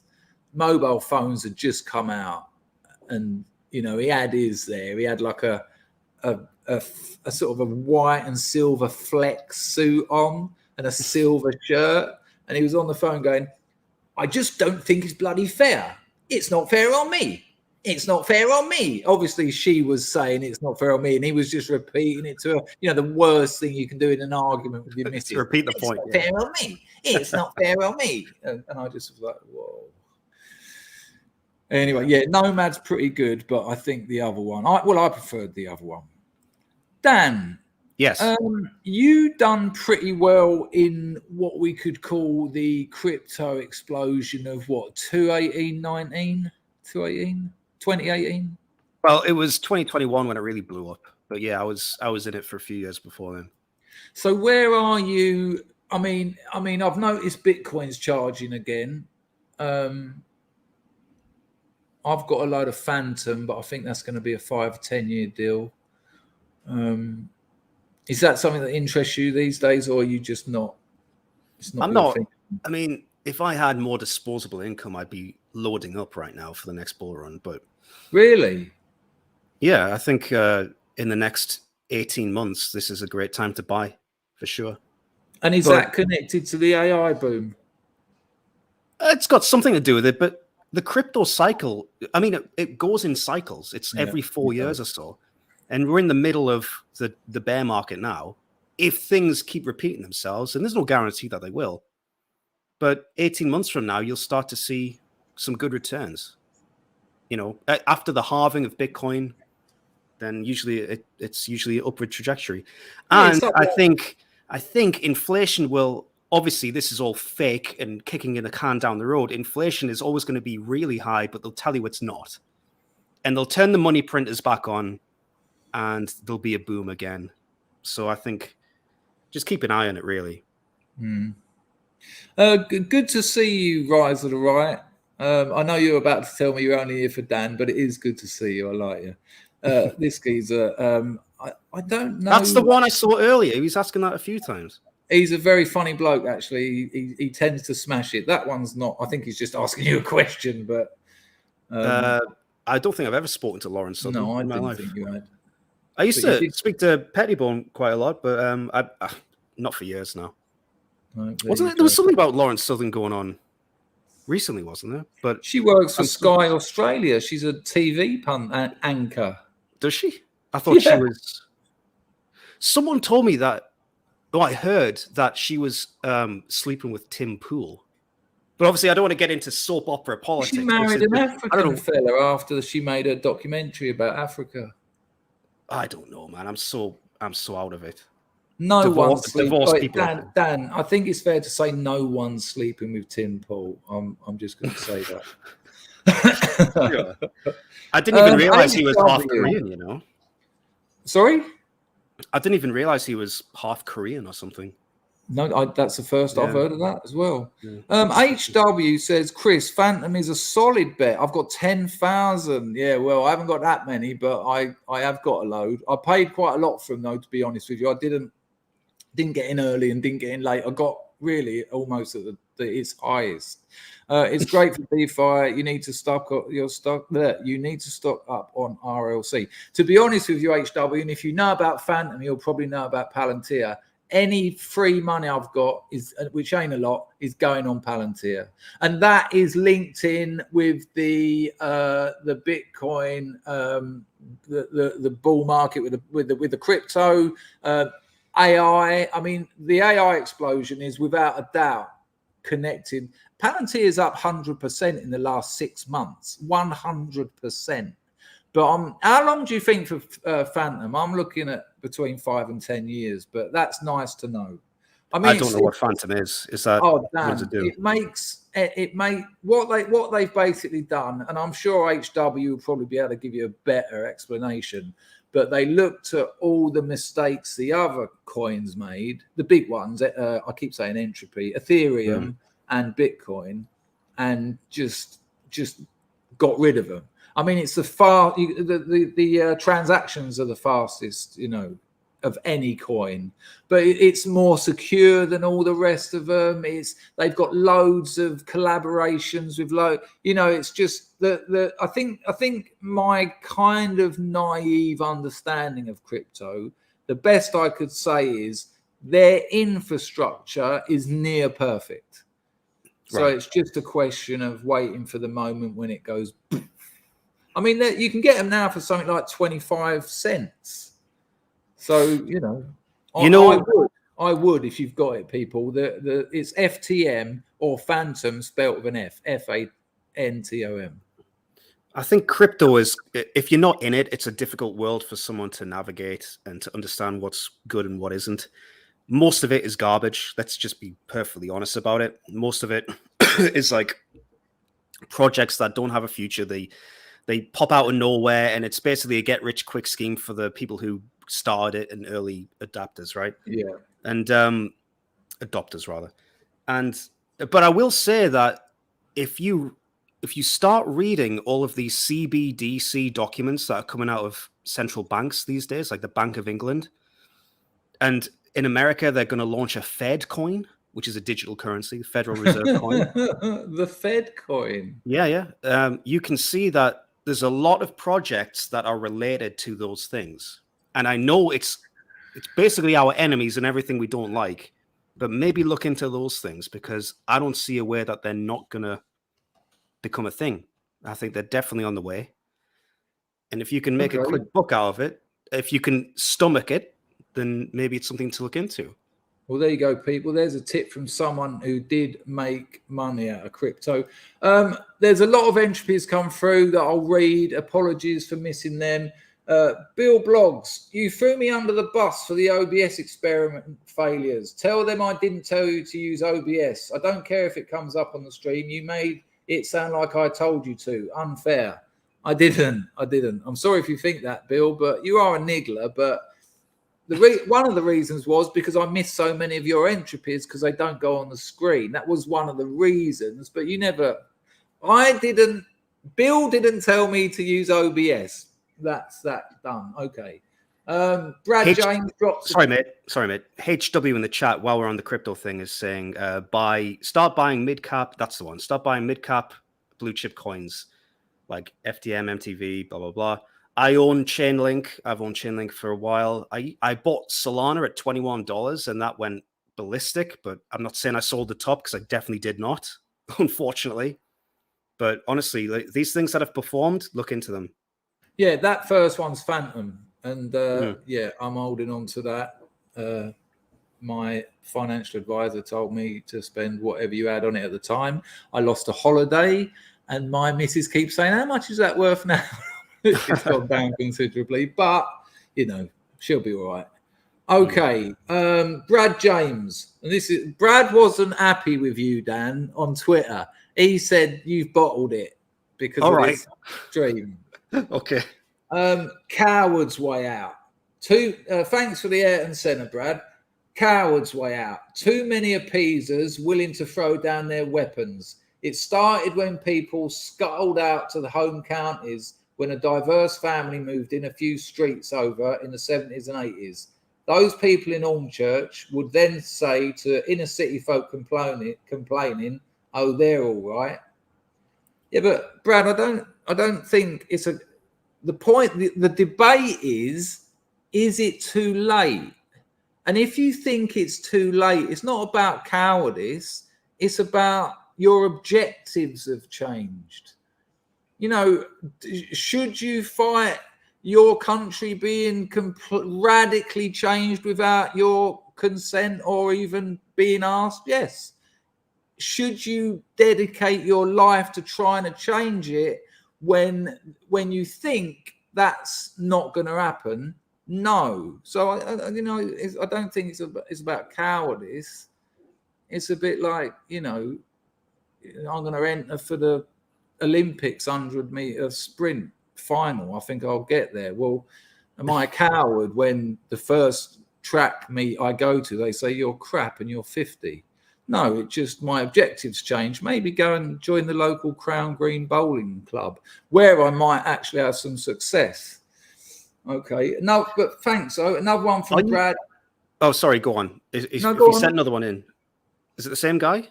Mobile phones had just come out, and he had his there. He had like a sort of a white and silver flex suit on and a silver shirt. And he was on the phone going, I just don't think it's bloody fair. It's not fair on me. It's not fair on me. Obviously, she was saying it's not fair on me. And he was just repeating it to her. The worst thing you can do in an argument with your missus. Repeat the point. It's not fair on me. It's not fair on me. And I just was like, whoa. Anyway, yeah, Nomad's pretty good, but I think the other one, I preferred the other one. Dan. Yes. You done pretty well in what we could call the crypto explosion of 2018? Well, it was 2021 when it really blew up. But yeah, I was in it for a few years before then. So where are you? I mean, I've noticed Bitcoin's charging again. I've got a load of Phantom, but I think that's going to be a 5 or 10 year deal. Is that something that interests you these days, or are you just not? I'm not. I mean, if I had more disposable income, I'd be loading up right now for the next bull run. But really, yeah, I think in the next 18 months, this is a great time to buy for sure. And is that connected to the AI boom? It's got something to do with it, but the crypto cycle, I mean, it goes in cycles. It's every 4 years or so. And we're in the middle of the bear market now. If things keep repeating themselves, and there's no guarantee that they will, but 18 months from now, you'll start to see some good returns. After the halving of Bitcoin, then usually it's usually an upward trajectory. Yeah, And it's like I think inflation will, obviously this is all fake and kicking in the can down the road. Inflation is always going to be really high, but they'll tell you it's not. And they'll turn the money printers back on and there'll be a boom again. So I think just keep an eye on it, really. Good to see you, Rise of the Right. I know you're about to tell me you're only here for Dan, but it is good to see you. I like you. This geezer, I don't know. That's the one I saw earlier. He was asking that a few times. He's a very funny bloke, actually. He tends to smash it. That one's not. I think he's just asking you a question, but I don't think I've ever spoken to Lawrence Southern no, I in my didn't life. think you had. I used to speak to Pettibone quite a lot, but not for years now. No, There was something about Lawrence Southern going on recently, wasn't there? But she works for Sky Australia. She's a TV anchor. Does she? I thought she was. Someone told me that. Oh, I heard that she was sleeping with Tim Pool. But obviously, I don't want to get into soap opera politics. She married an African fella after she made a documentary about Africa. I don't know, man. I'm so out of it. No one's divorced people. Dan, I think it's fair to say no one's sleeping with Tim Pool. I'm just going to say that. I didn't even realize he was half Korean, you know. Sorry? I didn't even realize he was half Korean or something. No, that's the first I've heard of that as well. Yeah. HW says, Chris, Phantom is a solid bet. I've got 10,000. Yeah, well, I haven't got that many, but I have got a load. I paid quite a lot for them, though, to be honest with you. I didn't get in early and didn't get in late. I got really almost at its highest. It's great for DeFi. You need to stock up your stock there. You need to stock up on RLC. To be honest with you, HW, and if you know about Phantom, you'll probably know about Palantir. Any free money I've got, which ain't a lot, is going on Palantir, and that is linked in with the Bitcoin, the bull market with the crypto, AI. I mean, the AI explosion is without a doubt connected. Palantir is up 100% in the last 6 months, 100%. But how long do you think for Phantom? I'm looking at between 5 and 10 years, but that's nice to know. I mean, I don't know what Phantom is. Is that what does it do? What they've basically done, and I'm sure HW will probably be able to give you a better explanation. But they looked at all the mistakes the other coins made, the big ones. I keep saying Entropy, Ethereum, and Bitcoin, and just got rid of them. I mean, it's the transactions are the fastest, you know, of any coin, but it's more secure than all the rest of them. They've got loads of collaborations with it's just I think my kind of naive understanding of crypto, the best I could say is their infrastructure is near perfect. So It's just a question of waiting for the moment when it goes. I mean, you can get them now for something like 25 cents. So, I would if you've got it, people. It's FTM or Phantom spelt with an F, FANTOM. I think crypto is, if you're not in it, it's a difficult world for someone to navigate and to understand what's good and what isn't. Most of it is garbage. Let's just be perfectly honest about it. Most of it is like projects that don't have a future. They pop out of nowhere, and it's basically a get-rich-quick scheme for the people who started it and early adapters, right? Yeah. And adopters, rather. But I will say that if you start reading all of these CBDC documents that are coming out of central banks these days, like the Bank of England, and in America, they're going to launch a Fed coin, which is a digital currency, Federal Reserve coin. The Fed coin. Yeah. You can see that there's a lot of projects that are related to those things. And I know it's basically our enemies and everything we don't like, but maybe look into those things, because I don't see a way that they're not going to become a thing. I think they're definitely on the way. And if you can make a quick buck out of it, if you can stomach it, then maybe it's something to look into. Well, there you go, people. There's a tip from someone who did make money out of crypto. There's a lot of entropys come through that I'll read. Apologies for missing them. Bill Blogs, you threw me under the bus for the OBS experiment failures. Tell them I didn't tell you to use OBS. I don't care if it comes up on the stream. You made it sound like I told you to. Unfair. I didn't. I'm sorry if you think that, Bill, but you are a niggler. But one of the reasons was because I missed so many of your entropys because they don't go on the screen. That was one of the reasons. But you never. I didn't. Bill didn't tell me to use OBS. That's that done. Okay. Brad James drops. Sorry, mate. HW in the chat while we're on the crypto thing is saying start buying mid cap. That's the one. Start buying mid cap blue chip coins like FDM, MTV, blah blah blah. I own Chainlink. I've owned Chainlink for a while. I bought Solana at $21 and that went ballistic. But I'm not saying I sold the top because I definitely did not, unfortunately. But honestly, like, these things that have performed, look into them. Yeah, that first one's Phantom. And yeah, I'm holding on to that. My financial advisor told me to spend whatever you had on it at the time. I lost a holiday and my missus keeps saying, how much is that worth now? It's gone down considerably, but, you know, she'll be all right. Okay, Brad James. And Brad wasn't happy with you, Dan, on Twitter. He said you've bottled it because of this dream. Okay. Coward's way out. Thanks for the Ayrton Senna, Brad. Coward's way out. Too many appeasers willing to throw down their weapons. It started when people scuttled out to the home counties when a diverse family moved in a few streets over in the 70s and 80s. Those people in Ormchurch would then say to inner city folk complaining, oh, they're all right. Yeah, but Brad, I don't think it's the point. The debate is it too late? And if you think it's too late, it's not about cowardice. It's about your objectives have changed. You know, should you fight your country being radically changed without your consent or even being asked? Yes. Should you dedicate your life to trying to change it when you think that's not going to happen? No. So I don't think it's about cowardice. It's a bit like, you know, I'm going to enter for the Olympics 100-meter sprint final. I think I'll get there. Well, am I a coward when the first track meet I go to, they say you're crap and you're 50? No, it just my objectives change. Maybe go and join the local Crown Green Bowling Club where I might actually have some success. Okay. No, but thanks. So another one from Brad. Oh, sorry. Go on. He sent another one in. Is it the same guy?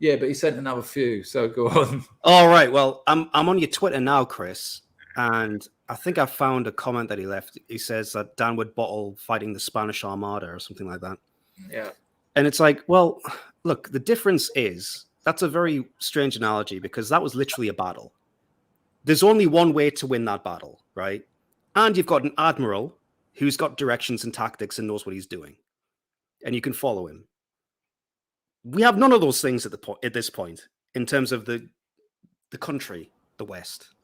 Yeah, but he sent another few. So go on. All right. Well, I'm on your Twitter now, Chris, and I think I found a comment that he left. He says that Dan would bottle fighting the Spanish Armada or something like that. Yeah. And it's like, well, look, the difference is that's a very strange analogy because that was literally a battle. There's only one way to win that battle, right? And you've got an admiral who's got directions and tactics and knows what he's doing. And you can follow him. We have none of those things at this point in terms of the country, the West.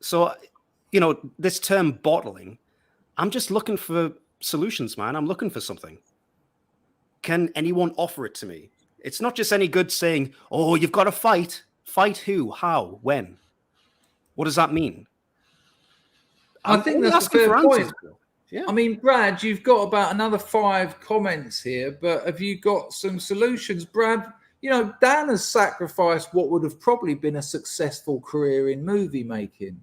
So, you know, this term bottling, I'm just looking for solutions, man. I'm looking for something. Can anyone offer it to me? It's not just any good saying, oh, you've got to fight. Fight who? How? When? What does that mean? I think that's a fair point. Yeah. I mean, Brad, you've got about another 5 comments here, but have you got some solutions? Brad, you know, Dan has sacrificed what would have probably been a successful career in movie making.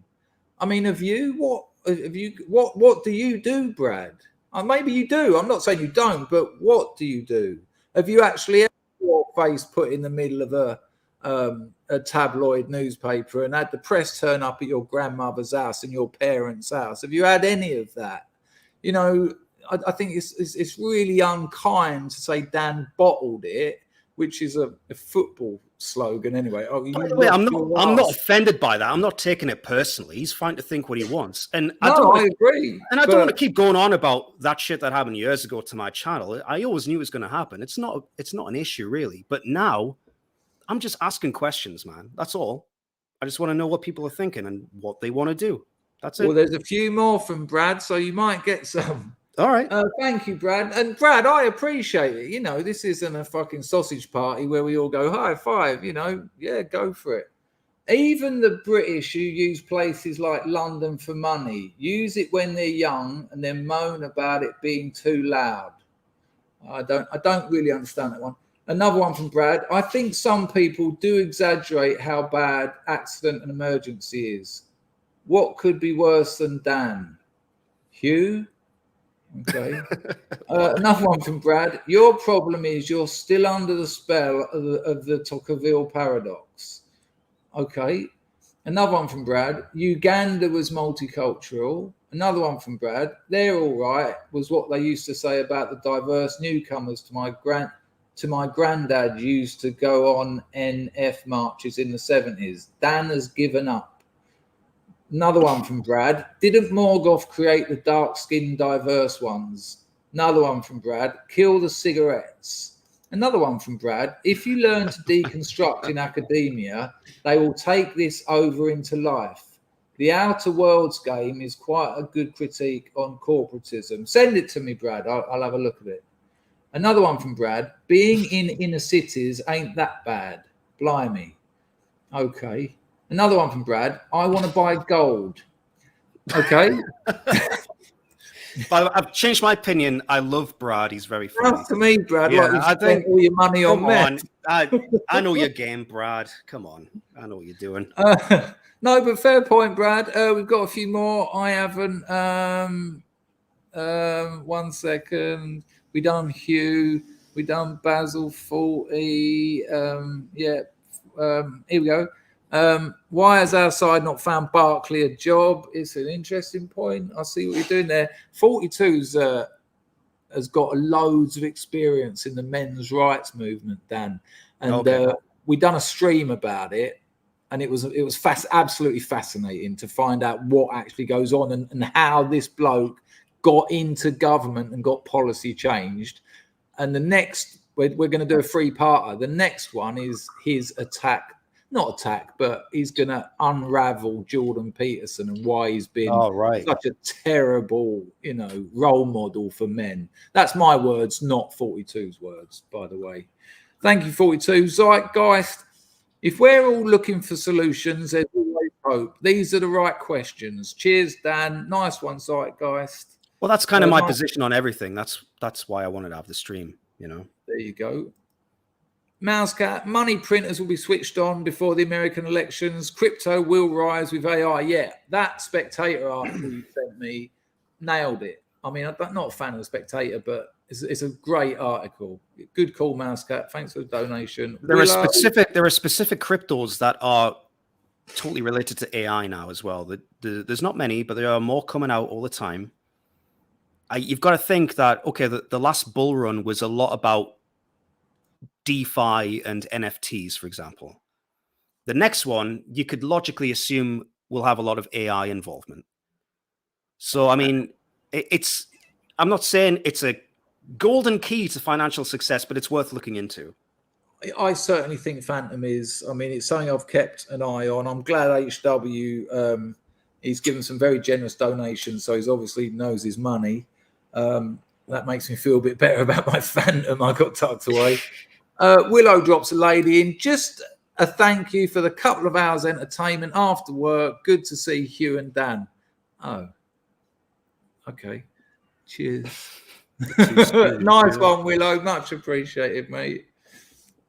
I mean, what do you do, Brad? Maybe you do. I'm not saying you don't, but what do you do? Have you actually had your face put in the middle of a tabloid newspaper and had the press turn up at your grandmother's house and your parents' house? Have you had any of that? You know, I think it's really unkind to say Dan bottled it, which is a football slogan anyway. By the way, I'm not offended by that. I'm not taking it personally. He's fine to think what he wants. And I agree. And I don't want to keep going on about that shit that happened years ago to my channel. I always knew it was going to happen. It's not an issue really. But now I'm just asking questions, man. That's all. I just want to know what people are thinking and what they want to do. That's Well, it. there's a few more from Brad, so you might get some. All right. Thank you, Brad. And Brad, I appreciate it. You know, this isn't a fucking sausage party where we all go high five. You know, yeah, go for it. Even the British who use places like London for money use it when they're young and then moan about it being too loud. I don't really understand that one. Another one from Brad. I think some people do exaggerate how bad accident and emergency is. What could be worse than Dan? Hugh? Okay. Another one from Brad. Your problem is you're still under the spell of the Tocqueville paradox. Okay. Another one from Brad. Uganda was multicultural. Another one from Brad. They're all right was what they used to say about the diverse newcomers to my granddad used to go on NF marches in the 70s. Dan has given up. Another one from Brad. Didn't Morgoth create the dark-skinned diverse ones? Another one from Brad. Kill the cigarettes. Another one from Brad. If you learn to deconstruct in academia, they will take this over into life. The Outer Worlds game is quite a good critique on corporatism. Send it to me, Brad. I'll have a look at it. Another one from Brad. Being in inner cities ain't that bad. Blimey. Okay. Another one from Brad. I want to buy gold. Okay. But I've changed my opinion. I love Brad. He's very funny. Sounds to me, Brad, Yeah, like you've I spent think- all your money on Come meth. on. I know your game, Brad. Come on. I know what you're doing. No, but fair point, Brad. We've got a few more. I haven't. 1 second. We done Hugh. We done Basil 40. Here we go. Why has our side not found Barclay a job? It's an interesting point. I see what you're doing there. 42's has got loads of experience in the men's rights movement, Dan, and we done a stream about it, and it was absolutely fascinating to find out what actually goes on and how this bloke got into government and got policy changed. And the next, we're going to do a 3-parter. The next one is his not attack, but he's going to unravel Jordan Peterson and why he's been such a terrible, role model for men. That's my words, not 42's words, by the way. Thank you, 42. Zeitgeist. If we're all looking for solutions, there's always hope. These are the right questions. Cheers, Dan. Nice one, Zeitgeist. Well, that's kind of my position on everything. That's why I wanted to have the stream, There you go. Mousecat, money printers will be switched on before the American elections. Crypto will rise with AI. Yeah, that Spectator article you sent me nailed it. I mean, I'm not a fan of the Spectator, but it's a great article. Good call, Mousecat. Thanks for the donation. There are specific cryptos that are totally related to AI now as well. There's not many, but there are more coming out all the time. You've got to think that, okay, the last bull run was a lot about DeFi and NFTs, for example. The next one, you could logically assume will have a lot of AI involvement. So, I mean, I'm not saying it's a golden key to financial success, but it's worth looking into. I certainly think Phantom is. I mean, it's something I've kept an eye on. I'm glad HW, he's given some very generous donations, so he's obviously knows his money. That makes me feel a bit better about my Phantom I got tucked away. Willow drops a lady in. Just a thank you for the couple of hours entertainment after work. Good to see Hugh and Dan. Oh, okay. Cheers. Nice one, Willow. Much appreciated, mate.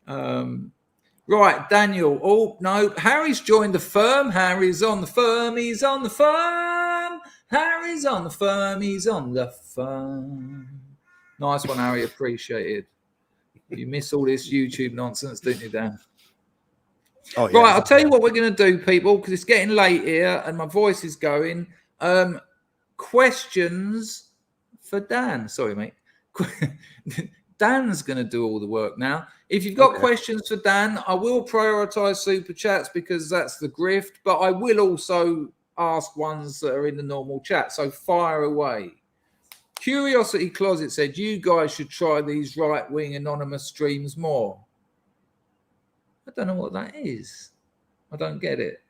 Right, Daniel. Oh, no. Harry's joined the firm. Harry's on the firm. He's on the firm. Harry's on the firm. He's on the firm. Nice one, Harry. Appreciated. You miss all this YouTube nonsense, didn't you, Dan? Oh, yeah. Right, I'll tell you what we're going to do, people, because it's getting late here and my voice is going. Questions for Dan. Sorry, mate. Dan's going to do all the work now. If you've got questions for Dan, I will prioritize super chats because that's the grift, but I will also ask ones that are in the normal chat. So fire away. Curiosity Closet said, you guys should try these right-wing anonymous streams more. I don't know what that is. I don't get it.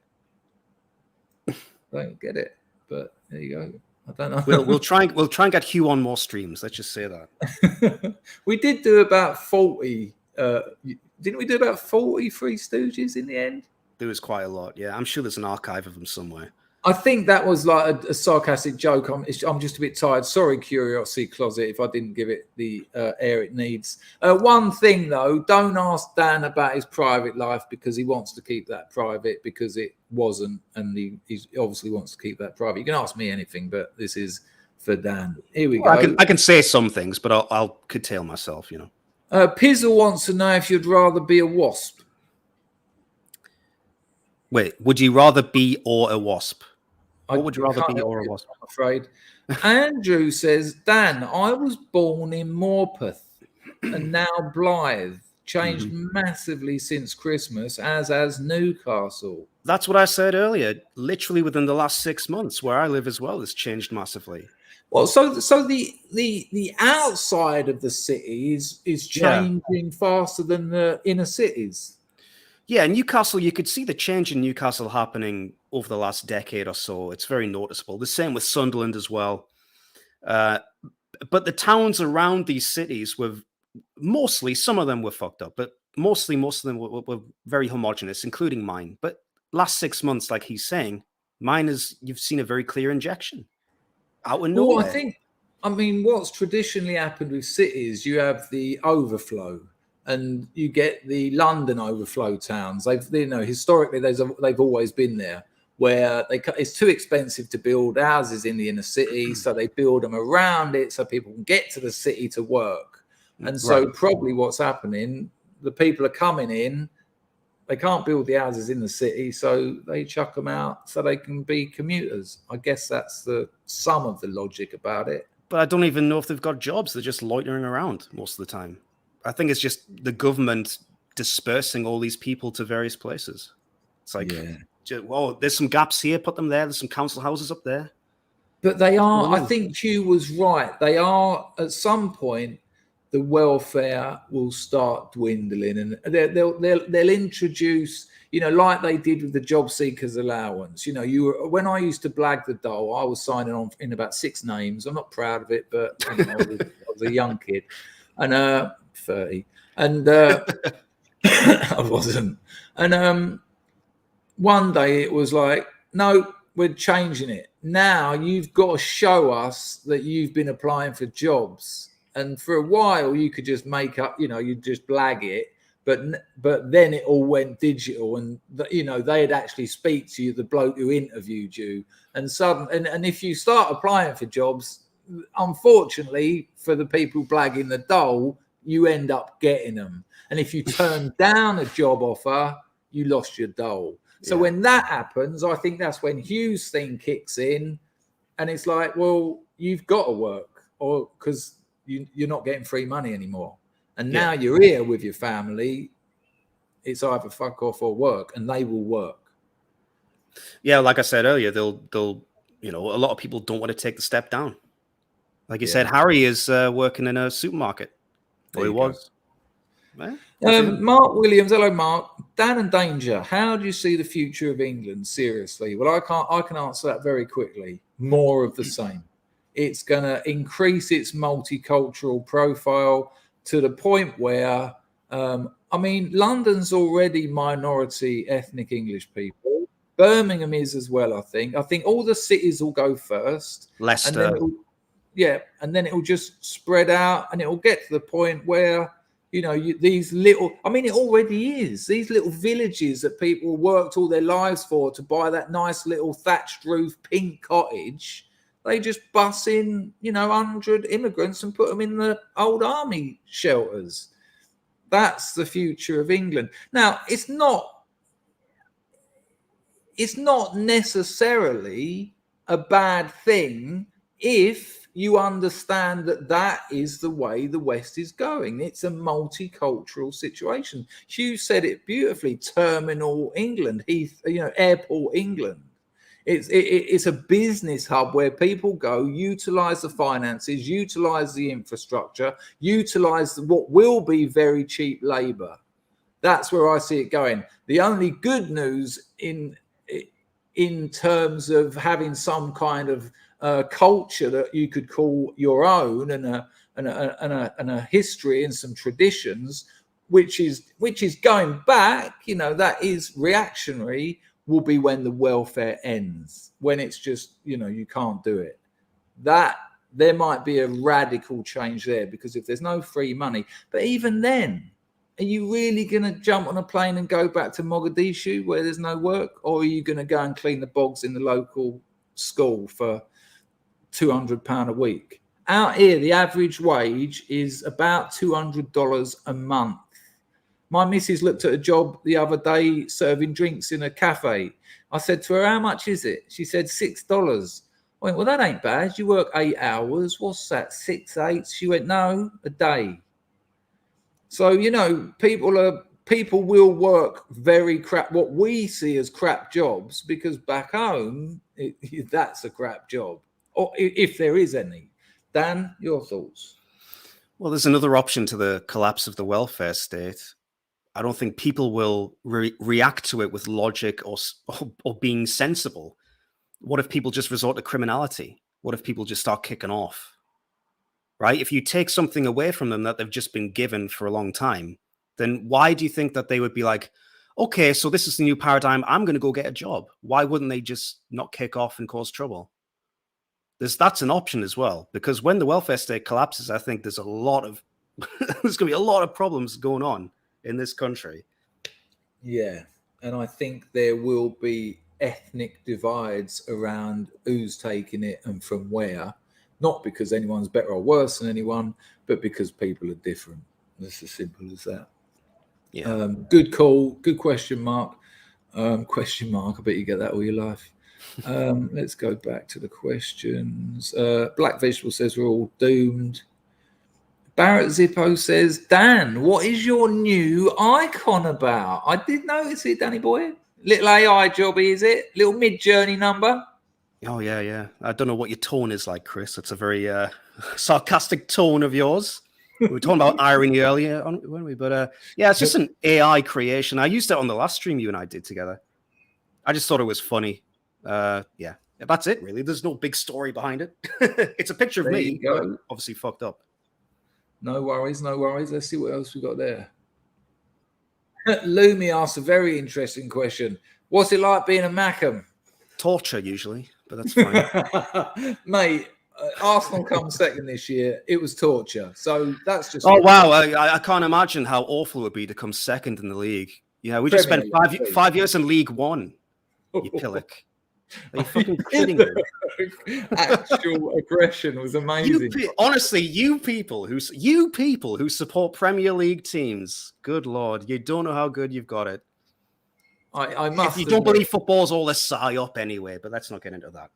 But there you go. I don't know. We'll try and get Hugh on more streams. Let's just say that. We did do about 40. Didn't we do about 40 Three Stooges in the end? There was quite a lot. Yeah, I'm sure there's an archive of them somewhere. I think that was like a sarcastic joke. I'm just a bit tired. Sorry, Curiosity Closet, if I didn't give it the air it needs. One thing, though, don't ask Dan about his private life because he wants to keep that private because it wasn't, and he obviously wants to keep that private. You can ask me anything, but this is for Dan. Here we go. I can say some things, but I'll curtail myself, you know. Pizzle wants to know if you'd rather be a wasp. Wait, would you rather be or a wasp? What would you rather be or a wasp? I'm afraid. Andrew says, Dan, I was born in Morpeth and now Blythe. Changed massively since Christmas, as has Newcastle. That's what I said earlier. Literally within the last 6 months, where I live as well, has changed massively. Well, so the outside of the city is changing faster than the inner cities. Yeah, Newcastle, you could see the change in Newcastle happening over the last decade or so. It's very noticeable. The same with Sunderland as well. But the towns around these cities were mostly, some of them were fucked up, but mostly most of them were very homogenous, including mine. But last 6 months, like he's saying, mine is, you've seen a very clear injection out of nowhere. Well, I mean, what's traditionally happened with cities, you have the overflow. And you get the London overflow towns. Historically, they've always been there, where it's too expensive to build houses in the inner city, so they build them around it so people can get to the city to work. And so probably what's happening, the people are coming in, they can't build the houses in the city, so they chuck them out so they can be commuters. I guess that's some of the logic about it. But I don't even know if they've got jobs. They're just loitering around most of the time. I think it's just the government dispersing all these people to various places. It's like, well, there's some gaps here, put them there. There's some council houses up there. But they are, I think Hugh was right. They are, at some point, the welfare will start dwindling and they'll introduce, like they did with the job seekers allowance. When I used to blag the dole, I was signing on in about 6 names. I'm not proud of it, but I was a young kid. And 30, and I wasn't. And one day it was like, no, we're changing it. Now you've got to show us that you've been applying for jobs. And for a while, you could just make up, you just blag it. But then it all went digital, and they'd actually speak to you, the bloke who interviewed you, and if you start applying for jobs, unfortunately for the people blagging the dole, you end up getting them. And if you turn down a job offer, you lost your dole. So when that happens, I think that's when Hugh's thing kicks in, and it's like, well, you've got to work, or because you're not getting free money anymore. And now you're here with your family. It's either fuck off or work, and they will work. Yeah, like I said earlier, they'll a lot of people don't want to take the step down. Like you said, Harry is working in a supermarket. Or he was. Mark Williams, hello, Mark. Dan and Danger, how do you see the future of England? Seriously, well, I can answer that very quickly. More of the same. It's going to increase its multicultural profile to the point where, London's already minority ethnic English people. Birmingham is as well, I think. I think all the cities will go first. Leicester. And then it'll just spread out, and it'll get to the point where, these little, it already is, these little villages that people worked all their lives for to buy that nice little thatched roof pink cottage. They just bus in, 100 immigrants and put them in the old army shelters. That's the future of England. Now, it's not necessarily a bad thing if you understand that is the way the West is going. It's a multicultural situation. Hugh said it beautifully. Terminal England, airport England. It's a business hub where people go, utilize the finances, utilize the infrastructure, utilize what will be very cheap labor. That's where I see it going. The only good news in terms of having some kind of culture that you could call your own, and a history and some traditions, which is going back, that is reactionary, will be when the welfare ends, when it's just, you can't do it. That there might be a radical change there, because if there's no free money, but even then, are you really going to jump on a plane and go back to Mogadishu where there's no work? Or are you going to go and clean the bogs in the local school for £200 a week? Out here, the average wage is about $200 a month. My missus looked at a job the other day serving drinks in a cafe. I said to her, how much is it? She said $6. I went, well, that ain't bad. You work 8 hours. What's that, 6, 8? She went, no, a day. So, people will work very crap, what we see as crap jobs, because back home, that's a crap job, or if there is any. Dan, your thoughts? Well, there's another option to the collapse of the welfare state. I don't think people will react to it with logic or being sensible. What if people just resort to criminality? What if people just start kicking off? Right? If you take something away from them that they've just been given for a long time, then why do you think that they would be like, okay, so this is the new paradigm, I'm going to go get a job? Why wouldn't they just not kick off and cause trouble? That's an option as well, because when the welfare state collapses, I think there's going to be a lot of problems going on in this country. Yeah, and I think there will be ethnic divides around who's taking it and from where. Not because anyone's better or worse than anyone, but because people are different. It's as simple as that. Yeah. Good call. Good question mark. Question mark. I bet you get that all your life. Let's go back to the questions. Black Vegetable says we're all doomed. Barrett Zippo says, Dan, what is your new icon about? I did notice it, Danny boy. Little AI jobby, is it? Little mid-journey number. Oh, yeah. I don't know what your tone is like, Chris. It's a very sarcastic tone of yours. We were talking about irony earlier, weren't we? But yeah, it's just an AI creation. I used it on the last stream you and I did together. I just thought it was funny. Yeah, that's it, really. There's no big story behind it. It's a picture of me, but obviously fucked up. No worries. Let's see what else we got there. Lumi asked a very interesting question. What's it like being a Mackham? Torture, usually, but that's fine. Mate, Arsenal come second this year. It was torture. So that's just... Oh, wow. I can't imagine how awful it would be to come second in the league. Yeah, we just spent 5 years in League One, you pillock. Are you fucking kidding me? Actual aggression was amazing. Honestly, you people who support Premier League teams, good Lord, you don't know how good you've got it. I must. If you don't believe football's all this psy-up anyway, but let's not get into that.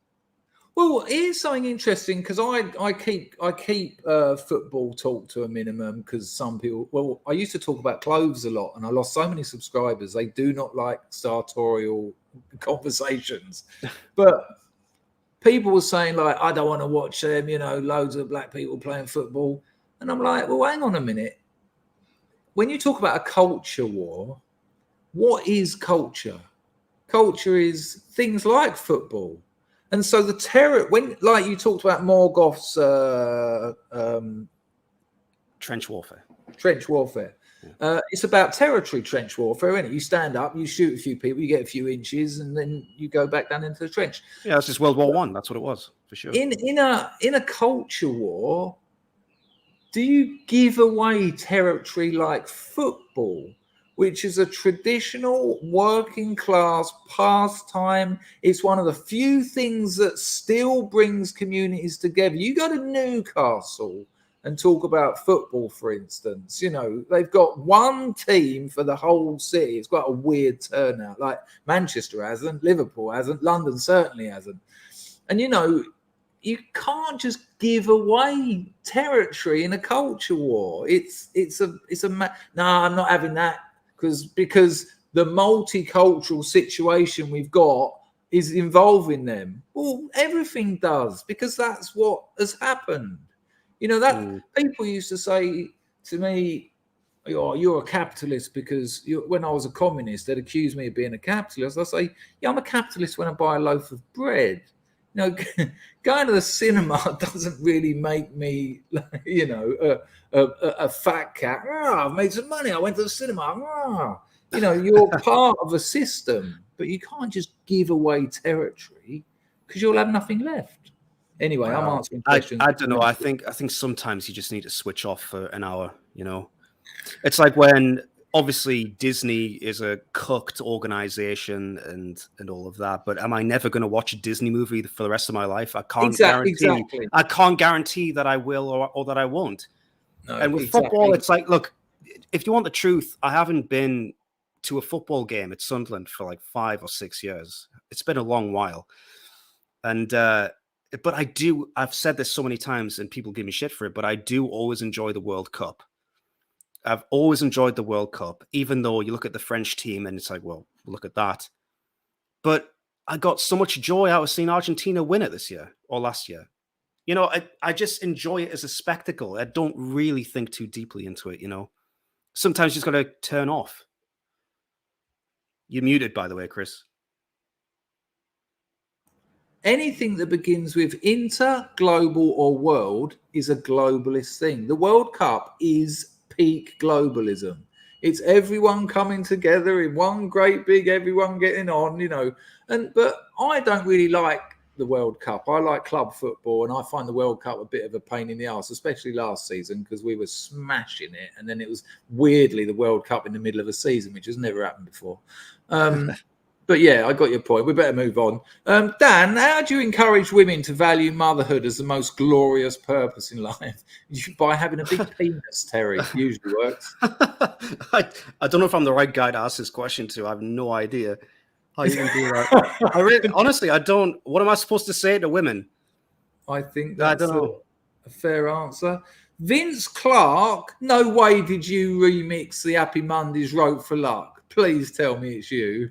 Well, here's something interesting, because I keep football talk to a minimum, because some people. Well, I used to talk about clothes a lot, and I lost so many subscribers. They do not like sartorial conversations, but people were saying, like, I don't want to watch them. Loads of black people playing football, and I'm like, well, hang on a minute. When you talk about a culture war, what is culture? Culture is things like football. And so the terror, when, like you talked about Morgoth's trench warfare. Yeah. It's about territory trench warfare, isn't it? You stand up, you shoot a few people, you get a few inches, and then you go back down into the trench. Yeah, that's just World War One. That's what it was, for sure. In a culture war, do you give away territory like football, which is a traditional working class pastime? It's one of the few things that still brings communities together. You go to Newcastle and talk about football, for instance. They've got one team for the whole city. It's quite a weird turnout. Like Manchester hasn't, Liverpool hasn't, London certainly hasn't. And, you can't just give away territory in a culture war. No, I'm not having that. Because the multicultural situation we've got is involving them. Well, everything does, because that's what has happened. People used to say to me, you're a capitalist because when I was a communist, they'd accuse me of being a capitalist. I say, yeah, I'm a capitalist when I buy a loaf of bread. You know, going to the cinema doesn't really make me, you know, a fat cat. I've made some money. I went to the cinema. You know, you're part of a system, but you can't just give away territory because you'll have nothing left. Anyway, I'm answering questions. I don't know. I think sometimes you just need to switch off for an hour. You know, it's like when obviously Disney is a cooked organization and all of that. But am I never going to watch a Disney movie for the rest of my life? I can't guarantee. Exactly. I can't guarantee that I will or that I won't. No, and with football, it's like, look, if you want the truth, I haven't been to a football game at Sunderland for like 5 or 6 years. It's been a long while. And, but I've said this so many times and people give me shit for it, but I do always enjoy the World Cup. I've always enjoyed the World Cup, even though you look at the French team and it's like, well, look at that. But I got so much joy out of seeing Argentina win it this year or last year. You know, I just enjoy it as a spectacle. I don't really think too deeply into it, you know. Sometimes you just got to turn off. You're muted, by the way, Chris. Anything that begins with inter, global, or world is a globalist thing. The World Cup is peak globalism. It's everyone coming together in one great big, everyone getting on, you know. But I don't really like the World Cup. I like club football, and I find the World Cup a bit of a pain in the arse, especially last season because we were smashing it, and then it was weirdly the World Cup in the middle of a season, which has never happened before. But yeah, I got your point. We better move on. Dan, how do you encourage women to value motherhood as the most glorious purpose in life? By having a big penis, Terry. Usually works. I don't know if I'm the right guy to ask this question to. I have no idea how you can do that. Honestly, I don't. What am I supposed to say to women? I think that's a fair answer. Vince Clark, no way did you remix the Happy Mondays Rope for Luck. Please tell me it's you.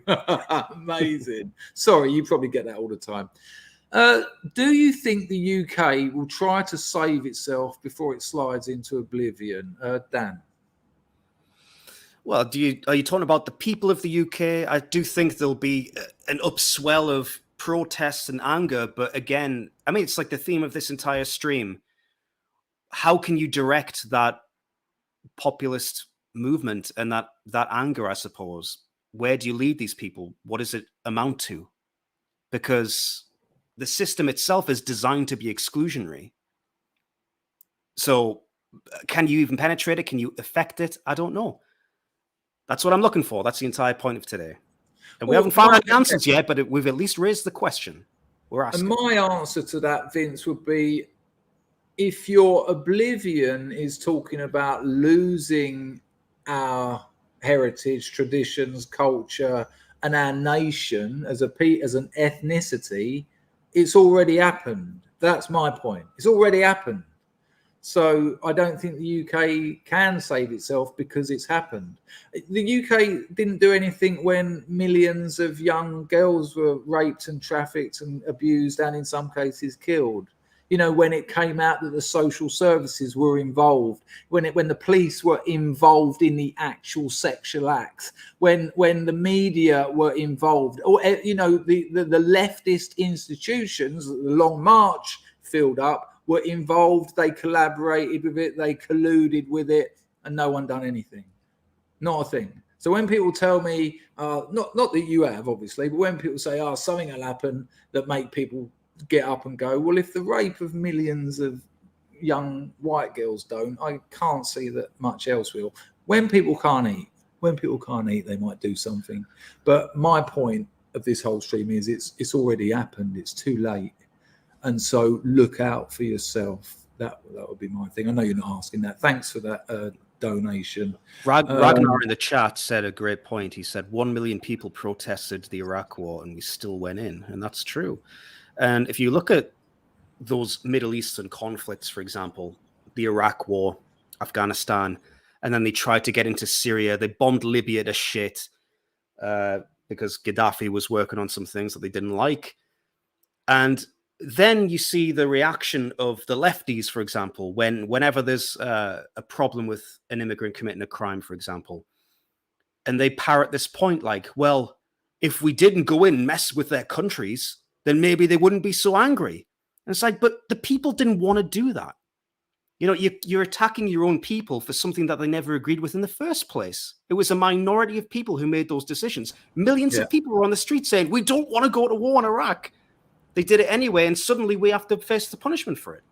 Amazing. Sorry, you probably get that all the time. Do you think the UK will try to save itself before it slides into oblivion? Dan? Well, are you talking about the people of the UK? I do think there'll be an upswell of protests and anger. But again, I mean, it's like the theme of this entire stream. How can you direct that populist movement and that anger, I suppose? Where do you lead these people? What does it amount to? Because the system itself is designed to be exclusionary. So can you even penetrate it? Can you affect it? I don't know. That's what I'm looking for. That's the entire point of today. And we haven't found any answers yet, but we've at least raised the question. We're asking. And my answer to that, Vince, would be if your oblivion is talking about losing our heritage, traditions, culture, and our nation as an ethnicity, it's already happened. That's my point. It's already happened. So I don't think the UK can save itself because it's happened. The UK didn't do anything when millions of young girls were raped and trafficked and abused and in some cases killed. You know, when it came out that the social services were involved, when the police were involved in the actual sexual acts, when the media were involved, or, you know, the leftist institutions, the Long March filled up, were involved, they collaborated with it, they colluded with it, and no one done anything. Not a thing. So when people tell me, not that you have, obviously, but when people say, something will happen that make people get up and go, well, if the rape of millions of young white girls don't, I can't see that much else will. When people can't eat, they might do something. But my point of this whole stream is it's already happened. It's too late. And so look out for yourself. That would be my thing. I know you're not asking that. Thanks for that donation. Ragnar in the chat said a great point. He said 1 million people protested the Iraq war and we still went in. And that's true. And if you look at those Middle Eastern conflicts, for example, the Iraq war, Afghanistan, and then they tried to get into Syria. They bombed Libya to shit because Gaddafi was working on some things that they didn't like. And then you see the reaction of the lefties, for example, whenever there's a problem with an immigrant committing a crime, for example, and they parrot this point like, well, if we didn't go in and mess with their countries, then maybe they wouldn't be so angry. And it's like, but the people didn't want to do that. You know, you're attacking your own people for something that they never agreed with in the first place. It was a minority of people who made those decisions. Millions of people were on the street saying, we don't want to go to war in Iraq. They did it anyway, and suddenly we have to face the punishment for it.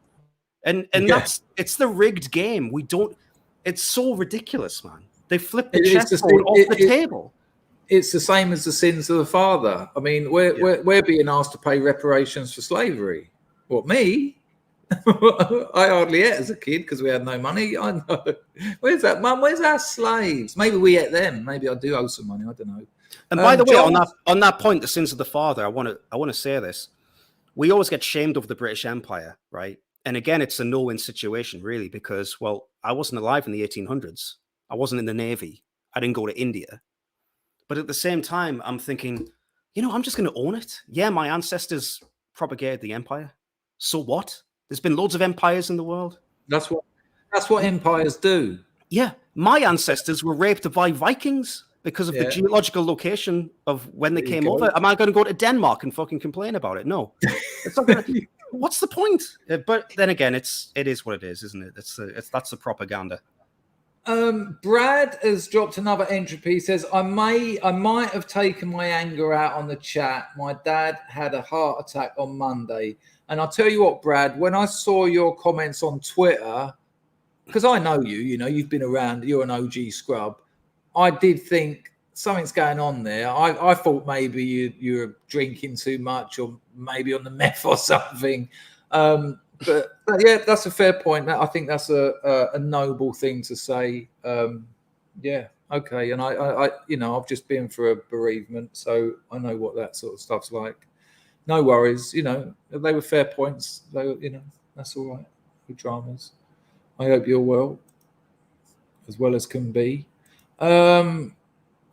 And it's the rigged game. It's so ridiculous, man. They flipped the chessboard off the table. It's the same as the sins of the father. I mean, we're being asked to pay reparations for slavery. What, me? I hardly ate as a kid because we had no money. I know. Where's that, Mum? Where's our slaves? Maybe we ate them. Maybe I do owe some money. I don't know. And by the way, on that point, the sins of the father, I want to say this. We always get shamed of the British Empire, right? And again, it's a no-win situation, really, because, well, I wasn't alive in the 1800s. I wasn't in the Navy. I didn't go to India. But at the same time, I'm thinking, you know, I'm just going to own it. Yeah, my ancestors propagated the empire. So what? There's been loads of empires in the world. That's what empires do. Yeah, my ancestors were raped by Vikings because of the geological location of when they came over. Am I going to go to Denmark and fucking complain about it? No. It's not gonna, what's the point? But then again, it is what it is, isn't it? That's the propaganda. Brad has dropped another entropy. He says, I might have taken my anger out on the chat. My dad had a heart attack on Monday. And I'll tell you what, Brad, when I saw your comments on Twitter, because I know you know, you've been around, you're an OG scrub. I did think something's going on there. I thought maybe you're drinking too much or maybe on the meth or something. But yeah, that's a fair point. I think that's a noble thing to say. Yeah, okay. And I you know, I've just been for a bereavement, so I know what that sort of stuff's like. No worries. You know, they were fair points. You know, that's all right. Good dramas. I hope you're well as can be.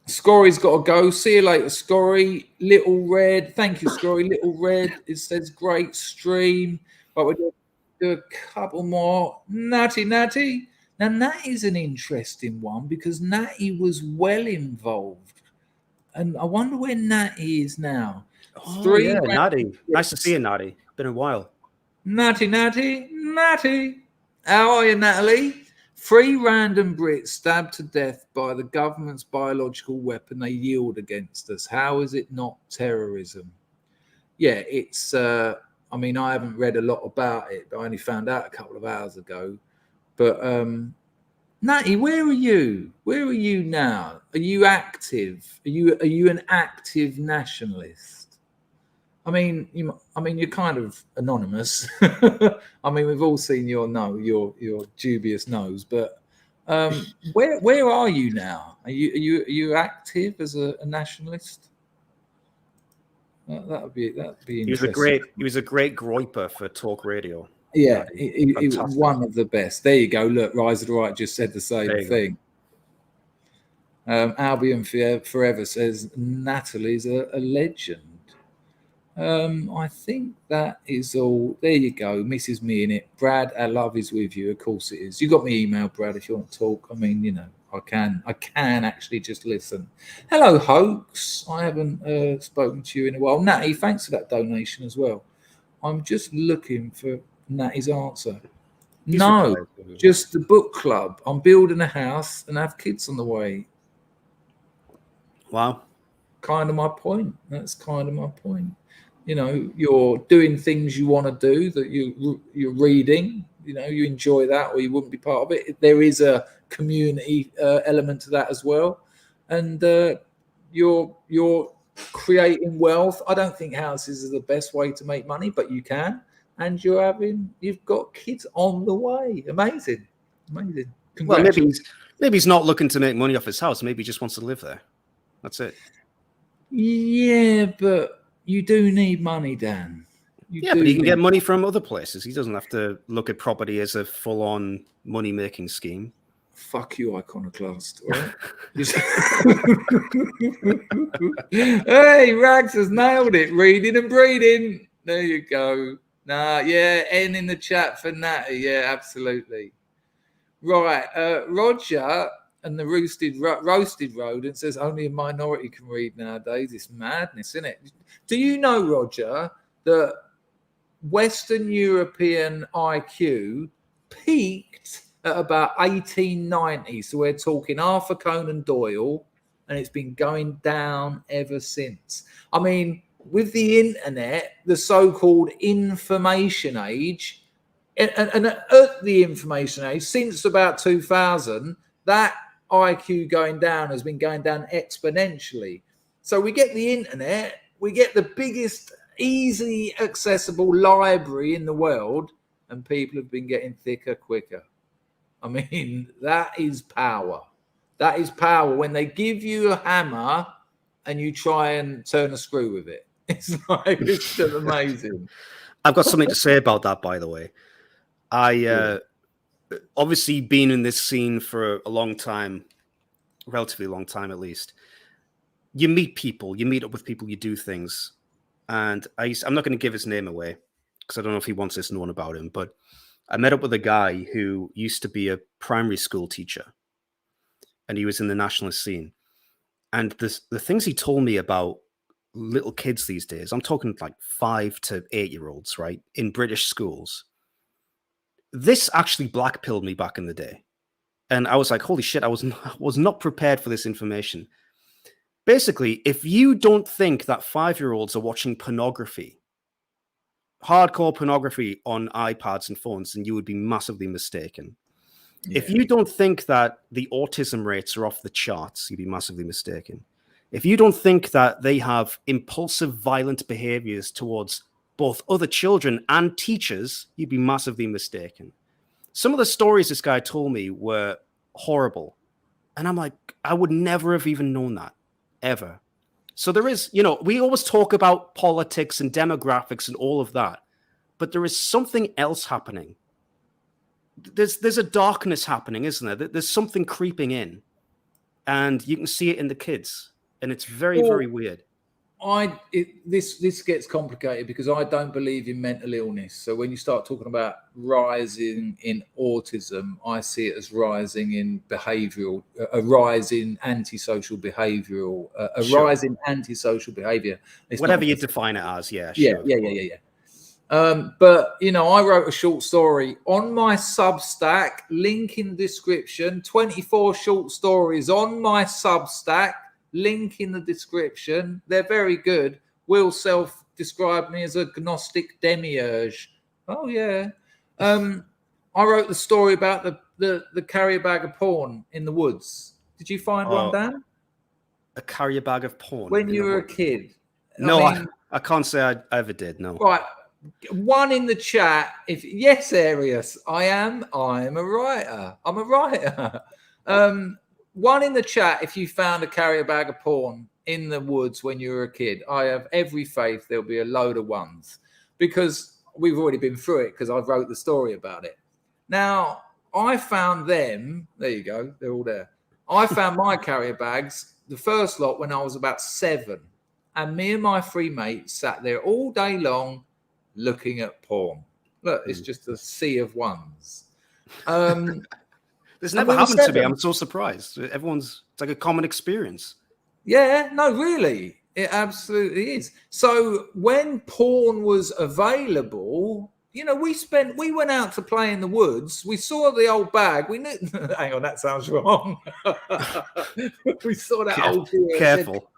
Scory's got to go. See you later, Scory. Little Red. Thank you, Scory. Little Red. It says great stream. But we'll do a couple more. Natty. Now, Natty's an interesting one because Natty was well involved. And I wonder where Natty is now. Oh, yeah, Natty. Nice to see you, Natty. Been a while. Natty. How are you, Natalie? 3 random Brits stabbed to death by the government's biological weapon they yield against us. How is it not terrorism? Yeah, it's... I mean, I haven't read a lot about it, but I only found out a couple of hours ago. But Natty, where are you? Where are you now? Are you active? Are you an active nationalist? I mean, you're kind of anonymous. I mean, we've all seen your dubious nose, but where are you now? Are you active as a nationalist? That would be interesting. He was a great groiper for talk radio. Yeah, he was one of the best. There you go. Look, Rise of the Right just said the same thing. Albion Forever says Natalie's a legend. I think that is all. There you go. Mrs. Me in it. Brad, our love is with you. Of course it is. You got my email, Brad, if you want to talk. I mean, you know, I can actually just listen. Hello, Hoax. I haven't spoken to you in a while. Natty, thanks for that donation as well. I'm just looking for Natty's answer. No, just the book club. I'm building a house and have kids on the way. Wow. Kind of my point. That's kind of my point. You know, you're doing things you want to do, that you're reading, you know, you enjoy that or you wouldn't be part of it. There is a community element to that as well. And you're creating wealth. I don't think houses are the best way to make money, but you can. And you've got kids on the way. Amazing. Well, maybe he's not looking to make money off his house. Maybe he just wants to live there. That's it. Yeah, but you do need money, Dan. But he can get money from other places. He doesn't have to look at property as a full-on money-making scheme. Fuck you, Iconoclast. All right? Hey, Rags has nailed it. Reading and breeding. There you go. Nah, yeah, N in the chat for Natty. Yeah, absolutely. Right. Roger and the roasted rodent says only a minority can read nowadays. It's madness, isn't it? Do you know, Roger, that Western European IQ peaked at about 1890? So we're talking Arthur Conan Doyle, and it's been going down ever since. I mean, with the internet, the so-called information age, and at the information age, since about 2000, that IQ going down has been going down exponentially. So we get the internet, we get the biggest, easy accessible library in the world, and people have been getting thicker quicker. I mean, that is power. That is power when they give you a hammer and you try and turn a screw with it. It's like, it's just amazing. I've got something to say about that, by the way. I obviously been in this scene for a long time, relatively long time at least. You meet people, you meet up with people, you do things. And I'm not going to give his name away because I don't know if he wants this known about him, but I met up with a guy who used to be a primary school teacher, and he was in the nationalist scene. And the things he told me about little kids these days, I'm talking like 5 to 8 year olds, right, in British schools. This actually blackpilled me back in the day. And I was like, holy shit, I was not prepared for this information. Basically, if you don't think that 5-year-olds are watching pornography, hardcore pornography on iPads and phones, then you would be massively mistaken. Yeah. If you don't think that the autism rates are off the charts, you'd be massively mistaken. If you don't think that they have impulsive, violent behaviors towards both other children and teachers, you'd be massively mistaken. Some of the stories this guy told me were horrible. And I'm like, I would never have even known that, ever. So there is, you know, we always talk about politics and demographics and all of that, but there is something else happening. There's a darkness happening, isn't there? There's something creeping in, and you can see it in the kids, and it's very, very weird. This gets complicated because I don't believe in mental illness. So when you start talking about rising in autism, I see it as rising in behavioural, a rise in antisocial behavioural, rise in antisocial behaviour. Whatever you define it as, yeah. But you know, I wrote a short story on my Substack, link in the description. 24 short stories on my Substack. Link in the description. They're very good. Will Self described me as a gnostic demiurge. Oh yeah. I wrote the story about the carrier bag of porn in the woods. Did you find one, Dan? A carrier bag of porn when you were a kid? No, I can't say I ever did. No. Right. One in the chat. If yes, Arius, I'm a writer. I'm a writer. One in the chat if you found a carrier bag of porn in the woods when you were a kid. I have every faith there'll be a load of ones because we've already been through it because I wrote the story about it. Now, I found them. There you go. They're all there. I found my carrier bags, the first lot, when I was about 7. And me and my 3 mates sat there all day long looking at porn. Look, it's just a sea of ones. This never happened to me. I'm so surprised. It's like a common experience. Yeah, no, really. It absolutely is. So when porn was available, you know, we went out to play in the woods. We saw the old bag. We knew, hang on, that sounds wrong. We saw that old deer. Careful.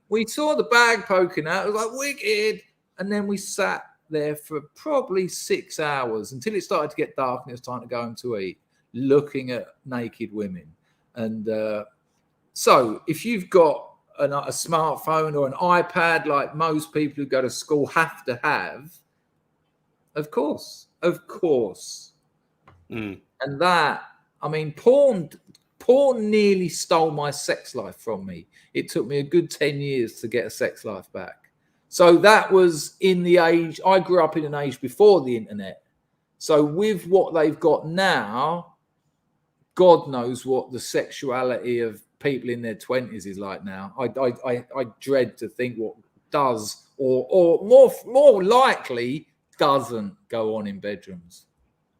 We saw the bag poking out. It was like wicked. And then we sat there for probably 6 hours until it started to get dark and it was time to go home to eat, looking at naked women. And so if you've got a smartphone or an iPad like most people who go to school have to have, of course. And that, I mean, porn nearly stole my sex life from me. It took me a good 10 years to get a sex life back. So that was in the age, I grew up in an age before the internet. So with what they've got now, God knows what the sexuality of people in their 20s is like now. I dread to think what or more likely doesn't go on in bedrooms.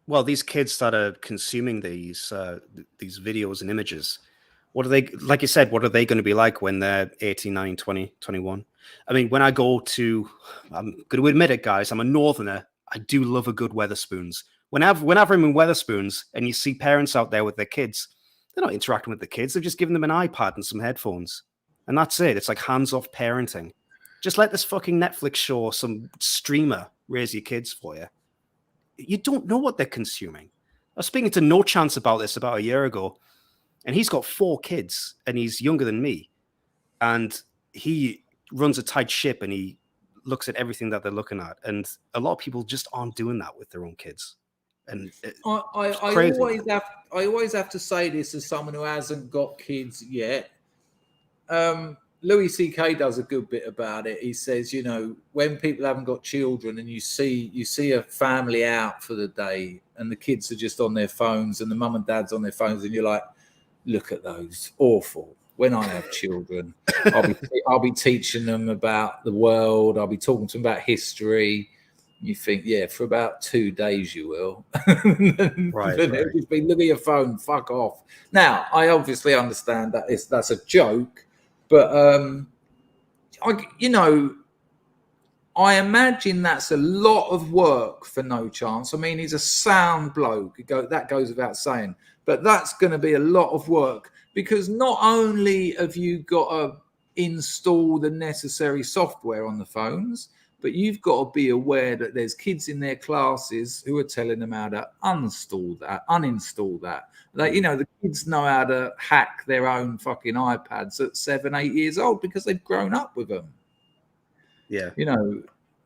Well, these kids that are consuming these videos and images, what are they, like you said, what are they going to be like when they're 18, 19, 20, 21? I mean, when I go to, I'm going to admit it, guys, I'm a northerner. I do love a good Weatherspoons. Whenever I'm in Weatherspoons and you see parents out there with their kids, they're not interacting with the kids. They're just giving them an iPad and some headphones. And that's it. It's like hands-off parenting. Just let this fucking Netflix show or some streamer raise your kids for you. You don't know what they're consuming. I was speaking to No Chance about this about a year ago, and he's got 4 kids, and he's younger than me. And he runs a tight ship, and he looks at everything that they're looking at. And a lot of people just aren't doing that with their own kids. And I always have to say this as someone who hasn't got kids yet. Louis C.K. does a good bit about it. He says, you know, when people haven't got children and you see a family out for the day and the kids are just on their phones and the mum and dad's on their phones and you're like, look at those, awful. When I have children, I'll be teaching them about the world. I'll be talking to them about history. You think, yeah, for about 2 days you will. Right. It'll just be, look at your phone, fuck off. Now, I obviously understand that that's a joke. But, I imagine that's a lot of work for No Chance. I mean, he's a sound bloke. That goes without saying. But that's going to be a lot of work because not only have you got to install the necessary software on the phones, but you've got to be aware that there's kids in their classes who are telling them how to uninstall that. Like, you know, the kids know how to hack their own fucking iPads at 7, 8 years old because they've grown up with them. Yeah. You know,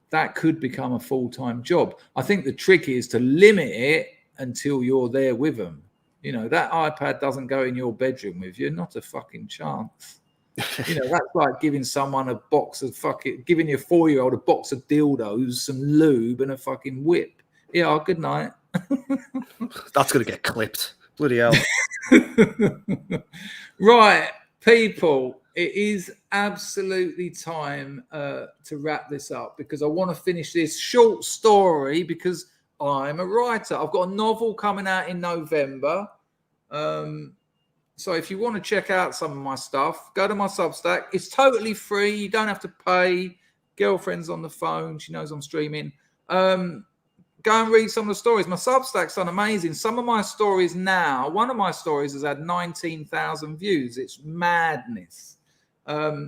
that could become a full-time job. I think the trick is to limit it until you're there with them. You know, that iPad doesn't go in your bedroom with you, not a fucking chance. You know, that's like giving someone a box of giving your 4-year-old a box of dildos, some lube, and a fucking whip. Yeah, good night. That's going to get clipped. Bloody hell. Right, people, it is absolutely time to wrap this up because I want to finish this short story because I'm a writer. I've got a novel coming out in November. So if you want to check out some of my stuff, go to my Substack. It's totally free. You don't have to pay. Girlfriend's on the phone. She knows I'm streaming. Go and read some of the stories. My Substack's done amazing. Some of my stories now, one of my stories has had 19,000 views. It's madness.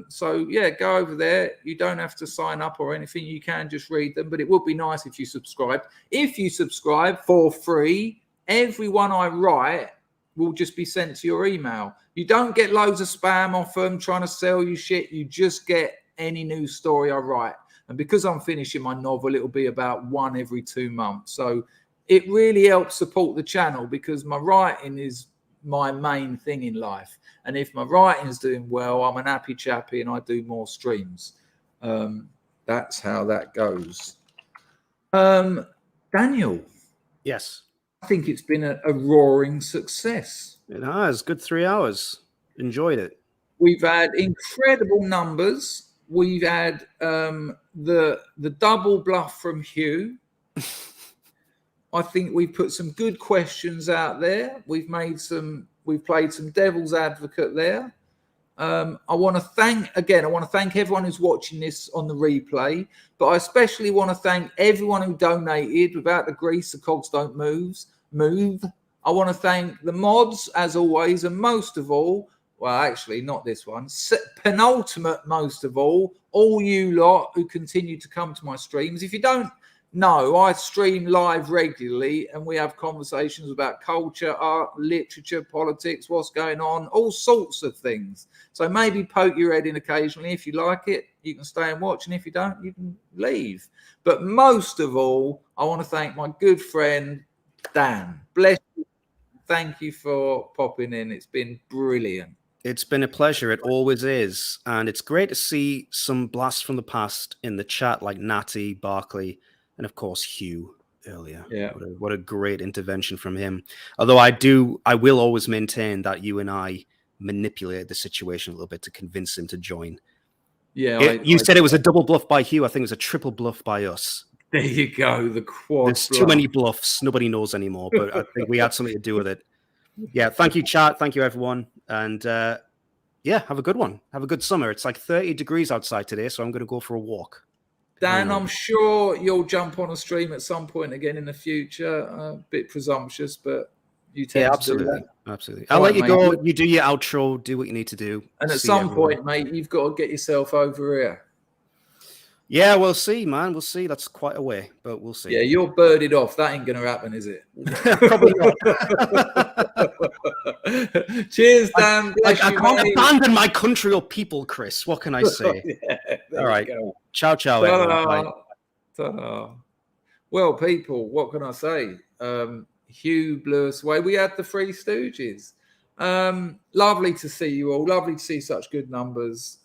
So, yeah, go over there. You don't have to sign up or anything. You can just read them. But it would be nice if you subscribe. If you subscribe for free, every one I write will just be sent to your email. You don't get loads of spam off them trying to sell you shit. You just get any new story I write. And because I'm finishing my novel, it'll be about 1 every 2 months. So it really helps support the channel because my writing is my main thing in life. And if my writing's doing well, I'm an happy chappy and I do more streams. That's how that goes. Daniel. Yes. I think it's been a roaring success. It has. Good 3 hours. Enjoyed it. We've had incredible numbers. We've had the double bluff from Hugh. I think we've put some good questions out there. We've played some devil's advocate there. I want to thank everyone who's watching this on the replay, but I especially want to thank everyone who donated. Without the grease, the cogs don't move. I want to thank the mods, as always, and most of all, well, actually, not this one, penultimate most of all you lot who continue to come to my streams. If you don't know, I stream live regularly and we have conversations about culture, art, literature, politics, what's going on, all sorts of things. So maybe poke your head in occasionally. If you like it, you can stay and watch. And if you don't, you can leave. But most of all, I want to thank my good friend, Dan. Bless you. Thank you for popping in. It's been brilliant. It's been a pleasure. It always is. And it's great to see some blasts from the past in the chat like Natty, Barkley, and of course, Hugh earlier. Yeah. What a great intervention from him. Although I will always maintain that you and I manipulated the situation a little bit to convince him to join. Yeah, You said it was a double bluff by Hugh. I think it was a triple bluff by us. there you go. The quad. There's too many bluffs. Nobody knows anymore, but I think we had something to do with it. Yeah, thank you, chat. Thank you, everyone. And yeah, have a good one. Have a good summer. It's like 30 degrees outside today, so I'm going to go for a walk. Dan, I'm sure you'll jump on a stream at some point again in the future. A bit presumptuous, but you tend to do that. Absolutely. I'll let you go. You do your outro. Do what you need to do. And at some point, mate, you've got to get yourself over here. Yeah, we'll see, man. We'll see. That's quite a way, but we'll see. Yeah, you're birded off. That ain't going to happen, is it? Probably not. Cheers, Dan. I can't abandon my country or people, Chris. What can I say? All right. Ciao, ciao, everyone. Ta-da. Well, people, what can I say? Hugh blew us away. We had the Three Stooges. Lovely to see you all. Lovely to see such good numbers.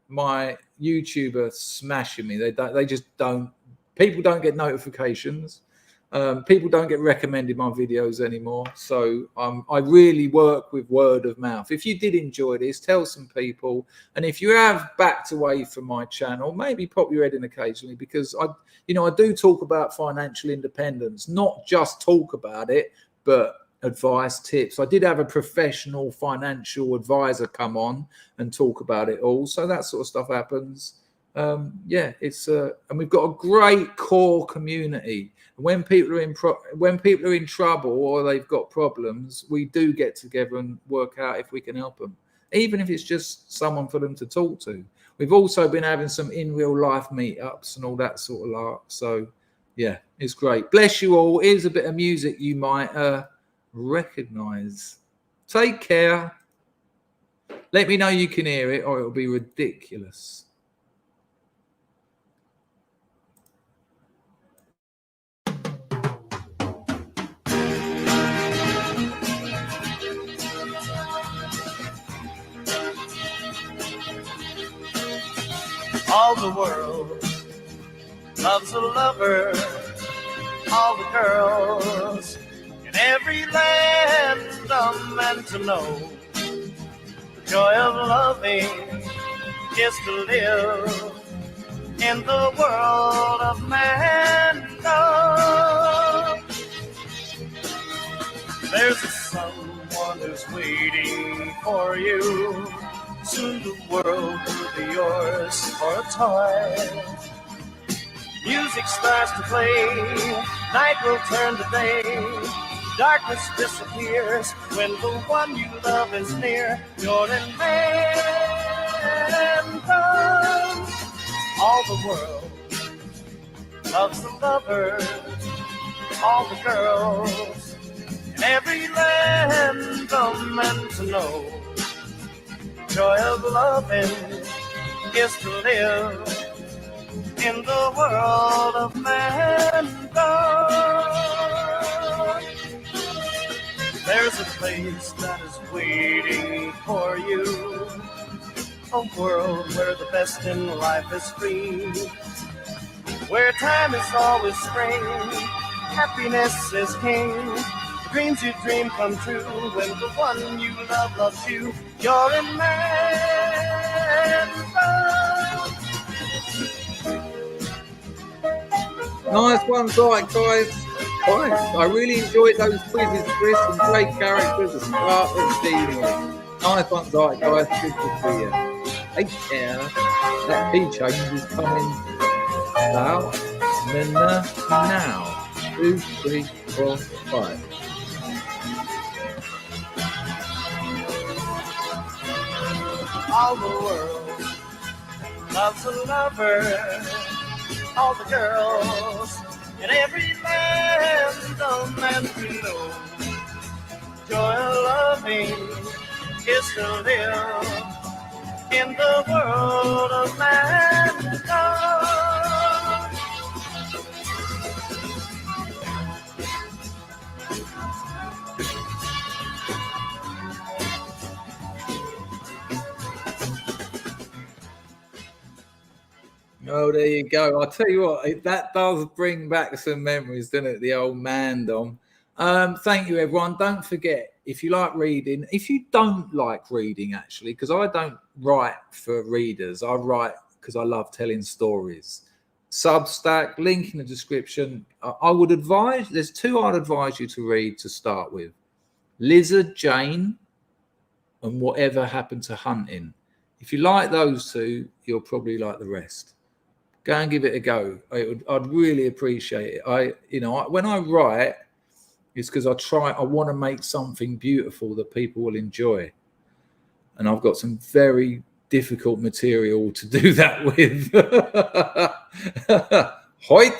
My YouTuber smashing me. They just don't. People don't get notifications. People don't get recommended my videos anymore. So I really work with word of mouth. If you did enjoy this, tell some people. And if you have backed away from my channel, maybe pop your head in occasionally, because I do talk about financial independence, not just talk about it, but advice, tips. I did have a professional financial advisor come on and talk about it all. So that sort of stuff happens. It's and we've got a great core community. When people are in trouble or they've got problems, we do get together and work out if we can help them, even if it's just someone for them to talk to. We've also been having some in real life meetups and all that sort of lark. So yeah, it's great. Bless you all. Here's a bit of music you might recognize. Take care. Let me know you can hear it, or it'll be ridiculous. All the world loves a lover. All the girls in every land are meant to know. The joy of loving is to live in the world of man. There's someone who's waiting for you. Soon the world will be yours for a toy. Music starts to play, night will turn to day. Darkness disappears when the one you love is near. You're in man. All the world loves the lover. All the girls in every land are meant to know. Joy of loving is to live in the world of man. There's a place that is waiting for you, a world where the best in life is free, where time is always spring, happiness is king. The dreams you dream come true when the one you love loves you. You're in man. Nice one, right, guys. I really enjoyed those quizzes, Chris, and great characters, the start and Stevie. Nice one, right, guys. Good to see you. Take care. That key change is coming out now. 2, 3, 4, 5. All the world loves a lover. All the girls in every land are meant to know. Joy of loving is to live in the world of mankind. Oh, there you go. I'll tell you what, that does bring back some memories, doesn't it? The old man, Dom. Thank you, everyone. Don't forget, if you like reading, if you don't like reading, actually, because I don't write for readers, I write because I love telling stories. Substack, link in the description. I would advise, there's two I'd advise you to read to start with. Lizard Jane and Whatever Happened to Hunting. If you like those two, you'll probably like the rest. Go and give it a go. I'd really appreciate it. When I write, it's because I want to make something beautiful that people will enjoy. And I've got some very difficult material to do that with. Hoi!